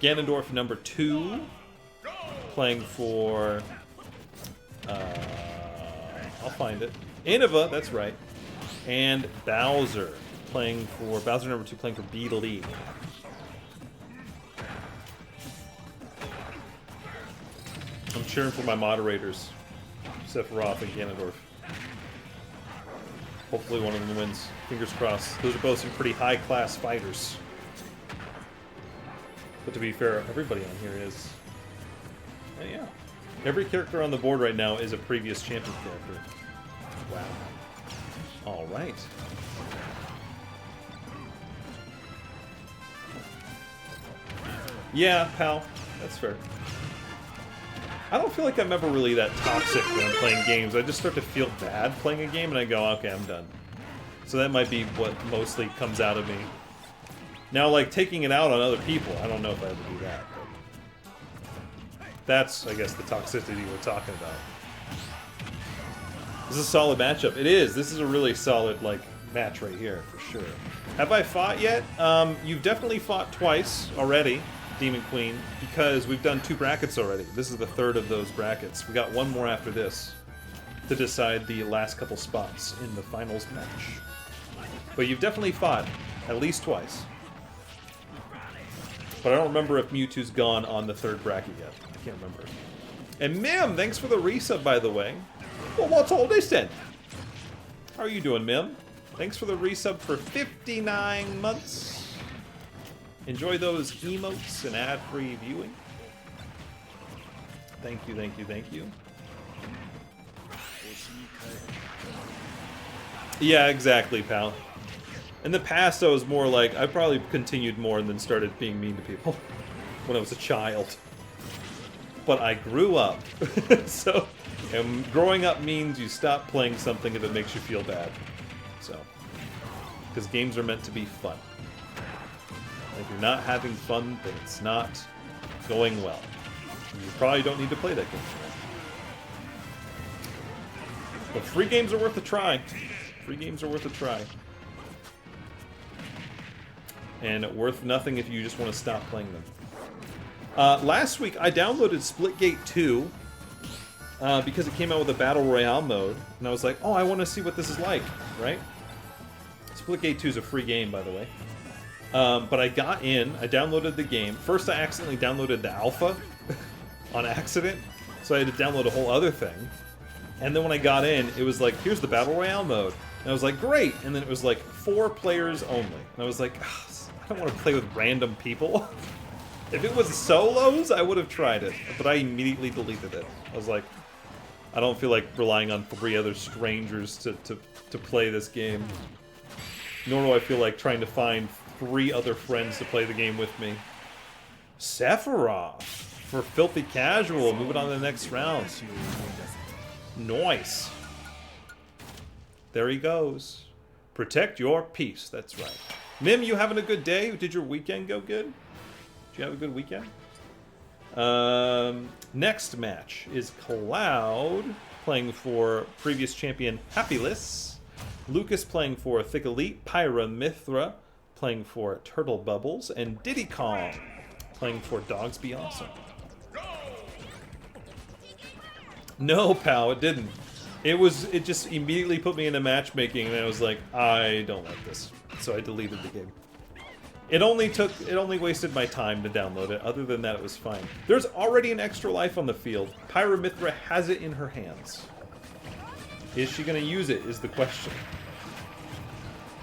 Ganondorf, number 2, playing for... I'll find it. Innova, that's right. And Bowser, playing for... Bowser, number 2, playing for Beedle. I'm cheering for my moderators, Sephiroth and Ganondorf. Hopefully one of them wins. Fingers crossed. Those are both some pretty high-class fighters. But to be fair, everybody on here is... Yeah. Every character on the board right now is a previous champion character. Wow. Alright. Yeah, pal. That's fair. I don't feel like I'm ever really that toxic when I'm playing games. I just start to feel bad playing a game and I go, okay, I'm done. So that might be what mostly comes out of me. Now, like, taking it out on other people, I don't know if I ever do that. But that's, I guess, the toxicity we're talking about. This is a solid matchup. It is. This is a really solid, like, match right here, for sure. Have I fought yet? You've definitely fought twice already. Demon Queen, because we've done 2 brackets already. This is the 3rd of those brackets. We got one more after this to decide the last couple spots in the finals match. But you've definitely fought at least twice. But I don't remember if Mewtwo's gone on the 3rd bracket yet. I can't remember. And Mim, thanks for the resub, by the way. Well, what's all this then? How are you doing, Mim? Thanks for the resub for 59 months. Enjoy those emotes and ad-free viewing. Thank you, thank you, thank you. Yeah, exactly, pal. In the past, I was more like, I probably continued more and then started being mean to people when I was a child. But I grew up. So, and growing up means you stop playing something if it makes you feel bad. So, because games are meant to be fun. If you're not having fun, then it's not going well. You probably don't need to play that game. But free games are worth a try. Free games are worth a try. And worth nothing if you just want to stop playing them. Last week, I downloaded Splitgate 2 because it came out with a Battle Royale mode. And I was like, oh, I want to see what this is like, right? Splitgate 2 is a free game, by the way. But I got in, I downloaded the game. First, I accidentally downloaded the alpha on accident. So I had to download a whole other thing. And then when I got in, it was like, here's the Battle Royale mode. And I was like, great! And then it was like, 4 players only. And I was like, I don't want to play with random people. If it was solos, I would have tried it. But I immediately deleted it. I was like, I don't feel like relying on 3 other strangers to play this game. Nor do I feel like trying to find 3 other friends to play the game with me. Sephiroth for Filthy Casual. Moving on to the next round. Nice. There he goes. Protect your peace. That's right. Mim, you having a good day? Did your weekend go good? Did you have a good weekend? Next match is Cloud playing for previous champion Happyless. Lucas playing for Thick Elite. Pyra Mithra playing for Turtle Bubbles. And Diddy Kong playing for Dogs Be Awesome. No, pal, it didn't. It just immediately put me into matchmaking, and I was like, I don't like this. So I deleted the game. It only wasted my time to download it. Other than that, it was fine. There's already an extra life on the field. Pyra Mithra has it in her hands. Is she gonna use it, is the question.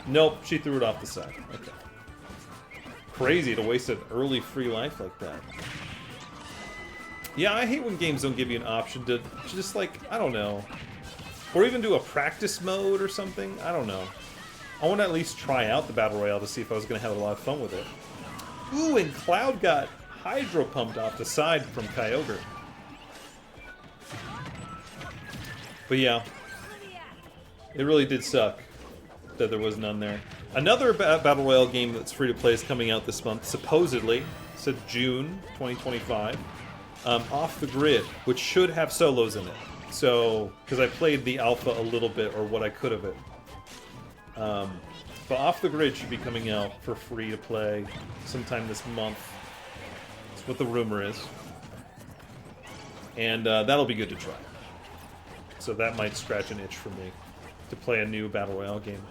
Nope, she threw it off the side. Okay. Crazy to waste an early free life like that. Yeah, I hate when games don't give you an option to just, like, I don't know. Or even do a practice mode or something. I don't know. I want to at least try out the Battle Royale to see if I was going to have a lot of fun with it. Ooh, and Cloud got Hydro pumped off the side from Kyogre. But yeah. It really did suck that there was none there. Another Battle Royale game that's free to play is coming out this month, supposedly. It said June 2025. Off the Grid, which should have solos in it. So, because I played the alpha a little bit, or what I could of it. But Off the Grid should be coming out for free to play sometime this month. That's what the rumor is. And that'll be good to try. So that might scratch an itch for me to play a new Battle Royale game.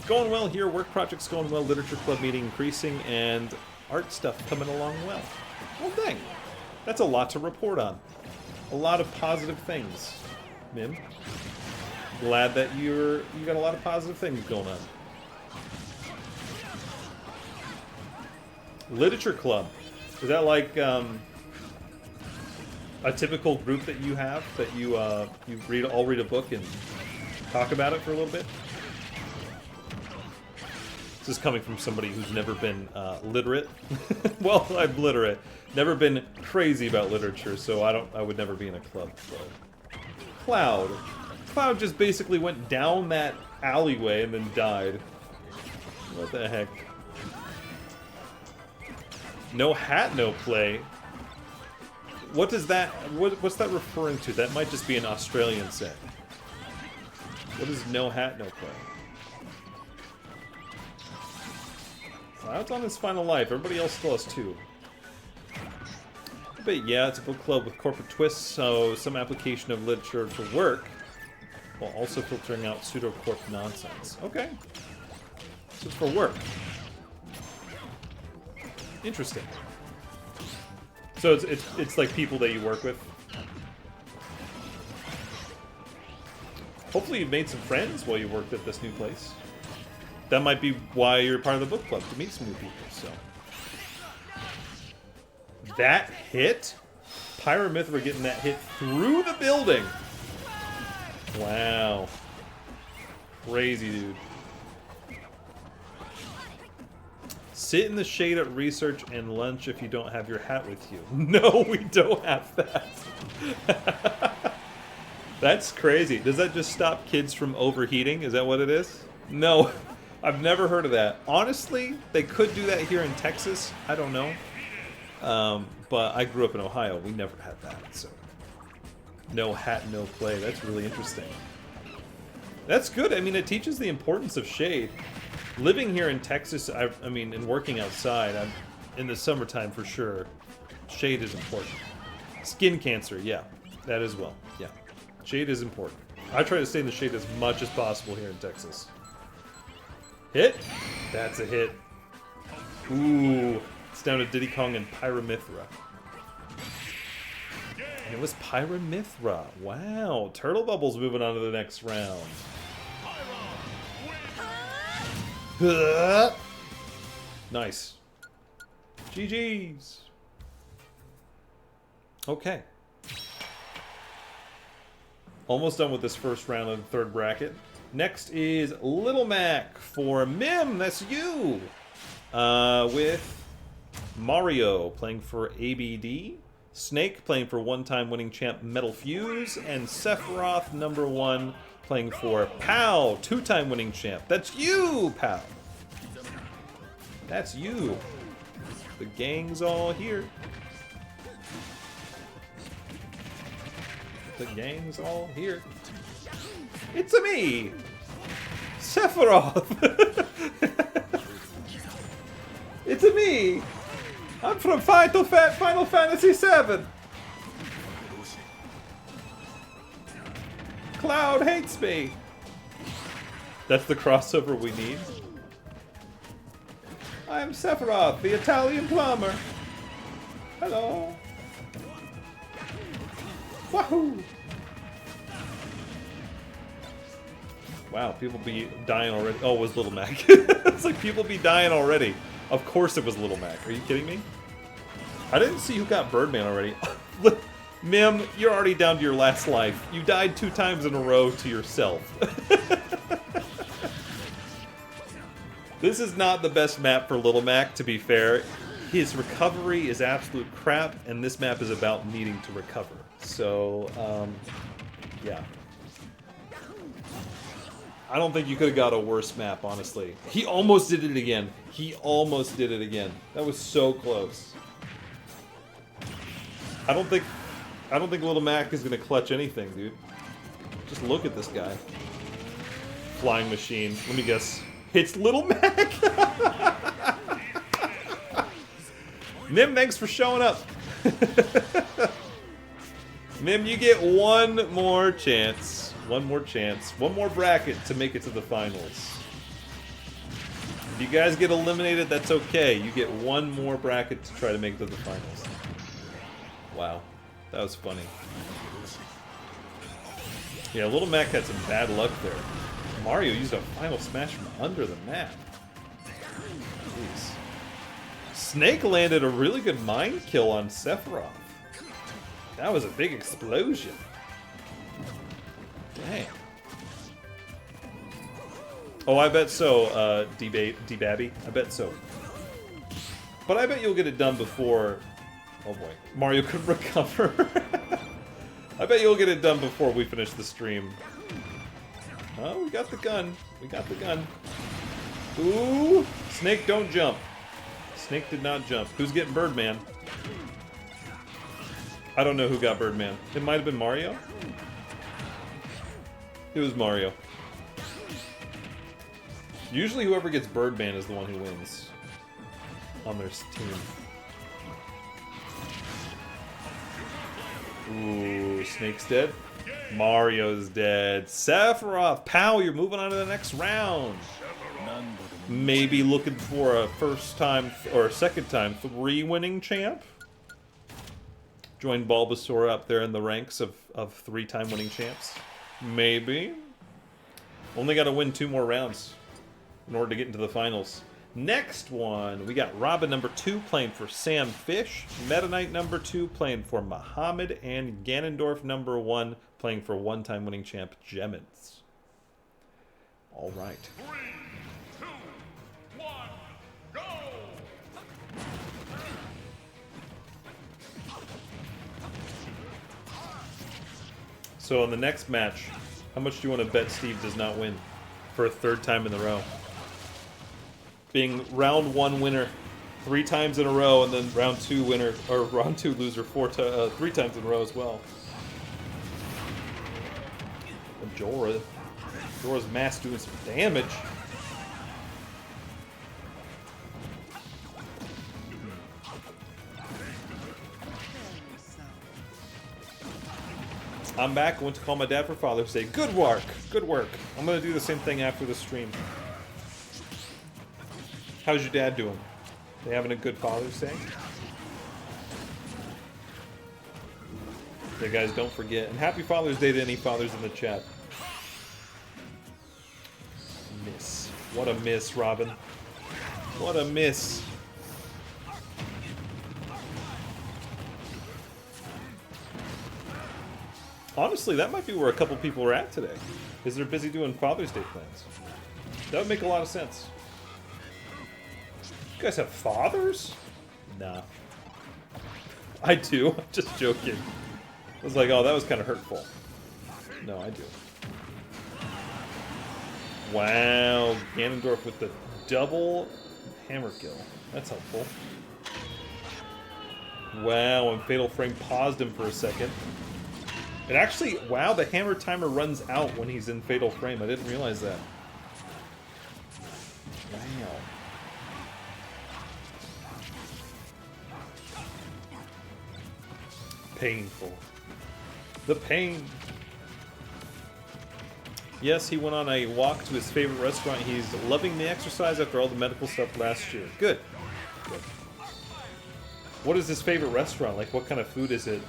Going well here, work projects going well, literature club meeting increasing, and art stuff coming along well. Well, dang. That's a lot to report on. A lot of positive things, Mim. Glad that you got a lot of positive things going on. Literature club. Is that like a typical group that you have that you all read a book and talk about it for a little bit? This is coming from somebody who's never been literate. Well, I'm literate. Never been crazy about literature, so I would never be in a club. So. Cloud. Cloud just basically went down that alleyway and then died. What the heck? No hat, no play. What does that? What's that referring to? That might just be an Australian saying. What is no hat, no play? Cloud's on his final life. Everybody else still has 2. But yeah, it's a book club with corporate twists, so some application of literature to work, while also filtering out pseudo-corp nonsense. Okay. So it's for work. Interesting. So it's like people that you work with. Hopefully you've made some friends while you worked at this new place. That might be why you're part of the book club, to meet some new people, so. That hit? Pyra Mithra getting that hit through the building. Wow. Crazy, dude. Sit in the shade at research and lunch if you don't have your hat with you. No, we don't have that. That's crazy. Does that just stop kids from overheating? Is that what it is? No, I've never heard of that. Honestly, they could do that here in Texas. I don't know. But I grew up in Ohio. We never had that, so no hat, no play. That's really interesting. That's good. I mean, it teaches the importance of shade. Living here in Texas, I mean, and working outside, I'm in the summertime for sure. Shade is important. Skin cancer, yeah, that as well. Yeah, shade is important. I try to stay in the shade as much as possible here in Texas. Hit? That's a hit. Ooh, it's down to Diddy Kong and Pyramithra. And it was Pyramithra. Wow, Turtle Bubble's moving on to the next round. Nice. GG's. Okay. Almost done with this first round of the third bracket. Next is Little Mac for Mim. That's you. With Mario playing for ABD. Snake playing for one-time winning champ Metal Fuse. And Sephiroth, #1, playing for Pal, two-time winning champ. That's you, Pal. That's you. The gang's all here. The gang's all here. It's a me, Sephiroth. It's a me. I'm from Final Fantasy VII. Cloud hates me. That's the crossover we need. I'm Sephiroth, the Italian plumber. Hello. Wahoo! Wow, people be dying already. Oh, it was Little Mac. It's like people be dying already. Of course it was Little Mac. Are you kidding me? I didn't see who got Birdman already. Mim, you're already down to your last life. You died 2 times in a row to yourself. This is not the best map for Little Mac, to be fair. His recovery is absolute crap, and this map is about needing to recover. So, yeah. I don't think you could have got a worse map, honestly. He almost did it again. He almost did it again. That was so close. I don't think Little Mac is gonna clutch anything, dude. Just look at this guy. Flying machine. Let me guess. It's Little Mac. Mim, thanks for showing up. Mim, you get one more chance. One more chance. One more bracket to make it to the finals. If you guys get eliminated, that's okay. You get one more bracket to try to make it to the finals. Wow. That was funny. Yeah, Little Mac had some bad luck there. Mario used a final smash from under the map. Jeez. Snake landed a really good mind kill on Sephiroth. That was a big explosion. Dang. Oh, I bet so, D-Babby. I bet so. But I bet you'll get it done before... Oh boy. Mario could recover. I bet you'll get it done before we finish the stream. Oh, we got the gun. We got the gun. Ooh! Snake, don't jump. Snake did not jump. Who's getting Birdman? I don't know who got Birdman. It might have been Mario? It was Mario. Usually whoever gets Birdman is the one who wins on their team. Ooh, Snake's dead. Mario's dead. Sephiroth, Pow, you're moving on to the next round. Maybe looking for a first time or second time 3 winning champ. Join Bulbasaur up there in the ranks of 3-time winning champs. Maybe. Only got to win 2 more rounds in order to get into the finals. Next one, we got Robin #2 playing for Sam Fish, Meta Knight #2 playing for Muhammad, and Ganondorf #1 playing for one-time winning champ Jemmons. All right. 3, 2, 1, go! So on the next match, how much do you want to bet Steve does not win for a third time in a row? Being round 1 winner 3 times in a row, and then round 2 winner, or round 2 loser 3 times in a row as well. And Jora's mask doing some damage. I'm back. Went to call my dad for Father's Day. Good work. Good work. I'm gonna do the same thing after the stream. How's your dad doing? They having a good Father's Day? Yeah, guys, don't forget. And happy Father's Day to any fathers in the chat. Miss. What a miss, Robin. What a miss. Honestly, that might be where a couple people are at today. Is they're busy doing Father's Day plans. That would make a lot of sense. You guys have fathers? Nah. I do. I'm just joking. I was like, oh, that was kind of hurtful. No, I do. Wow. Ganondorf with the double hammer kill. That's helpful. Wow, and Fatal Frame paused him for a second. And actually, wow, the hammer timer runs out when he's in Fatal Frame. I didn't realize that. Wow. Painful. The pain. Yes, he went on a walk to his favorite restaurant. He's loving the exercise after all the medical stuff last year. Good. Good. What is his favorite restaurant? Like, what kind of food is it?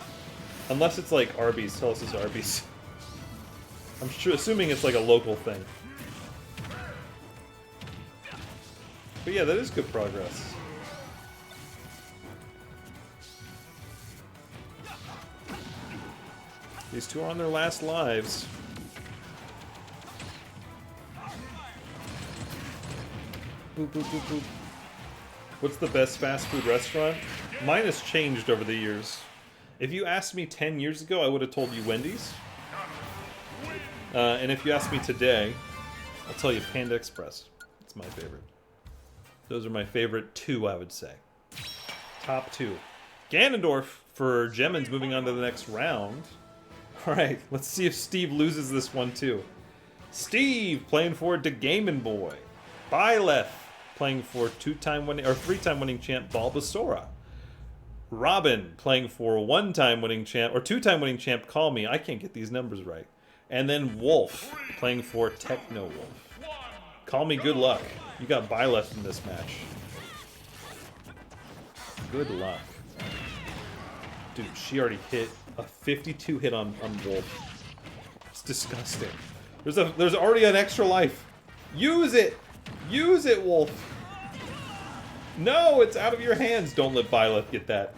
Unless it's like Arby's. Tell us it's Arby's. I'm sure, assuming it's like a local thing. But yeah, that is good progress. These two are on their last lives. Boop, boop, boop, boop. What's the best fast food restaurant? Mine has changed over the years. If you asked me 10 years ago, I would have told you Wendy's. And if you ask me today, I'll tell you Panda Express. It's my favorite. Those are my favorite 2, I would say. Top 2. Ganondorf for Gemins moving on to the next round. Alright, let's see if Steve loses this one too. Steve playing for the Gaming Boy. Byleth playing for 2-time winning or 3-time winning champ Bulbasaur. Robin playing for 1-time winning champ or 2-time winning champ Call Me. I can't get these numbers right. And then Wolf playing for Techno Wolf. Call Me, good luck. You got Byleth in this match. Good luck. Dude, she already hit a 52 hit on Wolf. It's disgusting. There's already an extra life. Use it! Use it, Wolf! No, it's out of your hands. Don't let Byleth get that.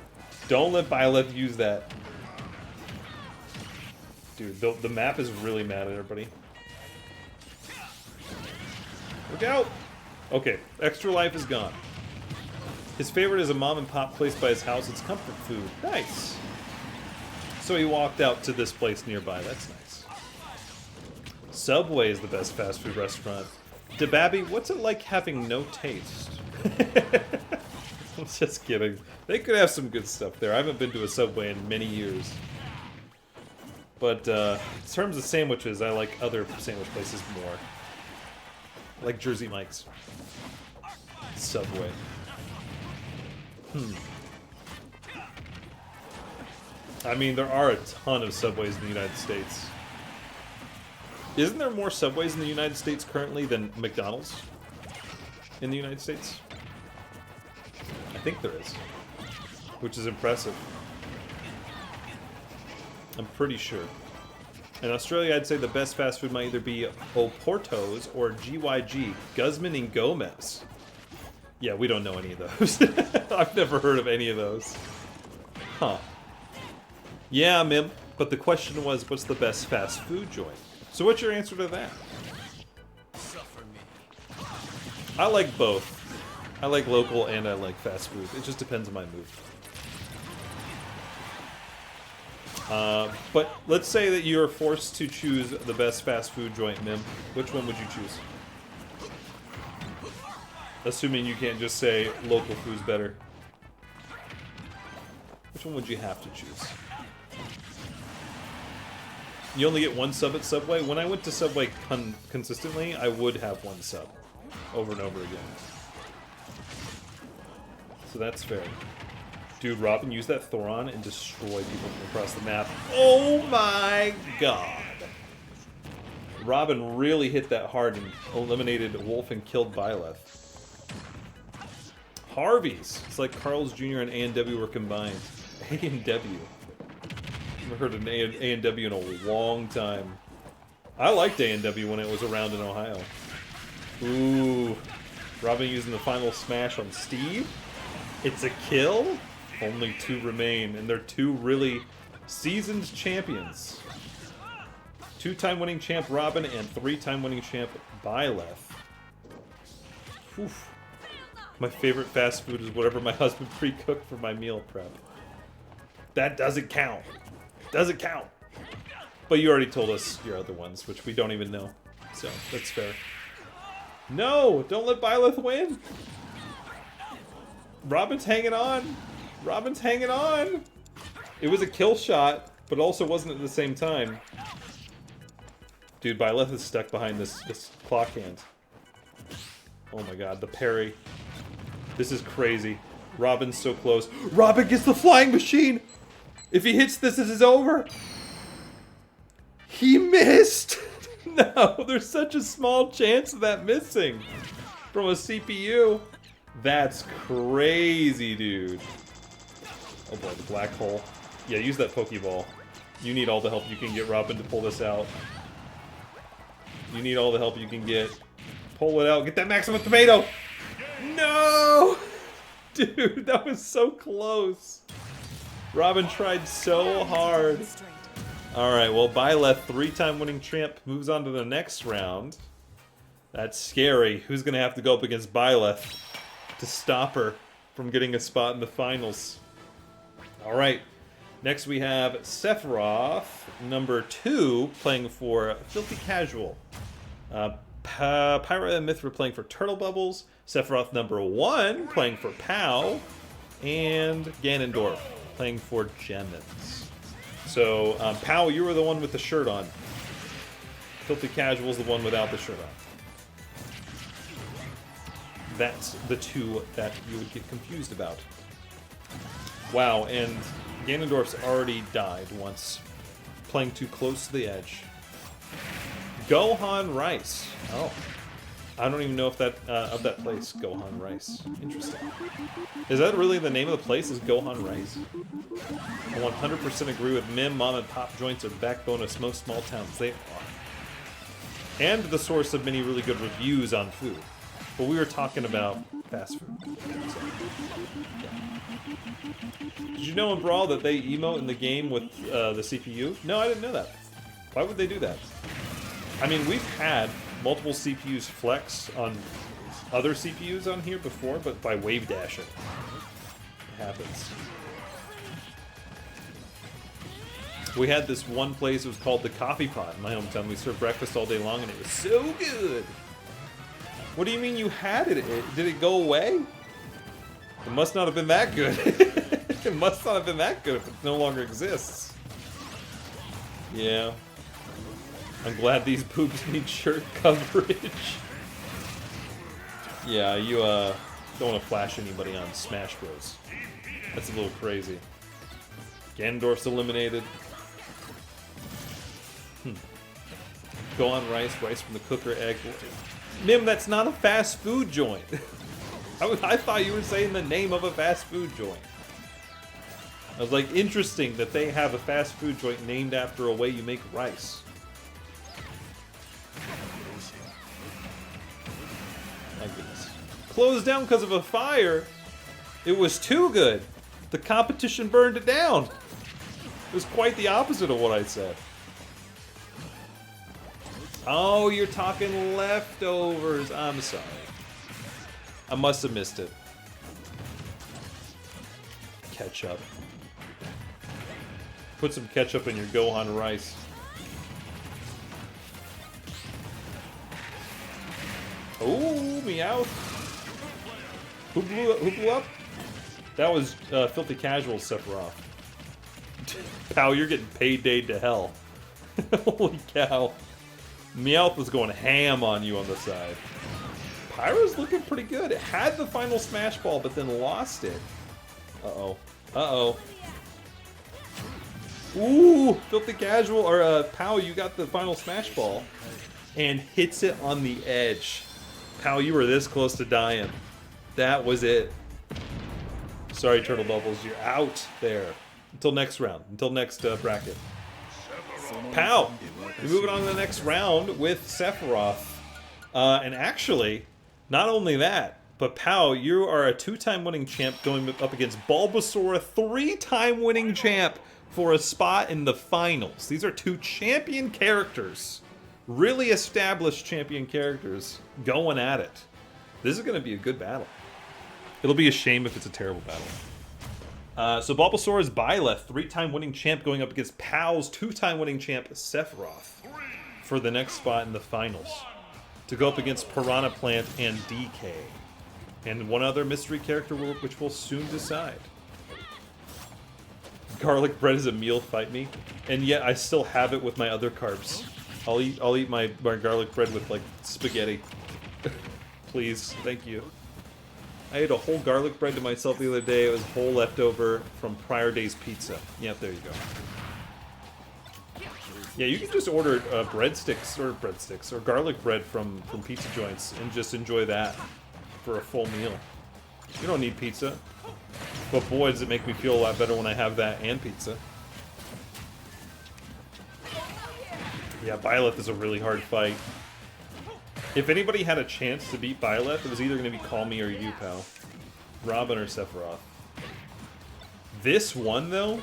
Don't let Byleth use that. Dude, the map is really mad at everybody. Look out! Okay, extra life is gone. His favorite is a mom and pop place by his house. It's comfort food. Nice. So he walked out to this place nearby. That's nice. Subway is the best fast food restaurant. DeBabby, what's it like having no taste? I'm just kidding. They could have some good stuff there. I haven't been to a Subway in many years. But in terms of sandwiches, I like other sandwich places more. Like Jersey Mike's. Subway. I mean, there are a ton of Subways in the United States. Isn't there more Subways in the United States currently than McDonald's in the United States? I think there is. Which is impressive. I'm pretty sure. In Australia, I'd say the best fast food might either be Oporto's or GYG, Guzman and Gomez. Yeah, we don't know any of those. I've never heard of any of those. Huh. Yeah, Mim, but the question was, what's the best fast food joint? So what's your answer to that? I like both. I like local and I like fast food. It just depends on my mood. But let's say that you're forced to choose the best fast food joint, Mim. Which one would you choose? Assuming you can't just say local food's better. Which one would you have to choose? You only get one sub at Subway? When I went to Subway consistently, I would have one sub. Over and over again. So that's fair. Dude, Robin used that Thoron and destroyed people from across the map. Oh my god! Robin really hit that hard and eliminated Wolf and killed Byleth. Harvey's! It's like Carl's Jr. and A&W were combined. A&W. I've heard of A&W in a long time. I liked A&W when it was around in Ohio. Ooh. Robin using the final smash on Steve. It's a kill? Only 2 remain, and they're 2 really seasoned champions. 2-time winning champ Robin and 3-time winning champ Byleth. Oof. My favorite fast food is whatever my husband pre-cooked for my meal prep. That doesn't count. Doesn't count. But you already told us your other ones, which we don't even know. So, that's fair. No! Don't let Byleth win! Robin's hanging on! Robin's hanging on! It was a kill shot, but also wasn't at the same time. Dude, Byleth is stuck behind this clock hand. Oh my god, the parry. This is crazy. Robin's so close. Robin gets the flying machine! If he hits this, this is over! He missed! No, there's such a small chance of that missing from a CPU. That's crazy, dude. Oh boy, the black hole. Yeah, use that Pokeball. You need all the help you can get, Robin, to pull this out. You need all the help you can get. Pull it out. Get that maximum tomato! No! Dude, that was so close. Robin tried so hard. Alright, well, Byleth, 3-time winning champ, moves on to the next round. That's scary. Who's going to have to go up against Byleth to stop her from getting a spot in the finals? Alright, next we have Sephiroth, number 2, playing for Filthy Casual. Pyra and Mithra playing for Turtle Bubbles. Sephiroth, number 1, playing for POW. And Ganondorf, playing for Gemins. So, POW, you were the one with the shirt on. Filthy Casual's the one without the shirt on. That's the 2 that you would get confused about. Wow, and Ganondorf's already died once, playing too close to the edge. Gohan Rice. Oh. I don't even know if that, of that place, Gohan Rice. Interesting. Is that really the name of the place, is Gohan Rice? I 100% agree with Mim. Mom and pop joints are the backbone of most small towns. They are. And the source of many really good reviews on food. But we were talking about fast food. So, yeah. Did you know in Brawl that they emote in the game with the CPU? No, I didn't know that. Why would they do that? I mean, we've had multiple CPUs flex on other CPUs on here before, but by wave dashing. It happens. We had this one place, it was called the Coffee Pot in my hometown. We served breakfast all day long and it was so good. What do you mean you had it? Did it go away? It must not have been that good. It must not have been that good if it no longer exists. Yeah. I'm glad these boobs need shirt coverage. Yeah, you don't want to flash anybody on Smash Bros. That's a little crazy. Ganondorf's eliminated. Go on rice from the cooker, egg. Mim, that's not a fast food joint. I thought you were saying the name of a fast food joint. I was like, interesting that they have a fast food joint named after a way you make rice. My goodness. Closed down because of a fire? It was too good. The competition burned it down. It was quite the opposite of what I said. Oh, you're talking leftovers. I'm sorry. I must have missed it. Ketchup. Put some ketchup in your Gohan rice. Oh, meow. Who blew up? That was Filthy Casual Sephiroth. Pow, you're getting paid to hell. Holy cow. Meowth was going ham on you on the side. Pyro's looking pretty good. It had the final Smash Ball, but then lost it. Uh-oh. Uh-oh. Ooh, Filthy Casual, or Pow, you got the final Smash Ball. And hits it on the edge. Pow, you were this close to dying. That was it. Sorry, Turtle Bubbles, you're out there. Until next round. Until next bracket. Pow! We're moving on to the next round with Sephiroth. And actually, not only that, but Pow, you are a 2-time winning champ going up against Bulbasaur, a 3-time winning champ for a spot in the finals. These are 2 champion characters. Really established champion characters going at it. This is going to be a good battle. It'll be a shame if it's a terrible battle. So Bulbasaur is Byleth, 3-time winning champ going up against Pow's 2-time winning champ Sephiroth for the next spot in the finals. To go up against Piranha Plant and DK. And one other mystery character which we'll soon decide. Garlic bread is a meal, fight me. And yet I still have it with my other carbs. I'll eat my garlic bread with like spaghetti. Please, thank you. I ate a whole garlic bread to myself the other day. It was whole leftover from prior day's pizza. Yep, there you go. Yeah, you can just order breadsticks or garlic bread from pizza joints and just enjoy that for a full meal. You don't need pizza. But boy, does it make me feel a lot better when I have that and pizza. Yeah, Byleth is a really hard fight. If anybody had a chance to beat Byleth, it was either going to be Call Me or you, pal. Robin or Sephiroth. This one, though,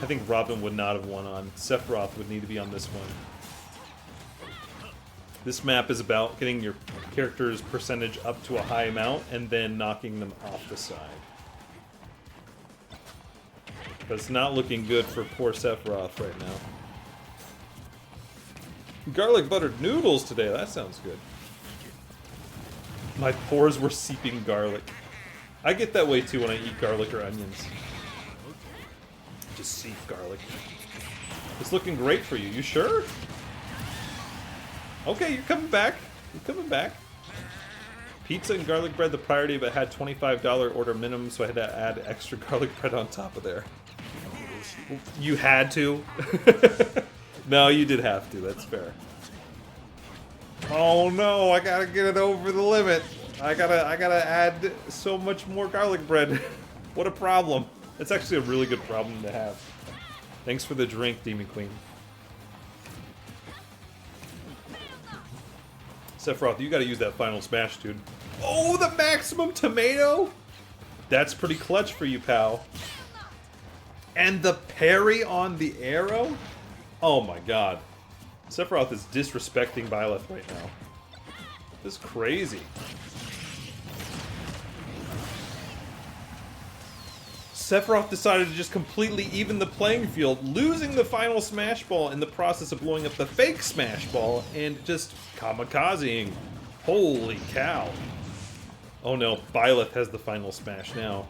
I think Robin would not have won on. Sephiroth would need to be on this one. This map is about getting your character's percentage up to a high amount and then knocking them off the side. But it's not looking good for poor Sephiroth right now. Garlic buttered noodles today, that sounds good. My pores were seeping garlic. I get that way too when I eat garlic or onions. Just seep garlic. It's looking great for you, you sure? Okay, you're coming back. You're coming back. Pizza and garlic bread the priority, but had $25 order minimum, so I had to add extra garlic bread on top of there. You had to? No, you did have to, that's fair. Oh no, I gotta get it over the limit. I gotta add so much more garlic bread. What a problem. That's actually a really good problem to have. Thanks for the drink, Demon Queen. Sephiroth, you gotta use that final smash, dude. Oh, the maximum tomato? That's pretty clutch for you, pal. And the parry on the arrow? Oh my god. Sephiroth is disrespecting Byleth right now. This is crazy. Sephiroth decided to just completely even the playing field, losing the final Smash Ball in the process of blowing up the fake Smash Ball and just kamikazing. Holy cow. Oh no, Byleth has the final smash now.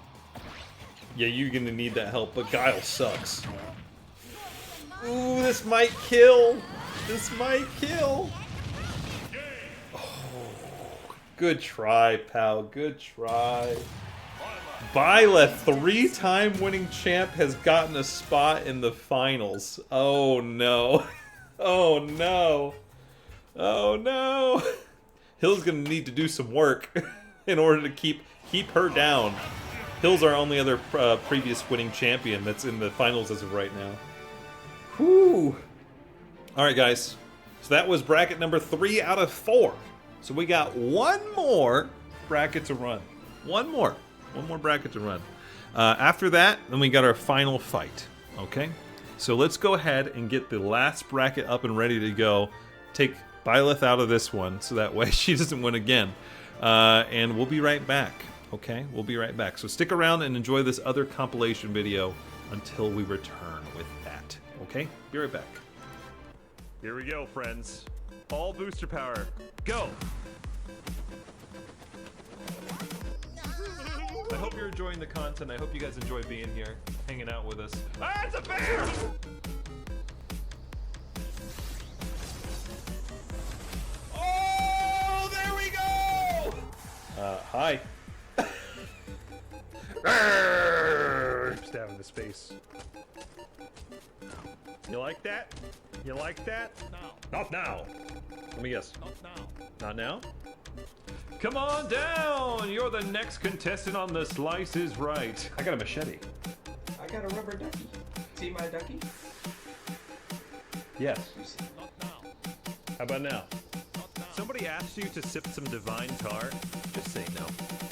Yeah, you're gonna need that help, but Guile sucks. Ooh, this might kill. This might kill. Oh, good try, pal. Good try. Byleth, 3-time winning champ, has gotten a spot in the finals. Oh no. Oh no. Oh no. Hill's gonna need to do some work in order to keep her down. Hill's our only other previous winning champion that's in the finals as of right now. Whew. Alright guys, so that was bracket number 3 out of 4. So we got one more bracket to run. One more bracket to run. After that, then we got our final fight. Okay? So let's go ahead and get the last bracket up and ready to go. Take Byleth out of this one, so that way she doesn't win again. And we'll be right back. Okay? We'll be right back. So stick around and enjoy this other compilation video until we return with that. Okay, be right back. Here we go, friends. All booster power. Go! I hope you're enjoying the content. I hope you guys enjoy being here, hanging out with us. Ah, it's a bear! Oh, there we go! Hi. Stab into space. You like that? You like that? Now. Not now. Let me guess. Not now. Not now? Come on down! You're the next contestant on the Slice is Right. I got a machete. I got a rubber ducky. See my ducky? Yes. Not now. How about now? Not now. Somebody asked you to sip some divine tar? Just say no.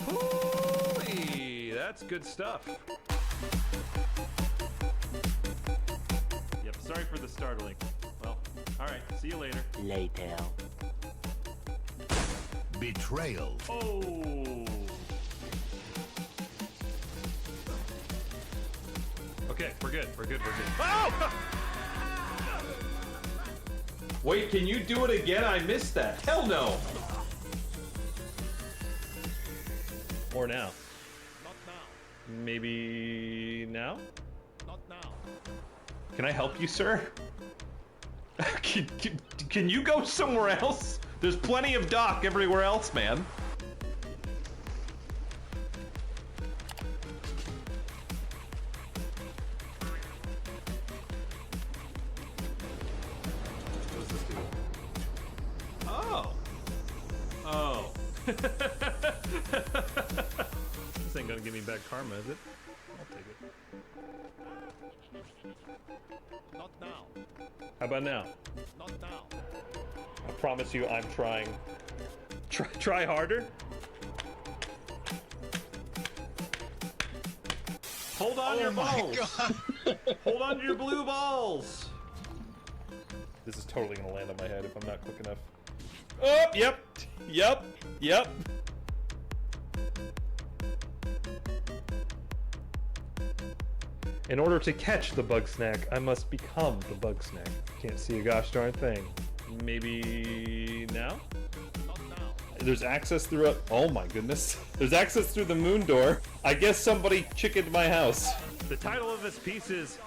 Holy, that's good stuff. Yep, sorry for the startling. Well, alright, see you later. Later. Betrayal. Oh! Okay, we're good, we're good, we're good. Oh! Wait, can you do it again? I missed that. Hell no. Or now. Not now. Maybe now? Not now. Can I help you, sir? can you go somewhere else? There's plenty of dock everywhere else, man. What does this do? Oh. Oh. This ain't gonna give me bad karma, is it? I'll take it. Not now. How about now? Not now. I promise you I'm trying. Try harder? Hold on to your balls! Hold on to your blue balls! This is totally gonna land on my head if I'm not quick enough. Oh, yep, yep, yep. In order to catch the bug snack, I must become the bug snack. Can't see a gosh darn thing. Maybe now? Not now. There's access through a... Oh my goodness. There's access through the moon door. I guess somebody chickened my house. The title of this piece is...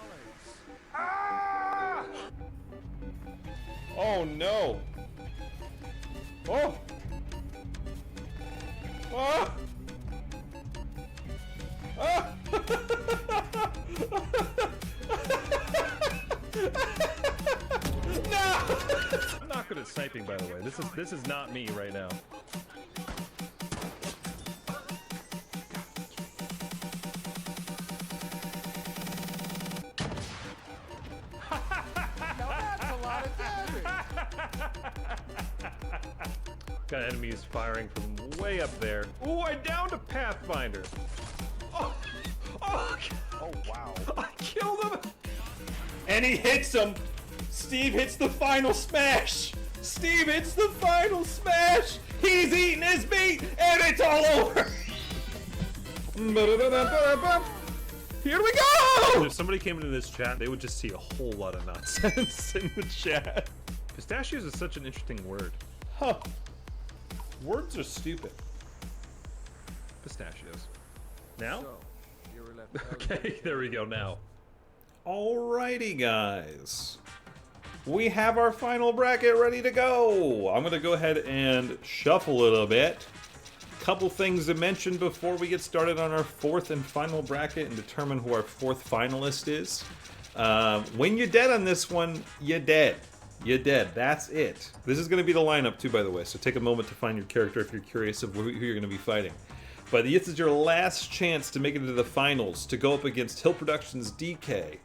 Oh no. Oh. Oh. Ah. No! I'm not good at sniping, by the way. This is not me right now. Got enemies firing from way up there. Ooh, I downed a Pathfinder. Oh, oh, Oh, wow. I killed him. And he hits him. Steve hits the final smash. Steve hits the final smash. He's eating his meat, and it's all over. Here we go. If somebody came into this chat, they would just see a whole lot of nonsense in the chat. Pistachios is such an interesting word. Huh. Words are stupid. Pistachios. Now? Okay, there we go now. Alrighty, guys. We have our final bracket ready to go. I'm going to go ahead and shuffle it a bit. Couple things to mention before we get started on our fourth and final bracket and determine who our fourth finalist is. When you're dead on this one, you're dead. You're dead. That's it. This is going to be the lineup too, by the way, so take a moment to find your character if you're curious of who you're going to be fighting. But this is your last chance to make it into the finals, to go up against Hill Productions DK,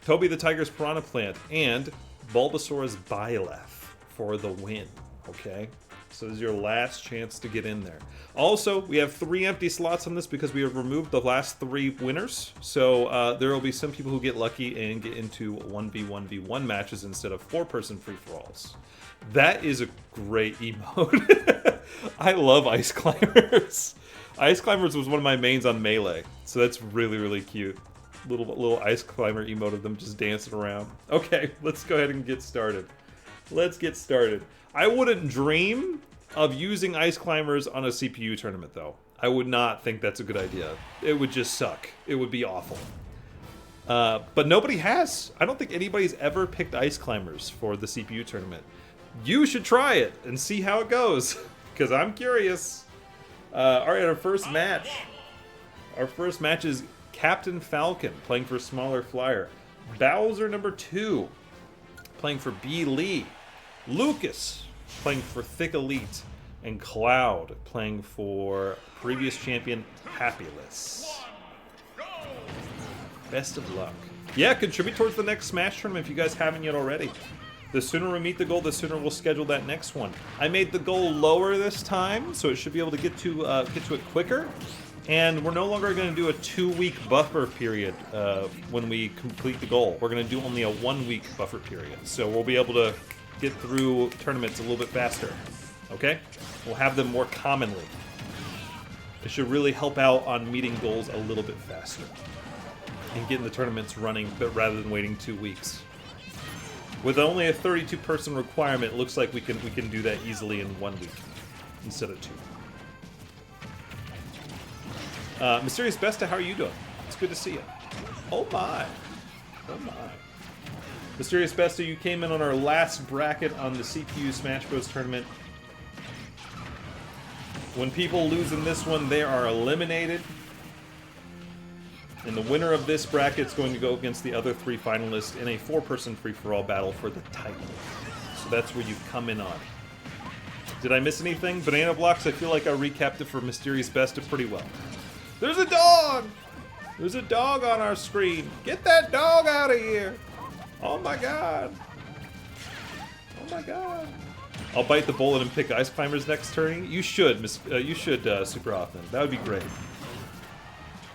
Toby the Tiger's Piranha Plant, and Bulbasaur's Byleth for the win, okay? So this is your last chance to get in there. Also, we have 3 empty slots on this because we have removed the last 3 winners. So there will be some people who get lucky and get into 1v1v1 matches instead of 4-person free-for-alls. That is a great emote. I love Ice Climbers. Ice Climbers was one of my mains on Melee, so that's really, really cute. little ice climber emote of them just dancing around. Okay, let's go ahead and get started. Let's get started. I wouldn't dream of using ice climbers on a CPU tournament, though. I would not think that's a good idea. It would just suck. It would be awful. But nobody has. I don't think anybody's ever picked ice climbers for the CPU tournament. You should try it and see how it goes, because I'm curious. All right, our first match. Our first match is Captain Falcon playing for Smaller Flyer. Bowser number 2 playing for B. Lee. Lucas playing for Thick Elite. And Cloud playing for previous champion Happyless. Best of luck. Yeah, contribute towards the next Smash tournament if you guys haven't yet already. The sooner we meet the goal, the sooner we'll schedule that next one. I made the goal lower this time, so it should be able to get to it quicker. And we're no longer going to do a 2-week buffer period when we complete the goal. We're going to do only a 1-week buffer period. So we'll be able to get through tournaments a little bit faster. Okay? We'll have them more commonly. It should really help out on meeting goals a little bit faster. And getting the tournaments running, but rather than waiting 2 weeks. With only a 32-person requirement, it looks like we can do that easily in 1 week instead of 2. Mysterious Besta, how are you doing? It's good to see you. Oh my. Oh my. Mysterious Besta, you came in on our last bracket on the CPU Smash Bros. Tournament. When people lose in this one, they are eliminated. And the winner of this bracket is going to go against the other 3 finalists in a 4-person free-for-all battle for the title. So that's where you've come in on. Did I miss anything? Banana Blocks, I feel like I recapped it for Mysterious Besta pretty well. There's a dog! There's a dog on our screen. Get that dog out of here! Oh my god. Oh my god. I'll bite the bullet and pick ice climbers next turn. You should, Super Often. That would be great.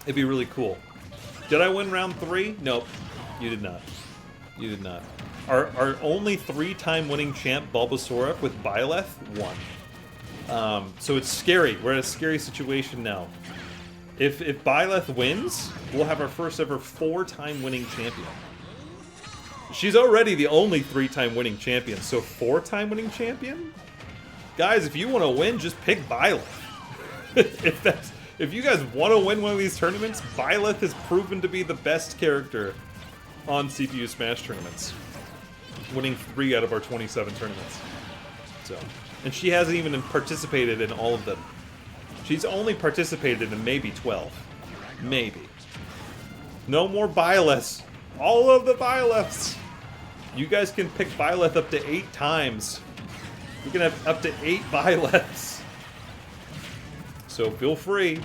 It'd be really cool. Did I win round 3? Nope. You did not. You did not. Our only 3-time winning champ, Bulbasaur, with Byleth, won. So it's scary. We're in a scary situation now. If Byleth wins, we'll have our first ever 4-time winning champion. She's already the only 3-time winning champion, so 4-time winning champion? Guys, if you want to win, just pick Byleth. If you guys want to win one of these tournaments, Byleth has proven to be the best character on CPU Smash tournaments. Winning 3 out of our 27 tournaments. So, and she hasn't even participated in all of them. She's only participated in maybe 12. Maybe. No more Byleths. All of the Byleths. You guys can pick Byleth up to 8 times. You can have up to 8 Byleths. So feel free.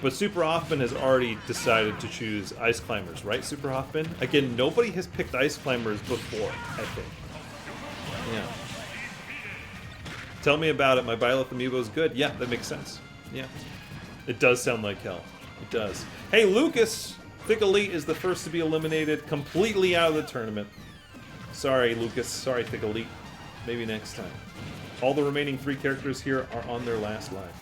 But Super Hoffman has already decided to choose Ice Climbers, right, Super Hoffman? Again, nobody has picked Ice Climbers before, I think. Yeah. Tell me about it. My Byleth amiibo is good. Yeah, that makes sense. Yeah. It does sound like hell. It does. Hey, Lucas! Thick Elite is the first to be eliminated completely out of the tournament. Sorry, Lucas. Sorry, Thick Elite. Maybe next time. All the remaining 3 characters here are on their last life.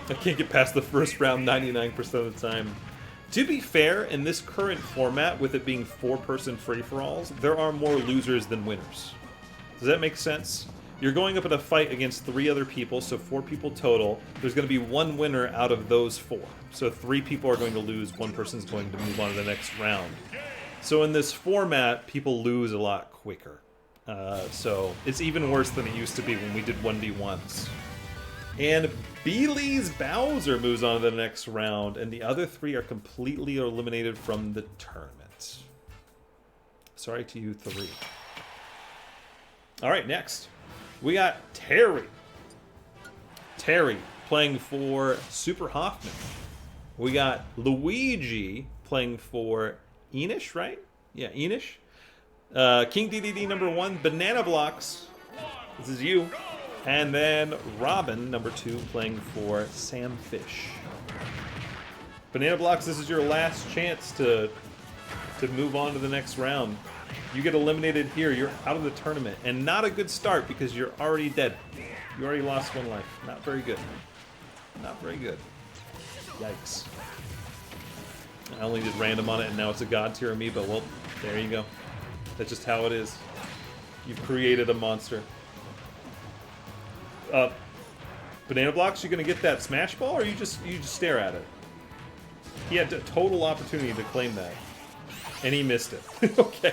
I can't get past the first round 99% of the time. To be fair, in this current format, with it being 4-person free-for-alls, there are more losers than winners. Does that make sense? You're going up in a fight against 3 other people, so 4 people total. There's going to be 1 winner out of those 4. So 3 people are going to lose, 1 person's going to move on to the next round. So in this format, people lose a lot quicker. So it's even worse than it used to be when we did 1v1s. And Beely's Bowser moves on to the next round, and the other 3 are completely eliminated from the tournament. Sorry to you 3. Alright, next. We got Terry. Terry playing for Super Hoffman. We got Luigi playing for Enish, right? Yeah, Enish. King DDD number 1, Banana Blocks. This is you. And then Robin, number 2, playing for Sam Fish. Banana Blocks, this is your last chance to move on to the next round. You get eliminated here, you're out of the tournament. And not a good start because you're already dead. You already lost 1 life. Not very good. Not very good. Yikes. I only did random on it, and now it's a god tier amiibo. Well, there you go. That's just how it is. You've created a monster. Banana Blocks, you gonna get that Smash Ball, or you just stare at it? He had a total opportunity to claim that, and he missed it. Okay,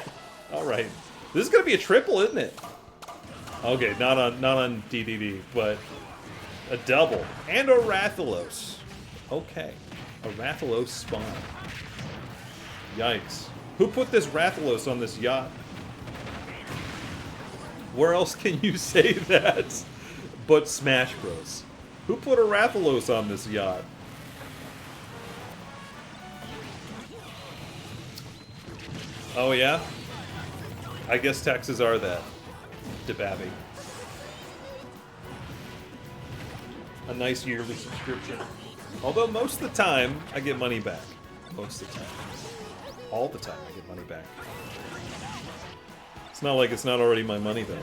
all right. This is gonna be a triple, isn't it? Okay, not on DDD, but a double and a Rathalos. Okay, a Rathalos spawn. Yikes! Who put this Rathalos on this yacht? Where else can you say that but Smash Bros? Who put a Rathalos on this yacht? Oh yeah? I guess taxes are that. Debabby. A nice yearly subscription. Although most of the time, I get money back. Most of the time. All the time I get money back. It's not like it's not already my money though.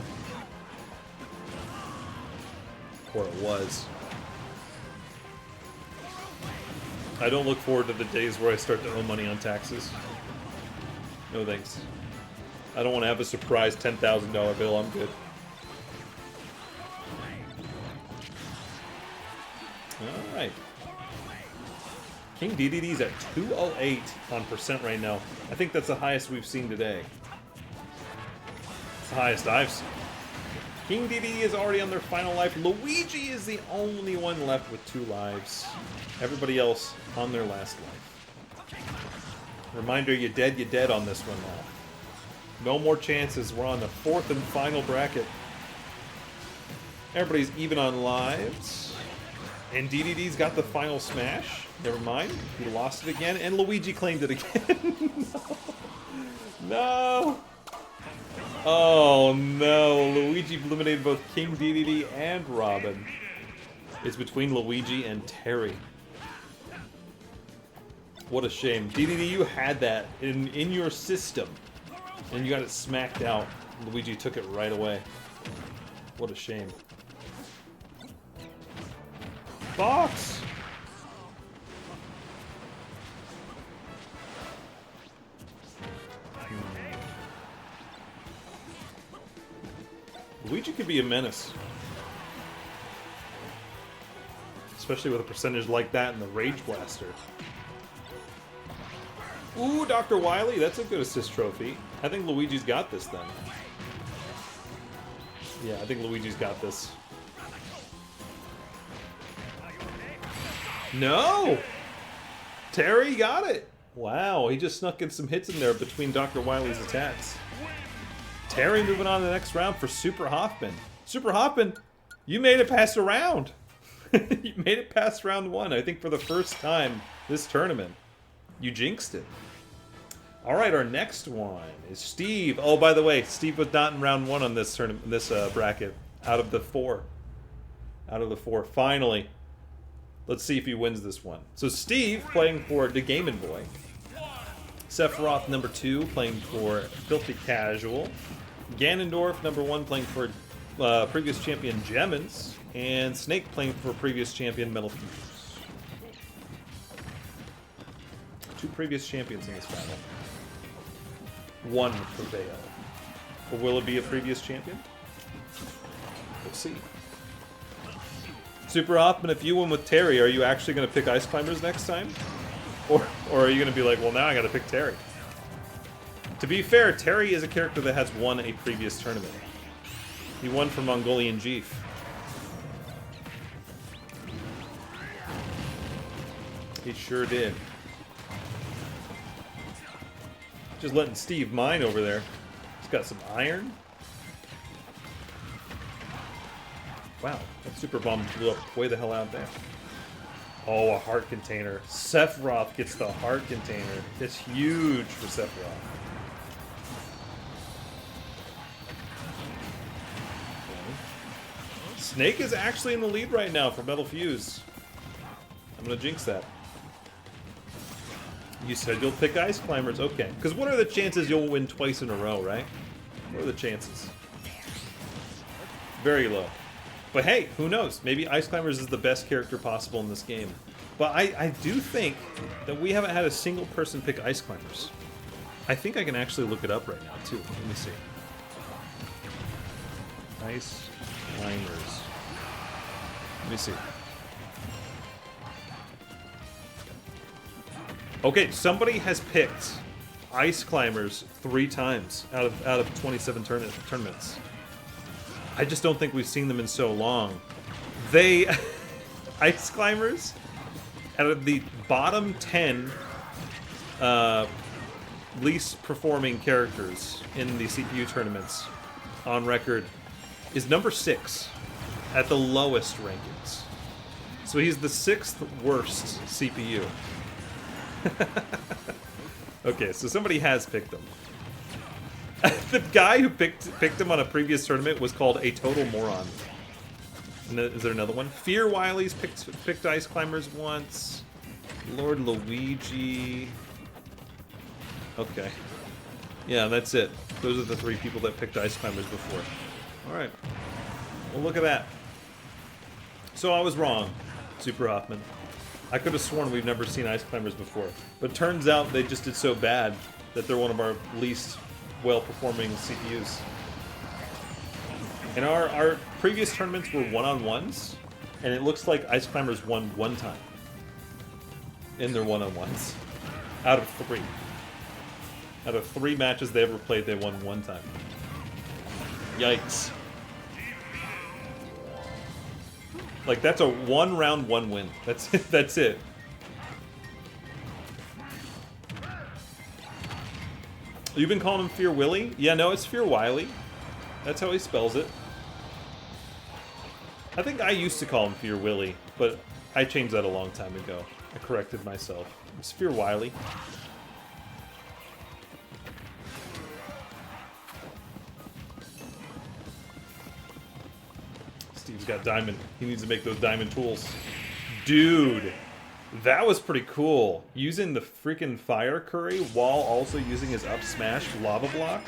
Or it was. I don't look forward to the days where I start to owe money on taxes. No thanks. I don't want to have a surprise $10,000 bill. I'm good. Alright. King DDD's at 208 on percent right now. I think that's the highest we've seen today. It's the highest I've seen. King DDD is already on their final life. Luigi is the only one left with 2 lives. Everybody else on their last life. Reminder, you dead on this one now. No more chances. We're on the 4th and final bracket. Everybody's even on lives. And DDD's got the final smash. Never mind. He lost it again. And Luigi claimed it again. No. Oh no. Luigi eliminated both King DDD and Robin. It's between Luigi and Terry. What a shame. DDD, you had that in your system. And you got it smacked out. Luigi took it right away. What a shame. Box! Luigi could be a menace. Especially with a percentage like that in the Rage Blaster. Ooh, Dr. Wily, that's a good assist trophy. I think Luigi's got this then. Yeah, I think Luigi's got this. No! Terry got it! Wow, he just snuck in some hits in there between Dr. Wily's attacks. Terry moving on to the next round for Super Hoffman. Super Hoffman, you made it past a round. You made it past round 1, I think for the first time this tournament. You jinxed it. Alright, our next one is Steve. Oh, by the way, Steve was not in round 1 on this tournament, this bracket. Out of the 4. Out of the 4. Finally. Let's see if he wins this one. So Steve playing for the Game & Boy. Sephiroth number 2 playing for Filthy Casual. Ganondorf number 1 playing for previous champion Gemins. And Snake playing for previous champion Metal Fuse. 2 previous champions in this battle. 1 prevail. Or will it be a previous champion? We'll see. Super Hoffman, if you win with Terry, are you actually going to pick Ice Climbers next time? Or are you going to be like, well, now I got to pick Terry? To be fair, Terry is a character that has won a previous tournament. He won for Mongolian Jeef. He sure did. Just letting Steve mine over there. He's got some iron. Wow, that super bomb blew up way the hell out there. Oh, a heart container. Sephiroth gets the heart container. It's huge for Sephiroth. Snake is actually in the lead right now for Metal Fuse. I'm gonna jinx that. You said you'll pick Ice Climbers. Okay. Because what are the chances you'll win twice in a row, right? What are the chances? Very low. But hey, who knows? Maybe Ice Climbers is the best character possible in this game. But I do think that we haven't had a single person pick Ice Climbers. I think I can actually look it up right now, too. Let me see. Ice Climbers. Let me see. Okay, somebody has picked Ice Climbers 3 times out of 27 tournaments. I just don't think we've seen them in so long. They... Ice Climbers, out of the bottom 10 least performing characters in the CPU tournaments on record, is number 6 at the lowest rankings. So he's the 6th worst CPU. Okay, so somebody has picked him. The guy who picked him on a previous tournament was called a total moron. Is there another one? Fear Wily's picked Ice Climbers once. Lord Luigi. Okay. Yeah, that's it. Those are the 3 people that picked Ice Climbers before. Alright. Well, look at that. So I was wrong, Super Hoffman. I could have sworn we've never seen Ice Climbers before. But turns out they just did so bad that they're one of our least well-performing CPUs. And our previous tournaments were one-on-ones, and it looks like Ice Climbers won 1 time in their one-on-ones. Out of 3. Out of 3 matches they ever played, they won 1 time. Yikes. Like, that's a 1-round 1 win. That's it. That's it. You've been calling him Fear Willy? Yeah, no, it's Fear Wily. That's how he spells it. I think I used to call him Fear Willy, but I changed that a long time ago. I corrected myself. It's Fear Wily. Steve's got diamond. He needs to make those diamond tools. Dude, that was pretty cool. Using the freaking fire curry while also using his up smash lava block.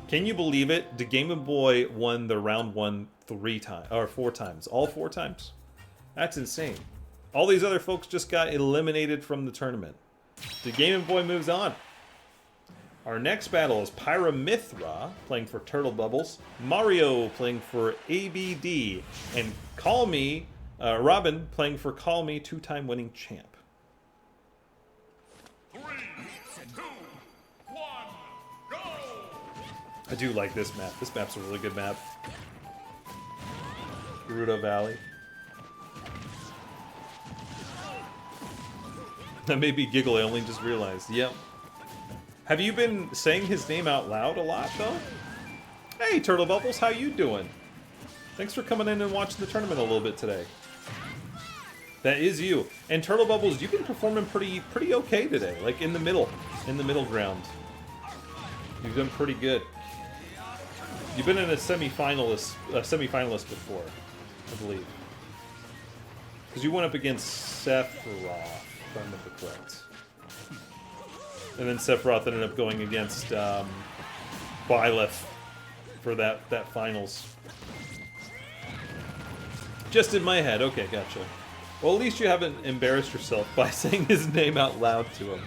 Can you believe it? The Game Boy won the round 1 3 times, or 4 times. All 4 times. That's insane. All these other folks just got eliminated from the tournament. The Game Boy moves on. Our next battle is Pyramithra, playing for Turtle Bubbles, Mario playing for ABD, and Call Me, Robin playing for Call Me, 2-time winning champ. 3, 2, 1, go! I do like this map. This map's a really good map. Gerudo Valley. That made me giggle, I only just realized. Yep. Have you been saying his name out loud a lot, though? Hey, Turtle Bubbles, how you doing? Thanks for coming in and watching the tournament a little bit today. That is you. And Turtle Bubbles, you've been performing pretty okay today. Like, in the middle ground. You've done pretty good. You've been in a semi-finalist before, I believe. Because you went up against Sephiroth, if I remember correct. And then Sephiroth ended up going against Byleth for that finals. Just in my head. Okay, gotcha. Well, at least you haven't embarrassed yourself by saying his name out loud to him.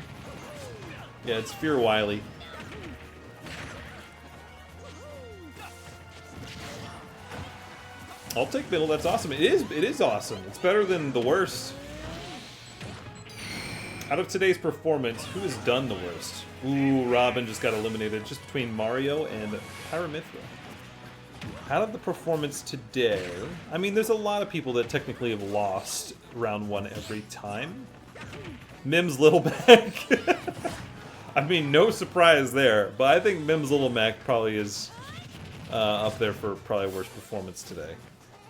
Yeah, it's Fear Wily. I'll take middle. That's awesome. It is awesome. It's better than the worst. Out of today's performance, who has done the worst? Ooh, Robin just got eliminated just between Mario and Pyramithra. Out of the performance today, I mean, there's a lot of people that technically have lost round 1 every time. Mim's Little Mac. I mean, no surprise there, but I think Mim's Little Mac probably is up there for probably worst performance today.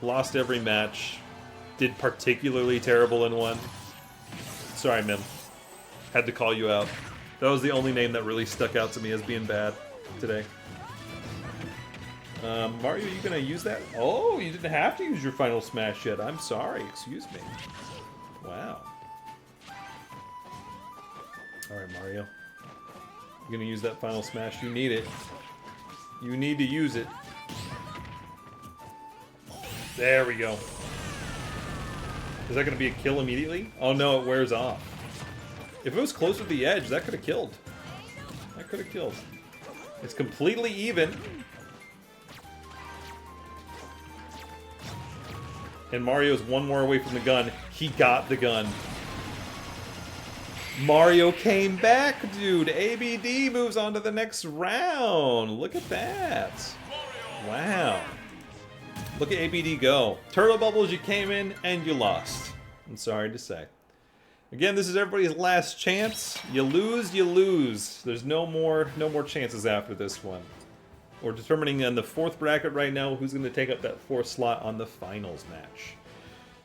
Lost every match. Did particularly terrible in one. Sorry, Mim. Had to call you out. That was the only name that really stuck out to me as being bad today. Mario, you gonna use that? Oh, you didn't have to use your final smash yet. I'm sorry. Excuse me. Wow. Alright, Mario. You're gonna use that final smash. You need it. You need to use it. There we go. Is that going to be a kill immediately? Oh no, it wears off. If it was closer to the edge, that could have killed. That could have killed. It's completely even. And Mario's one more away from the gun. He got the gun. Mario came back, dude. ABD moves on to the next round. Look at that. Wow. Look at ABD go. Turtle Bubbles, you came in and you lost. I'm sorry to say. Again, this is everybody's last chance. You lose, you lose. There's no more chances after this one. We're determining in the 4th bracket right now who's going to take up that 4th slot on the finals match.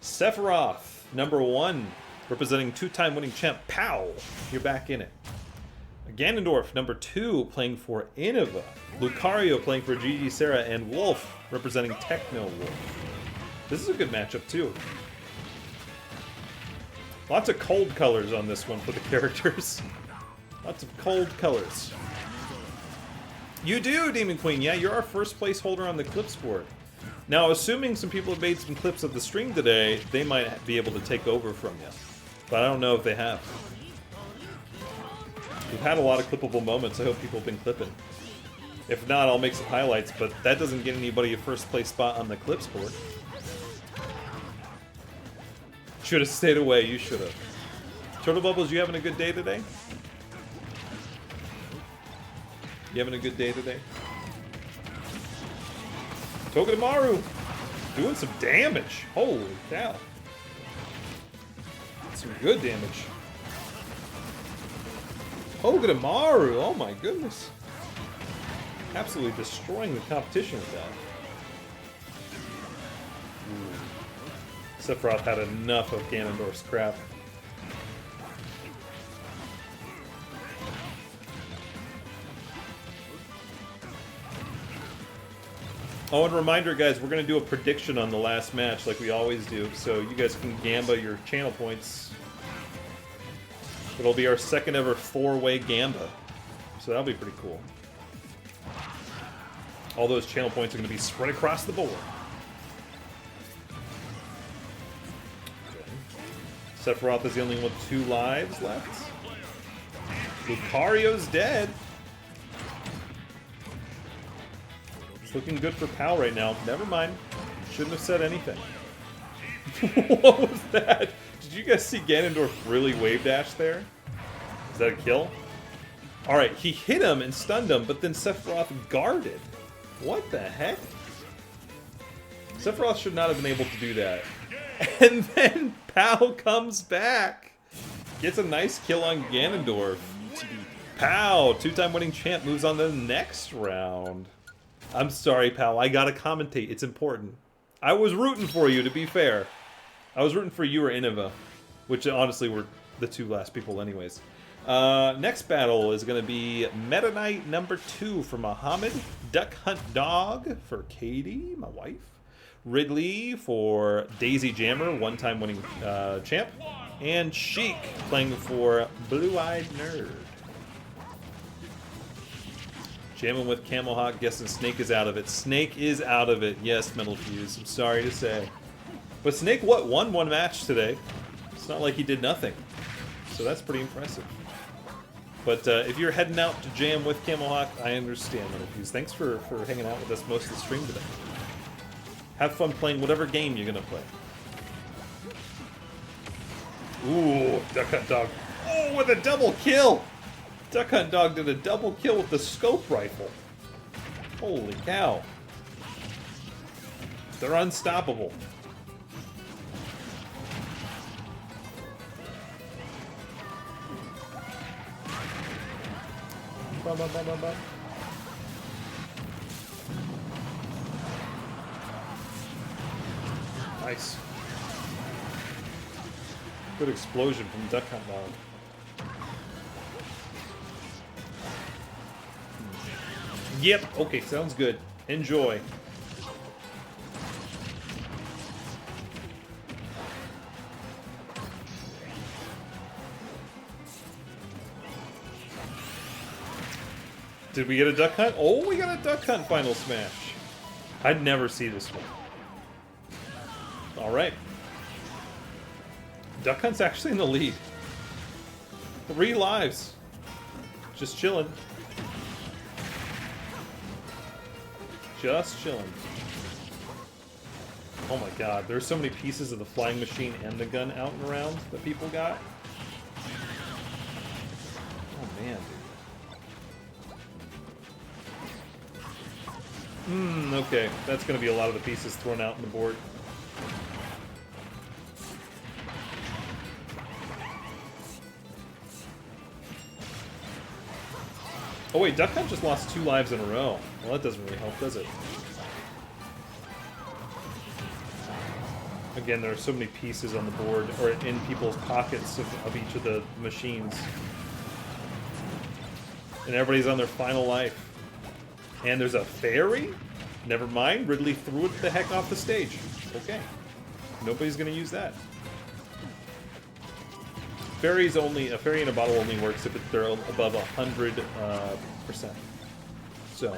Sephiroth, number 1, representing 2-time winning champ Pow. You're back in it. Ganondorf, number 2, playing for Innova. Lucario playing for Gigi Sarah, and Wolf representing Techno Wolf. This is a good matchup too. Lots of cold colors on this one for the characters. Lots of cold colors. You do, Demon Queen. Yeah, you're our first place holder on the clips board. Now, assuming some people have made some clips of the stream today, they might be able to take over from you. But I don't know if they have. We've had a lot of clippable moments. I hope people have been clipping. If not, I'll make some highlights, but that doesn't get anybody a first place spot on the clips board. Should have stayed away. You should have. Turtle Bubbles, you having a good day today? You having a good day today? Togedemaru! Doing some damage. Holy cow. Some good damage. Togedemaru! Oh my goodness. Absolutely destroying the competition with that. Sephiroth had enough of Ganondorf's crap. Oh, and reminder, guys, we're going to do a prediction on the last match like we always do, so you guys can gamba your channel points. It'll be our second ever 4-way gamba, so that'll be pretty cool. All those channel points are going to be spread across the board. Okay. Sephiroth is the only one with 2 lives left. Lucario's dead. Looking good for Pal right now. Never mind. Shouldn't have said anything. What was that? Did you guys see Ganondorf really wave dash there? Is that a kill? Alright, he hit him and stunned him, but then Sephiroth guarded. What the heck? Sephiroth should not have been able to do that. And then Pal comes back. Gets a nice kill on Ganondorf. Pal, 2-time winning champ, moves on to the next round. I'm sorry, pal. I gotta commentate. It's important. I was rooting for you, to be fair. I was rooting for you or Innova, which honestly were the 2 last people anyways. Next battle is going to be Meta Knight number 2 for Muhammad. Duck Hunt Dog for Katie, my wife. Ridley for Daisy Jammer, 1-time winning champ. And Sheik playing for Blue Eyed Nerd. Jamming with Camel Hawk, guessing Snake is out of it. Snake is out of it. Yes, Metal Fuse. I'm sorry to say. But Snake, what, won 1 match today. It's not like he did nothing. So that's pretty impressive. But if you're heading out to jam with Camel Hawk, I understand, Metal Fuse. Thanks for hanging out with us most of the stream today. Have fun playing whatever game you're going to play. Ooh, Duck Hunt Dog. Oh, with a double kill! Duck Hunt Dog did a double kill with the scope rifle. Holy cow. They're unstoppable. Bum, bum, bum, bum, bum. Nice. Good explosion from Duck Hunt Dog. Yep, okay, sounds good. Enjoy. Did we get a Duck Hunt? Oh, we got a Duck Hunt final smash. I'd never see this one. Alright. Duck Hunt's actually in the lead. 3 lives. Just chilling. Just chilling. Oh my god, there's so many pieces of the flying machine and the gun out and around that people got. Oh man, dude. Okay. That's gonna be a lot of the pieces thrown out on the board. Oh wait, Duck Hunt just lost 2 lives in a row. Well, that doesn't really help, does it? Again, there are so many pieces on the board, or in people's pockets of each of the machines. And everybody's on their final life. And there's a fairy? Never mind, Ridley threw it the heck off the stage. Okay. Nobody's gonna use that. Fairies only, a fairy in a bottle only works if they're above 100%. So,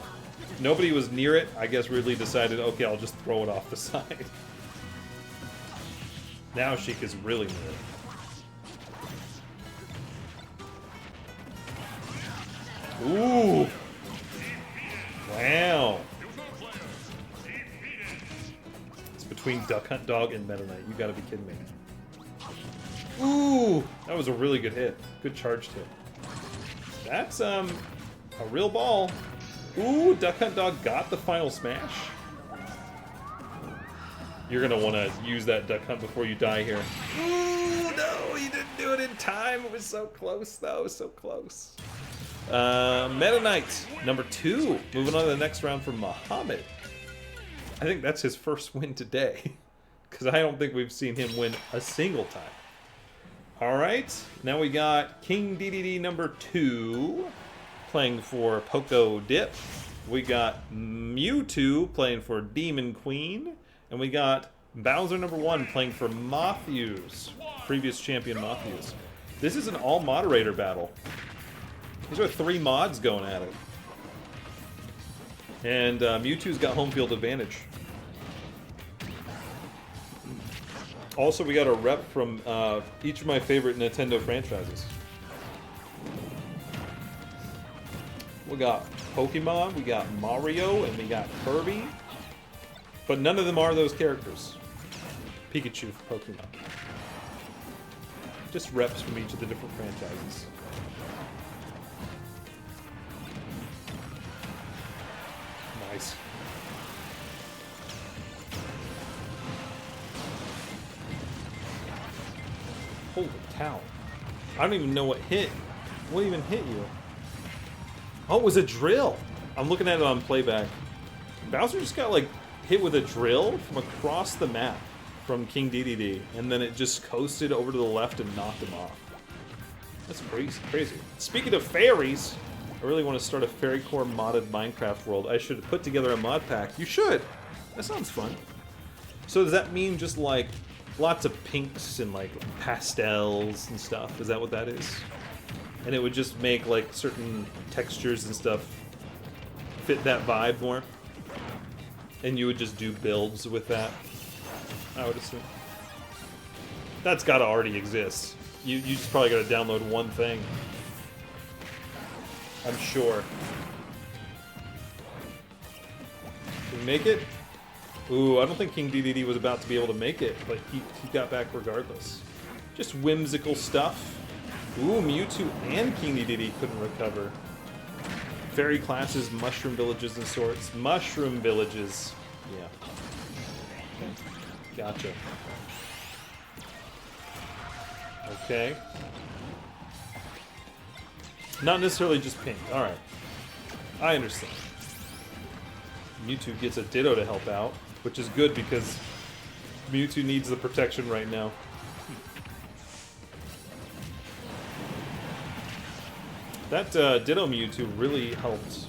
nobody was near it. I guess Ridley decided, okay, I'll just throw it off the side. Now Sheik is really near it. Ooh! Wow! It's between Duck Hunt Dog and Meta Knight. You gotta be kidding me. Ooh! That was a really good hit. Good charge hit. That's, a real ball. Ooh, Duck Hunt Dog got the final smash. You're gonna want to use that Duck Hunt before you die here. Ooh, no, he didn't do it in time. It was so close, though. So close. Meta Knight, number 2. Moving on to the next round for Muhammad. I think that's his first win today. Because I don't think we've seen him win a single time. Alright, now we got King DDD number 2 playing for Poco Dip. We got Mewtwo playing for Demon Queen. And we got Bowser number 1 playing for Matthews, previous champion Matthews. This is an all-moderator battle. These are 3 mods going at it. And Mewtwo's got home field advantage. Also, we got a rep from each of my favorite Nintendo franchises. We got Pokemon, we got Mario, and we got Kirby. But none of them are those characters. Pikachu for Pokemon. Just reps from each of the different franchises. Nice. Holy cow. I don't even know what hit. What even hit you? Oh, it was a drill. I'm looking at it on playback. Bowser just got, like, hit with a drill from across the map from King DDD, and then it just coasted over to the left and knocked him off. That's crazy. Speaking of fairies, I really want to start a Fairy Core modded Minecraft world. I should put together a mod pack. You should! That sounds fun. So does that mean just, like, lots of pinks and, like, pastels and stuff? Is that what that is? And it would just make, like, certain textures and stuff fit that vibe more? And you would just do builds with that, I would assume. That's gotta already exist. You just probably gotta download one thing. I'm sure. Can we make it? Ooh, I don't think King DDD was about to be able to make it, but he got back regardless. Just whimsical stuff. Ooh, Mewtwo and King DDD couldn't recover. Fairy classes, mushroom villages and sorts. Mushroom villages. Yeah. Okay. Gotcha. Okay. Not necessarily just pink. Alright. I understand. Mewtwo gets a Ditto to help out, which is good because Mewtwo needs the protection right now. That Ditto Mewtwo really helped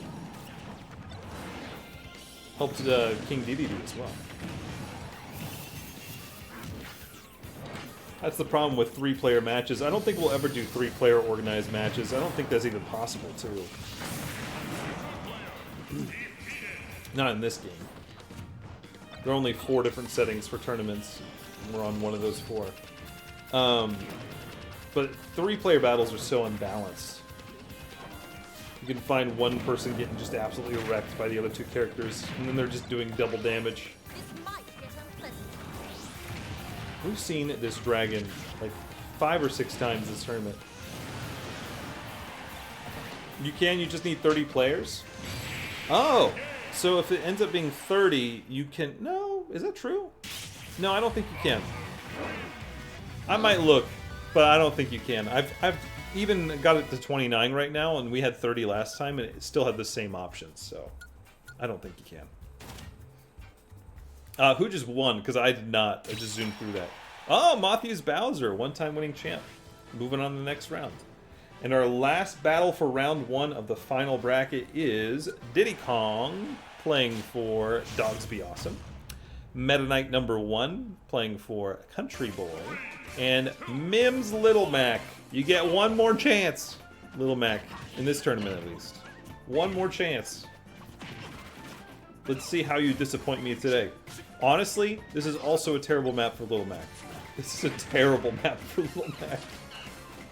King Dedede as well. That's the problem with 3-player matches. I don't think we'll ever do 3-player organized matches. I don't think that's even possible, too. Not in this game. There are only 4 different settings for tournaments, and we're on one of those 4. But 3-player battles are so unbalanced. You can find one person getting just absolutely wrecked by the other 2 characters, and then they're just doing double damage. We've seen this dragon like 5 or 6 times this tournament. You just need 30 players? Oh! So if it ends up being 30, you can... No, is that true? No, I don't think you can. I might look, but I don't think you can. I've even got it to 29 right now, and we had 30 last time, and it still had the same options, so I don't think you can. Who just won? Because I did not. I just zoomed through that. Oh, Matthews Bowser, one-time winning champ. Moving on to the next round. And our last battle for round 1 of the final bracket is Diddy Kong playing for Dogs Be Awesome. Meta Knight number 1 playing for Country Boy. And Mims Little Mac. You get one more chance, Little Mac, in this tournament at least. One more chance. Let's see how you disappoint me today. Honestly, this is also a terrible map for Little Mac. This is a terrible map for Little Mac.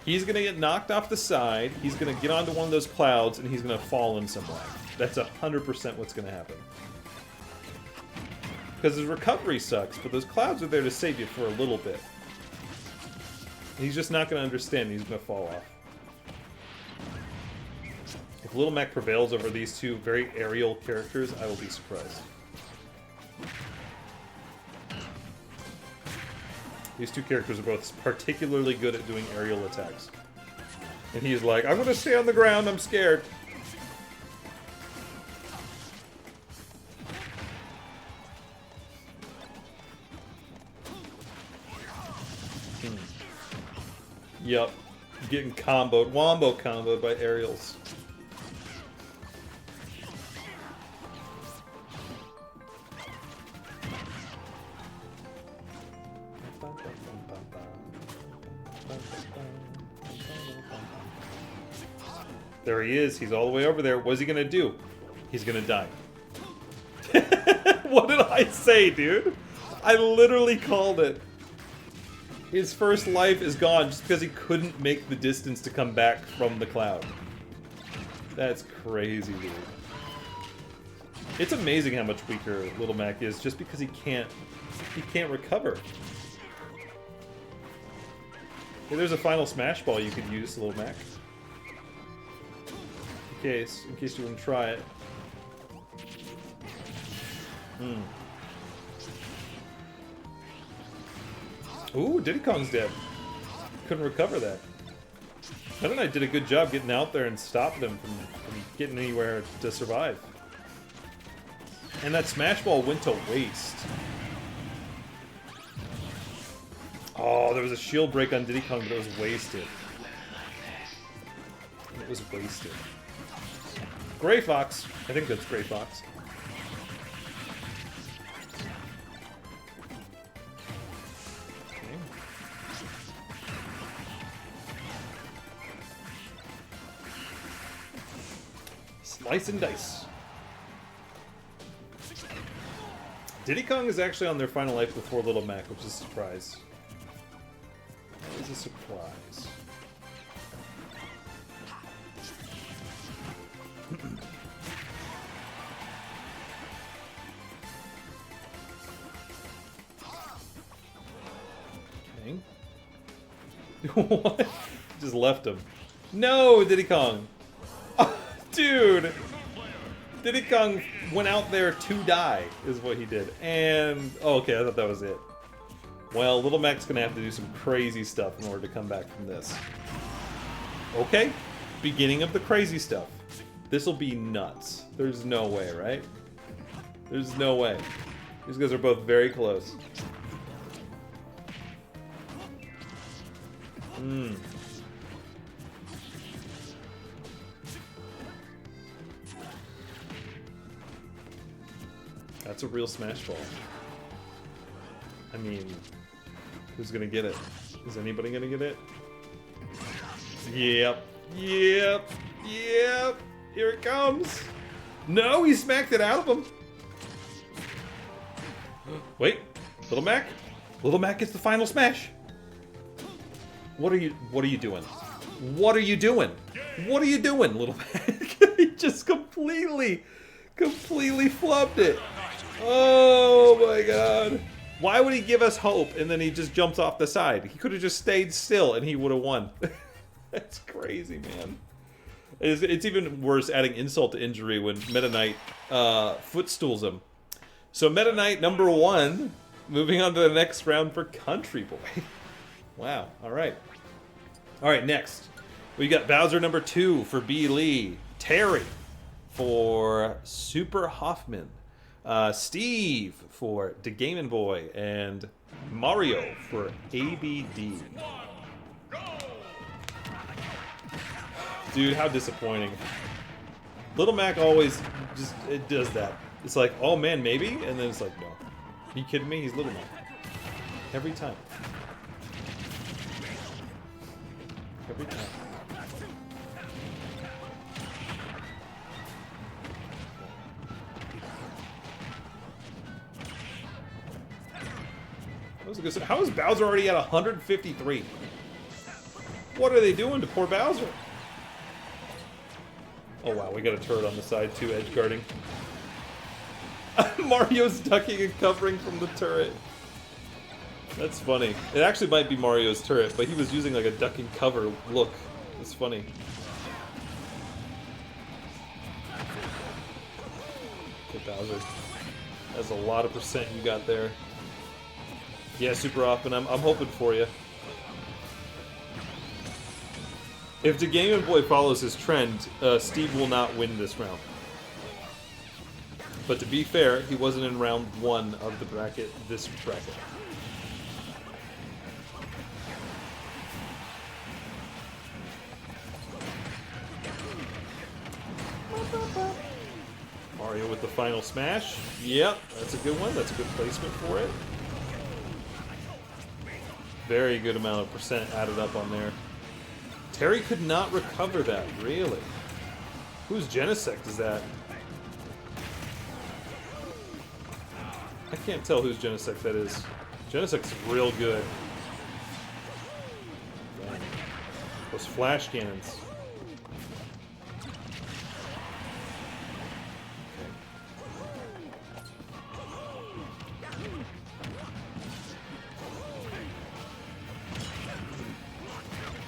He's gonna get knocked off the side, he's gonna get onto one of those clouds, and he's gonna fall in some way. That's 100% what's gonna happen. Because his recovery sucks, but those clouds are there to save you for a little bit. He's just not gonna understand, he's gonna fall off. If Little Mac prevails over these 2 very aerial characters, I will be surprised. These 2 characters are both particularly good at doing aerial attacks. And he's like, I'm gonna stay on the ground, I'm scared. Yup. Getting comboed, wombo comboed by aerials. There he is. He's all the way over there. What's he gonna do? He's gonna die. What did I say, dude? I literally called it. His first life is gone just because he couldn't make the distance to come back from the cloud. That's crazy, dude. It's amazing how much weaker Little Mac is just because he can't recover. Hey, there's a final smash ball you could use, Little Mac. In case you want to try it. Ooh, Diddy Kong's dead. Couldn't recover that. Meta Knight did a good job getting out there and stopping them from getting anywhere to survive. And that smash ball went to waste. Oh, there was a shield break on Diddy Kong, but it was wasted. It was wasted. Gray Fox. I think that's Gray Fox. Okay. Slice and dice. Diddy Kong is actually on their final life before Little Mac, which is a surprise. That is a surprise. Okay. What? Just left him. No, Diddy Kong. Oh, dude. Diddy Kong went out there to die, is what he did. And, oh, okay, I thought that was it. Well, Little Mac's gonna have to do some crazy stuff in order to come back from this. Okay, beginning of the crazy stuff. This'll be nuts. There's no way, right? There's no way. These guys are both very close. That's a real smash ball. I mean, who's gonna get it? Is anybody gonna get it? Yep. Yep. Yep. Here it comes. No, he smacked it out of him. Wait. Little Mac? Little Mac gets the final smash. What are you doing? What are you doing? What are you doing, little man? He just completely flubbed it. Oh my god. Why would he give us hope and then he just jumps off the side? He could have just stayed still and he would have won. That's crazy, man. It's even worse adding insult to injury when Meta Knight footstools him. So Meta Knight number 1, moving on to the next round for Country Boy. Wow, alright. Alright, next. We got Bowser number 2 for B. Lee. Terry for Super Hoffman. Steve for the Game & Boy. And Mario for ABD. Dude, how disappointing. Little Mac always just does that. It's like, oh man, maybe? And then it's like, no. Are you kidding me? He's Little Mac. Every time. Every time. How is Bowser already at 153? What are they doing to poor Bowser? Oh wow, we got a turret on the side too, edge guarding. Mario's ducking and covering from the turret. That's funny. It actually might be Mario's turret, but he was using like a duck and cover look. It's funny. Okay, Bowser. That's a lot of percent you got there. Yeah, Super Often. I'm hoping for you. If the Game & Boy follows his trend, Steve will not win this round. But to be fair, he wasn't in round 1 of the bracket, this bracket. Mario with the final smash. Yep, that's a good one. That's a good placement for it. Very good amount of percent added up on there. Terry could not recover that, really. Whose Genesect is that? I can't tell whose Genesect that is. Genesect's real good. Dang. Those flash cannons.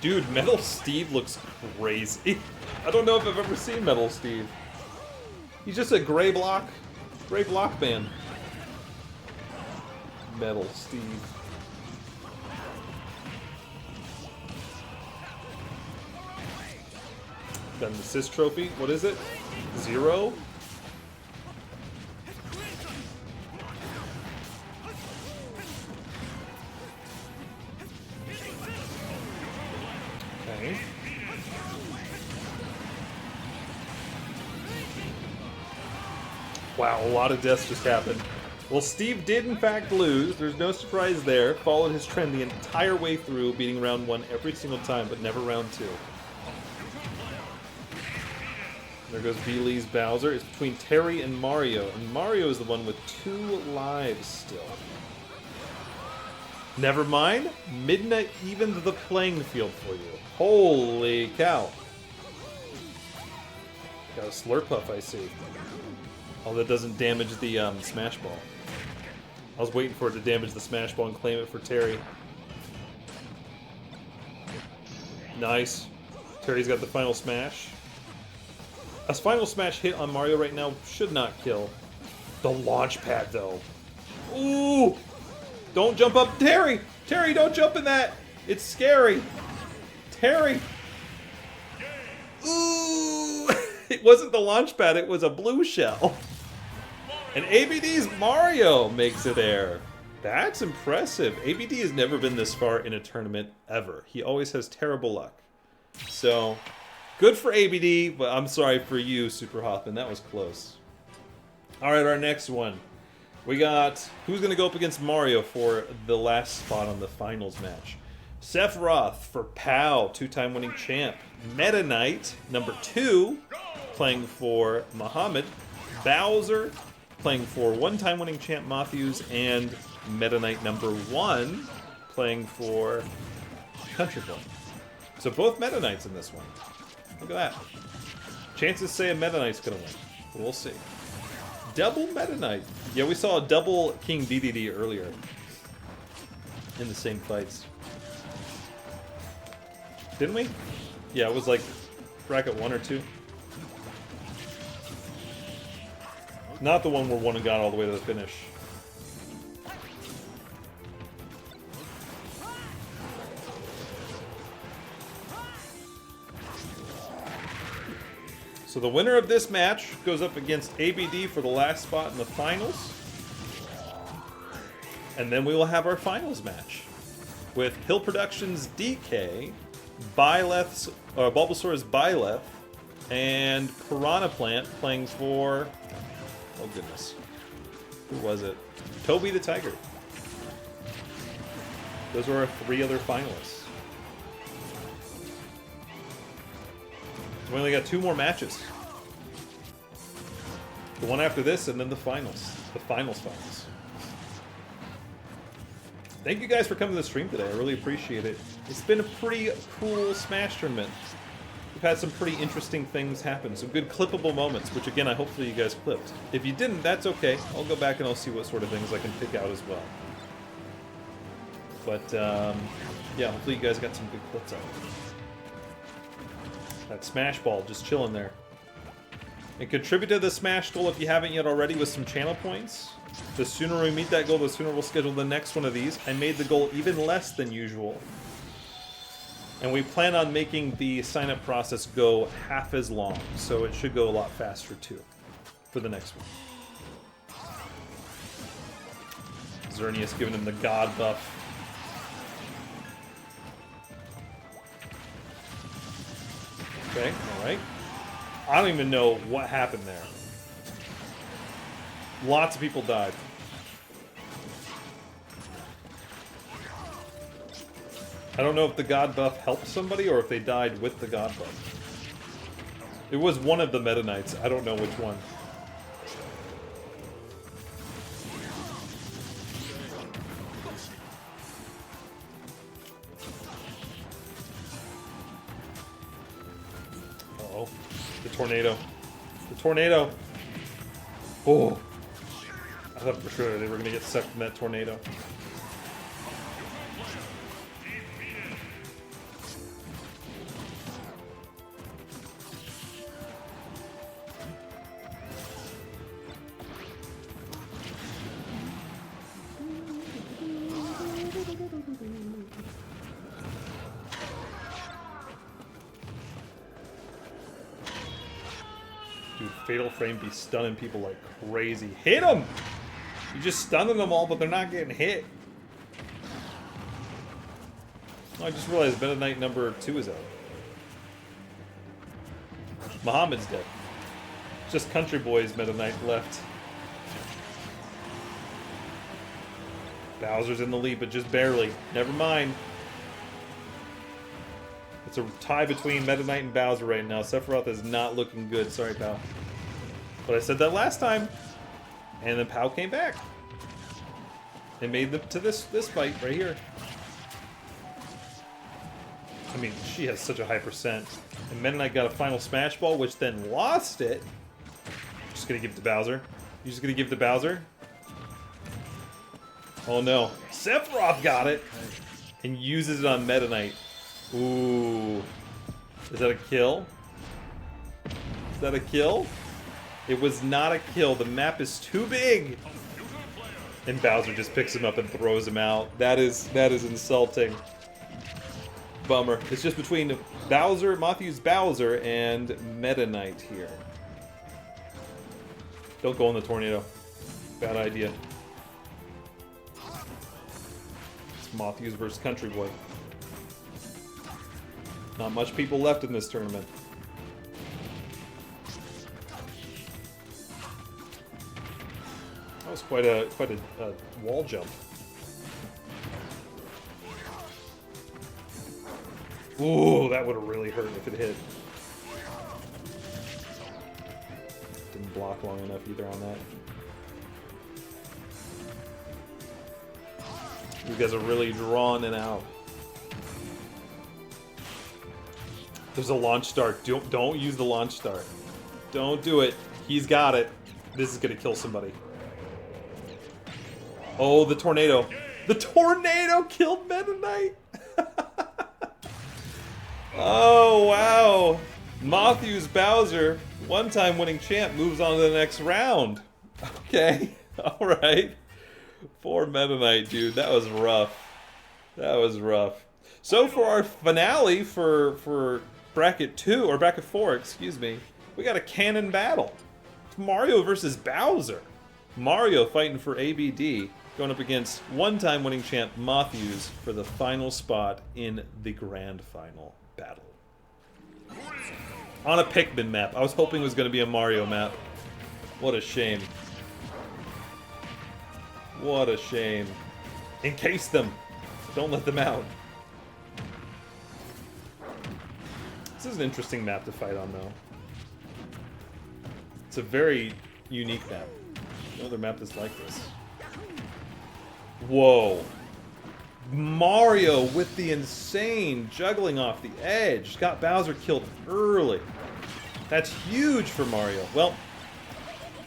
Dude, Metal Steve looks crazy. I don't know if I've ever seen Metal Steve. He's just a gray block man. Metal Steve. Got an assist trophy. What is it? 0? Okay. Wow, a lot of deaths just happened. Well, Steve did in fact lose. There's no surprise there. Followed his trend the entire way through, beating round 1 every single time, but never round 2. There goes B. Lee's Bowser. It's between Terry and Mario, and Mario is the one with 2 lives still. Never mind. Midnight evens the playing field for you. Holy cow. Got a Slurpuff, I see. Oh, that doesn't damage the Smash Ball. I was waiting for it to damage the Smash Ball and claim it for Terry. Nice. Terry's got the final smash. A final smash hit on Mario right now should not kill. The launch pad, though. Ooh! Don't jump up. Terry! Terry, don't jump in that! It's scary. Terry! Ooh! It wasn't the launch pad, it was a blue shell. And ABD's Mario makes it there. That's impressive. ABD has never been this far in a tournament ever. He always has terrible luck. So, good for ABD, but I'm sorry for you, Super Hoffman. That was close. Alright, our next one. We got, who's going to go up against Mario for the last spot on the finals match? Sephiroth for POW, 2-time winning champ. Meta Knight, number 2, playing for Muhammad. Bowser, playing for 1-time winning champ Matthews. And Meta Knight number 1, playing for Country Boy. So both Meta Knights in this one. Look at that. Chances say a Meta Knight's gonna win. We'll see. Double Meta Knight. Yeah, we saw a double King DDD earlier in the same fights. Didn't we? Yeah, it was like bracket 1 or 2. Not the one where one got all the way to the finish. So the winner of this match goes up against ABD for the last spot in the finals. And then we will have our finals match with Hill Productions DK, Bulbasaur's Byleth, and Piranha Plant playing for, oh goodness, who was it? Toby the Tiger. Those are our 3 other finalists. So we only got 2 more matches. The one after this, and then the finals. The finals. Thank you guys for coming to the stream today. I really appreciate it. It's been a pretty cool Smash tournament. We've had some pretty interesting things happen. Some good clippable moments, which again, hopefully you guys clipped. If you didn't, that's okay. I'll go back and I'll see what sort of things I can pick out as well. But, yeah, hopefully you guys got some good clips out of it. That Smash Ball just chilling there. And contribute to the Smash goal if you haven't yet already with some channel points. The sooner we meet that goal, the sooner we'll schedule the next one of these. I made the goal even less than usual. And we plan on making the sign-up process go half as long, so it should go a lot faster too for the next one. Xerneas giving him the God buff. Okay, alright. I don't even know what happened there. Lots of people died. I don't know if the God buff helped somebody or if they died with the God buff. It was one of the Meta Knights. I don't know which one. Uh-oh. The tornado. The tornado! Oh! I thought for sure they were going to get sucked in that tornado. Dude, Fatal Frame be stunning people like crazy. Hit them! You're just stunning them all, but they're not getting hit. Oh, I just realized Meta Knight number 2 is out. Muhammad's dead. Just Country Boy's Meta Knight left. Bowser's in the lead, but just barely. Never mind. It's a tie between Meta Knight and Bowser right now. Sephiroth is not looking good. Sorry, pal. But I said that last time. And then Pal came back. They made them to this fight right here. I mean, she has such a high percent. And Meta Knight got a final Smash Ball, which then lost it. Just gonna give it to Bowser. You're just gonna give it to Bowser? Oh no. Sephiroth got it! And uses it on Meta Knight. Ooh. Is that a kill? Is that a kill? It was not a kill. The map is too big. And Bowser just picks him up and throws him out. That is insulting. Bummer. It's just between Bowser, Matthew's Bowser, and Meta Knight here. Don't go in the tornado. Bad idea. It's Matthews versus Country Boy. Not much people left in this tournament. That was quite a wall jump. Ooh, that would have really hurt if it hit. Didn't block long enough either on that. You guys are really drawn it out. There's a launch star. Don't use the launch star. Don't do it. He's got it. This is gonna kill somebody. Oh, the tornado. The tornado killed Meta Knight. Oh, wow. Matthews Bowser, one-time winning champ, moves on to the next round. Okay. All right. Poor Meta Knight, dude. That was rough. That was rough. So for our finale for bracket 2, or bracket 4, excuse me, we got a canon battle. It's Mario versus Bowser. Mario fighting for ABD, going up against one-time winning champ Matthews for the final spot in the grand final battle. On a Pikmin map. I was hoping it was going to be a Mario map. What a shame. What a shame. Encase them. Don't let them out. This is an interesting map to fight on, though. It's a very unique map. No other map is like this. Whoa. Mario with the insane juggling off the edge. Got Bowser killed early. That's huge for Mario. Well,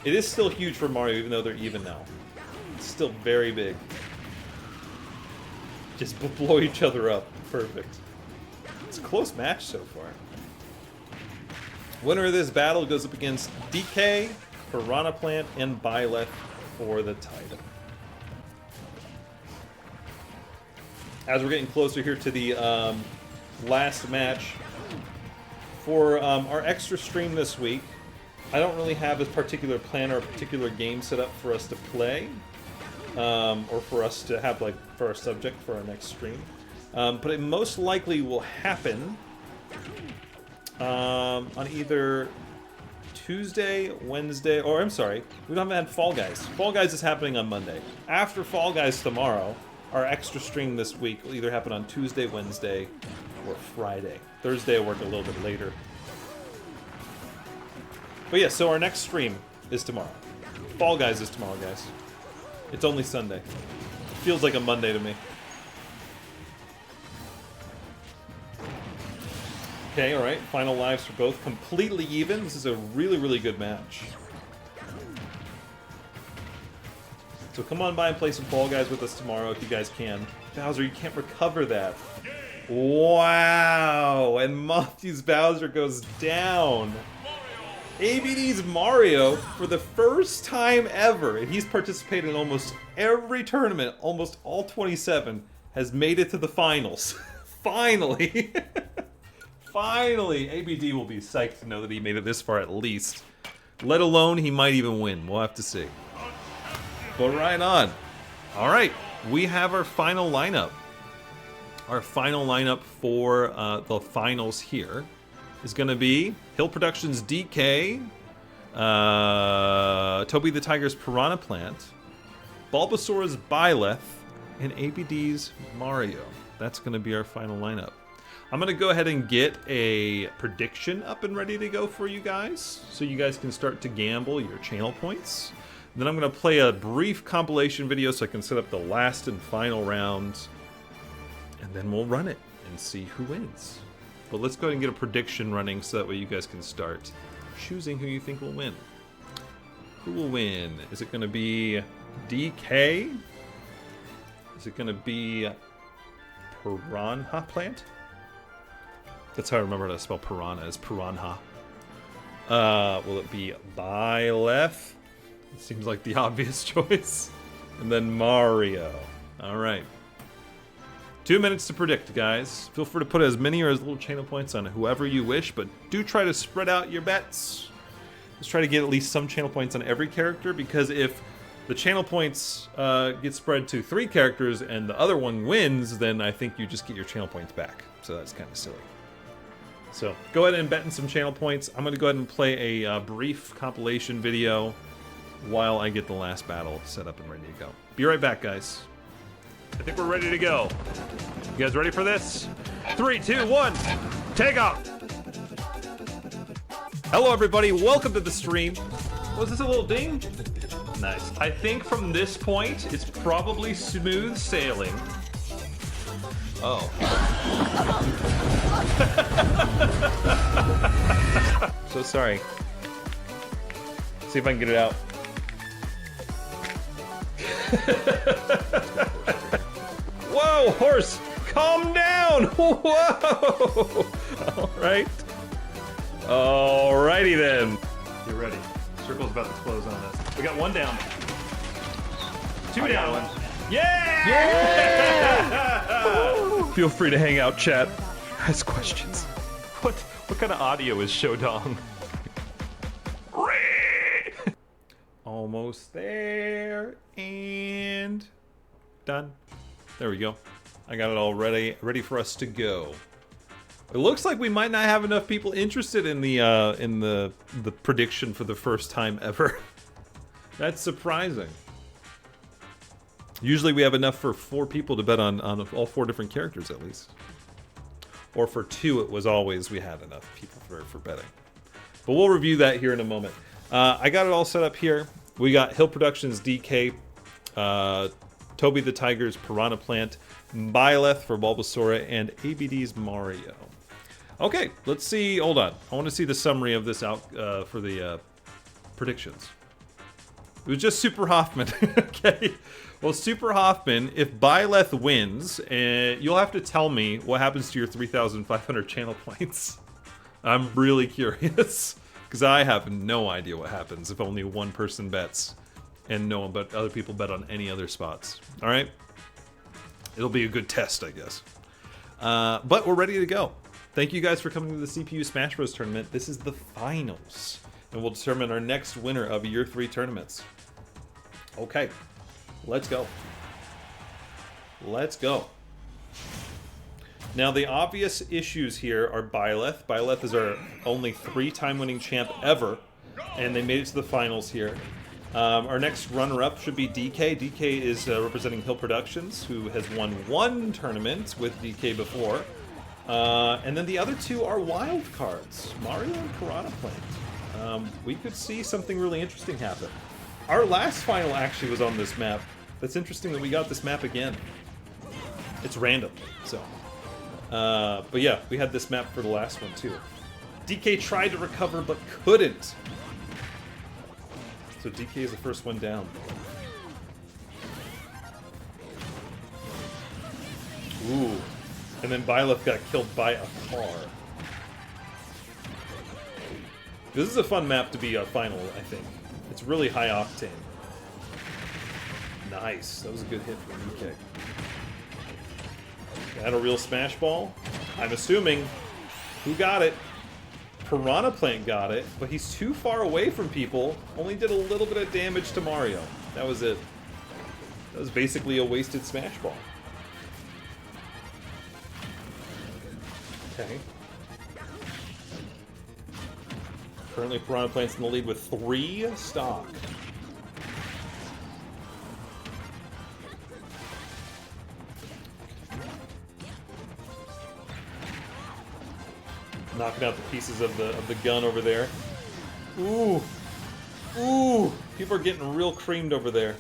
it is still huge for Mario, even though they're even now. It's still very big. Just blow each other up. Perfect. It's a close match so far. Winner of this battle goes up against DK, Piranha Plant, and Byleth for the title. As we're getting closer here to the last match for our extra stream this week, I don't really have a particular plan or a particular game set up for us to play, or for us to have like for our subject for our next stream. But it most likely will happen on either Tuesday, Wednesday, or I'm sorry, we haven't had Fall Guys. Fall Guys is happening on Monday. After Fall Guys tomorrow, our extra stream this week will either happen on Tuesday, Wednesday, or Friday. Thursday will work a little bit later. But yeah, so our next stream is tomorrow. Fall Guys is tomorrow, guys. It's only Sunday. It feels like a Monday to me. Okay, alright. Final lives for both. Completely even. This is a really, really good match. So come on by and play some Fall Guys with us tomorrow if you guys can. Bowser, you can't recover that. Wow! And Matthews Bowser goes down. ABD's Mario, for the first time ever, and he's participated in almost every tournament, almost all 27, has made it to the finals. Finally! Finally! ABD will be psyched to know that he made it this far at least. Let alone he might even win. We'll have to see. But right on. Alright, we have our final lineup. Our final lineup for the finals here is going to be Hill Productions DK, Toby the Tiger's Piranha Plant, Bulbasaur's Byleth, and ABD's Mario. That's going to be our final lineup. I'm going to go ahead and get a prediction up and ready to go for you guys, so you guys can start to gamble your channel points. Then I'm going to play a brief compilation video so I can set up the last and final round, and then we'll run it and see who wins. But let's go ahead and get a prediction running so that way you guys can start choosing who you think will win. Who will win? Is it going to be DK? Is it going to be Piranha Plant? That's how I remember how to spell piranha, is piranha. Will it be Byleth? It seems like the obvious choice. And then Mario. Alright. 2 minutes to predict, guys. Feel free to put as many or as little channel points on whoever you wish, but do try to spread out your bets. Let's try to get at least some channel points on every character, because if the channel points get spread to 3 characters and the other one wins, then I think you just get your channel points back. So that's kind of silly. So go ahead and bet in some channel points. I'm going to go ahead and play a brief compilation video while I get the last battle set up and ready to go. Be right back, guys. I think we're ready to go. You guys ready for this? 3, 2, 1, take off! Hello, everybody. Welcome to the stream. Was this a little ding? Nice. I think from this point, it's probably smooth sailing. Oh. So sorry. See if I can get it out. Whoa, horse! Calm down! Whoa! Alright. Alrighty then. Get ready. Circle's about to close on us. We got one down. Two down. Yeah! Yeah! Feel free to hang out, chat. Ask questions. What kind of audio is Shodong? Almost there. And done. There we go. I got it all ready for us to go. It looks like we might not have enough people interested in the prediction for the first time ever. That's surprising. Usually we have enough for 4 people to bet on all 4 different characters at least. Or for 2 it was always we had enough people for betting. But we'll review that here in a moment. I got it all set up here. We got Hill Productions DK, Toby the Tiger's Piranha Plant, Byleth for Bulbasaur, and ABD's Mario. Okay, let's see. Hold on. I want to see the summary of this out for the predictions. It was just Super Hoffman. Okay. Well, Super Hoffman, if Byleth wins, you'll have to tell me what happens to your 3,500 channel points. I'm really curious. Because I have no idea what happens if only one person bets and no one but other people bet on any other spots. Alright? It'll be a good test, I guess. But we're ready to go. Thank you guys for coming to the CPU Smash Bros. Tournament. This is the finals. And we'll determine our next winner of Year 3 tournaments. Okay. Let's go. Let's go. Now, the obvious issues here are Byleth. Byleth is our only 3-time winning champ ever, and they made it to the finals here. Our next runner-up should be DK. DK is representing Hill Productions, who has won 1 tournament with DK before. And then the other 2 are wild cards, Mario and Piranha Plant. We could see something really interesting happen. Our last final actually was on this map. That's interesting that we got this map again. It's random, so... but yeah, we had this map for the last one too. DK tried to recover but couldn't. So DK is the first one down. Ooh. And then Byleth got killed by a car. This is a fun map to be a final, I think. It's really high octane. Nice. That was a good hit from DK. Got a real Smash Ball? I'm assuming. Who got it? Piranha Plant got it, but he's too far away from people. Only did a little bit of damage to Mario. That was it. That was basically a wasted Smash Ball. Okay. Currently, Piranha Plant's in the lead with 3 stock. Knocking out the pieces of the gun over there. Ooh. Ooh. People are getting real creamed over there.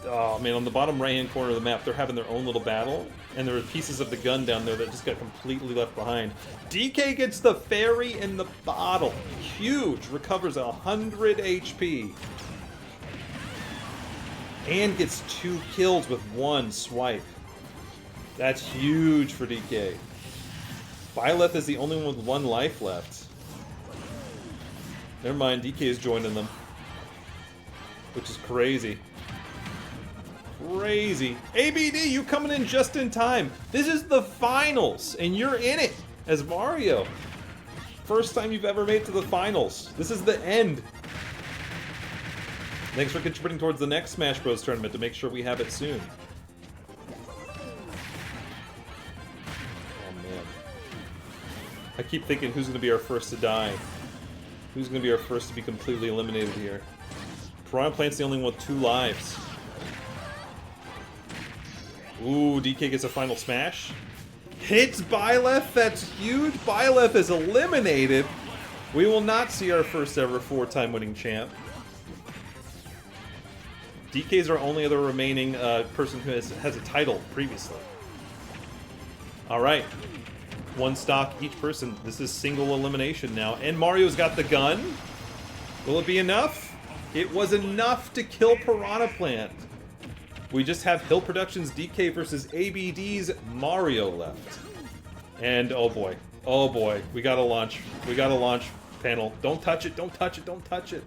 Oh man, on the bottom right-hand corner of the map, they're having their own little battle, and there are pieces of the gun down there that just got completely left behind. DK gets the fairy in the bottle. Huge. Recovers 100 HP. And gets 2 kills with 1 swipe. That's huge for DK. Byleth is the only one with 1 life left. Never mind, DK is joining them. Which is crazy. Crazy. ABD, you coming in just in time. This is the finals, and you're in it as Mario. First time you've ever made it to the finals. This is the end. Thanks for contributing towards the next Smash Bros. Tournament to make sure we have it soon. I keep thinking who's going to be our first to die. Who's going to be our first to be completely eliminated here? Piranha Plant's the only one with 2 lives. Ooh, DK gets a final smash. Hits Byleth, that's huge. Byleth is eliminated. We will not see our first ever 4-time winning champ. DK is our only other remaining person who has a title previously. All right. One stock each person. This is single elimination now. And Mario's got the gun. Will it be enough? It was enough to kill Piranha Plant. We just have Hill Productions DK versus ABD's Mario left. And oh boy. Oh boy. We gotta launch. We gotta launch panel. Don't touch it. Don't touch it. Don't touch it.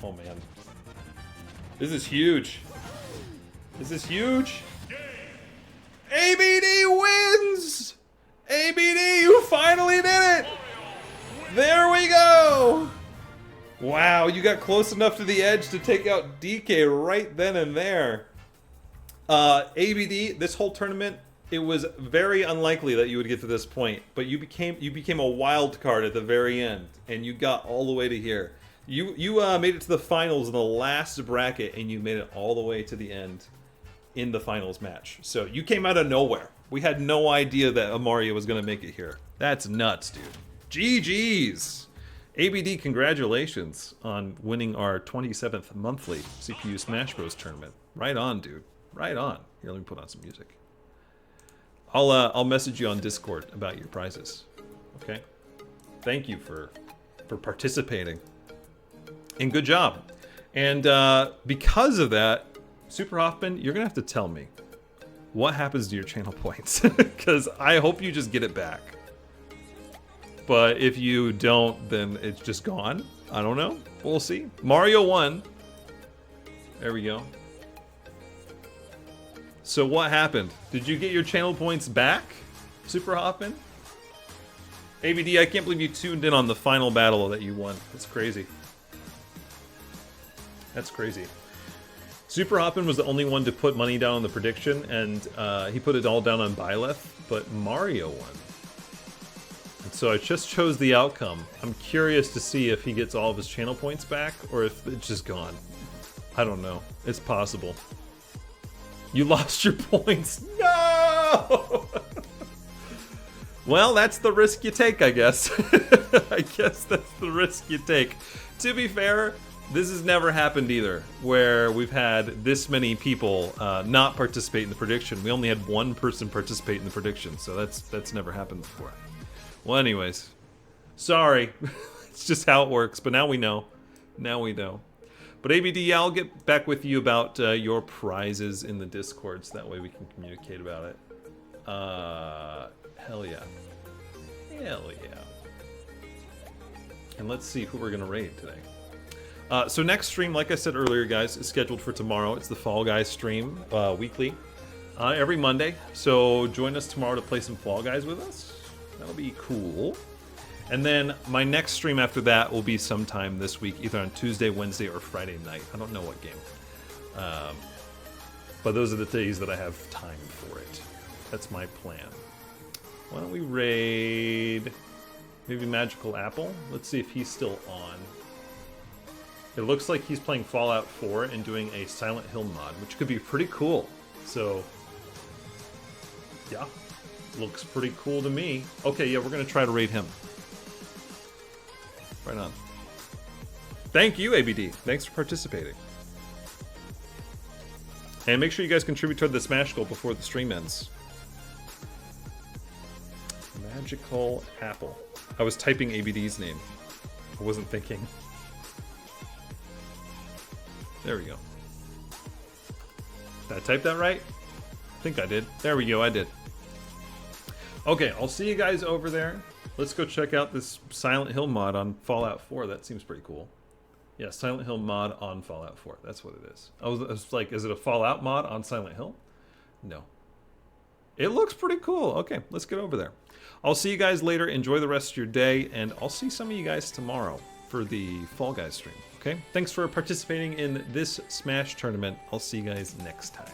Oh man. This is huge. This is huge. ABD wins! ABD, you finally did it! There we go! Wow, you got close enough to the edge to take out DK right then and there. ABD, this whole tournament, it was very unlikely that you would get to this point, but you became a wild card at the very end, and you got all the way to here. You made it to the finals in the last bracket, and you made it all the way to the end in the finals match. So you came out of nowhere. We had no idea that Mario was going to make it here. That's nuts, dude. GG's. ABD, congratulations on winning our 27th monthly CPU Smash Bros. Tournament. Right on, dude. Right on. Here, let me put on some music. I'll message you on Discord about your prizes. Okay? Thank you for participating. And good job. And because of that, Super Hoffman, you're gonna have to tell me what happens to your channel points, because I hope you just get it back. But if you don't, then it's just gone. I don't know. We'll see. Mario won. There we go. So what happened? Did you get your channel points back, Super Hoffman? ABD, I can't believe you tuned in on the final battle that you won. That's crazy. That's crazy. Super Hoppin was the only one to put money down on the prediction, and he put it all down on Byleth, but Mario won. And so I just chose the outcome. I'm curious to see if he gets all of his channel points back, or if it's just gone. I don't know. It's possible. You lost your points. No! Well, that's the risk you take, I guess. I guess that's the risk you take. To be fair, this has never happened either, where we've had this many people not participate in the prediction. We only had one person participate in the prediction, so that's never happened before. Well, anyways, sorry. It's just how it works, but now we know. Now we know. But ABD, I'll get back with you about your prizes in the Discord, so that way we can communicate about it. Hell yeah. Hell yeah. And let's see who we're gonna raid today. So next stream, like I said earlier, guys, is scheduled for tomorrow. It's the Fall Guys stream, weekly, every Monday. So join us tomorrow to play some Fall Guys with us. That'll be cool. And then my next stream after that will be sometime this week, either on Tuesday, Wednesday, or Friday night. I don't know what game. But those are the days that I have time for it. That's my plan. Why don't we raid maybe Magical Apple? Let's see if he's still on. It looks like he's playing Fallout 4 and doing a Silent Hill mod, which could be pretty cool. So, yeah, looks pretty cool to me. Okay, yeah, we're going to try to raid him. Right on. Thank you, ABD. Thanks for participating. And make sure you guys contribute toward the Smash goal before the stream ends. Magical Apple. I was typing ABD's name. I wasn't thinking. There we go. Did I type that right? I think I did. There we go, I did. Okay, I'll see you guys over there. Let's go check out this Silent Hill mod on Fallout 4. That seems pretty cool. Yeah, Silent Hill mod on Fallout 4. That's what it is. I was like, is it a Fallout mod on Silent Hill? No. It looks pretty cool. Okay, let's get over there. I'll see you guys later. Enjoy the rest of your day, and I'll see some of you guys tomorrow for the Fall Guys stream. Okay? Thanks for participating in this Smash tournament. I'll see you guys next time.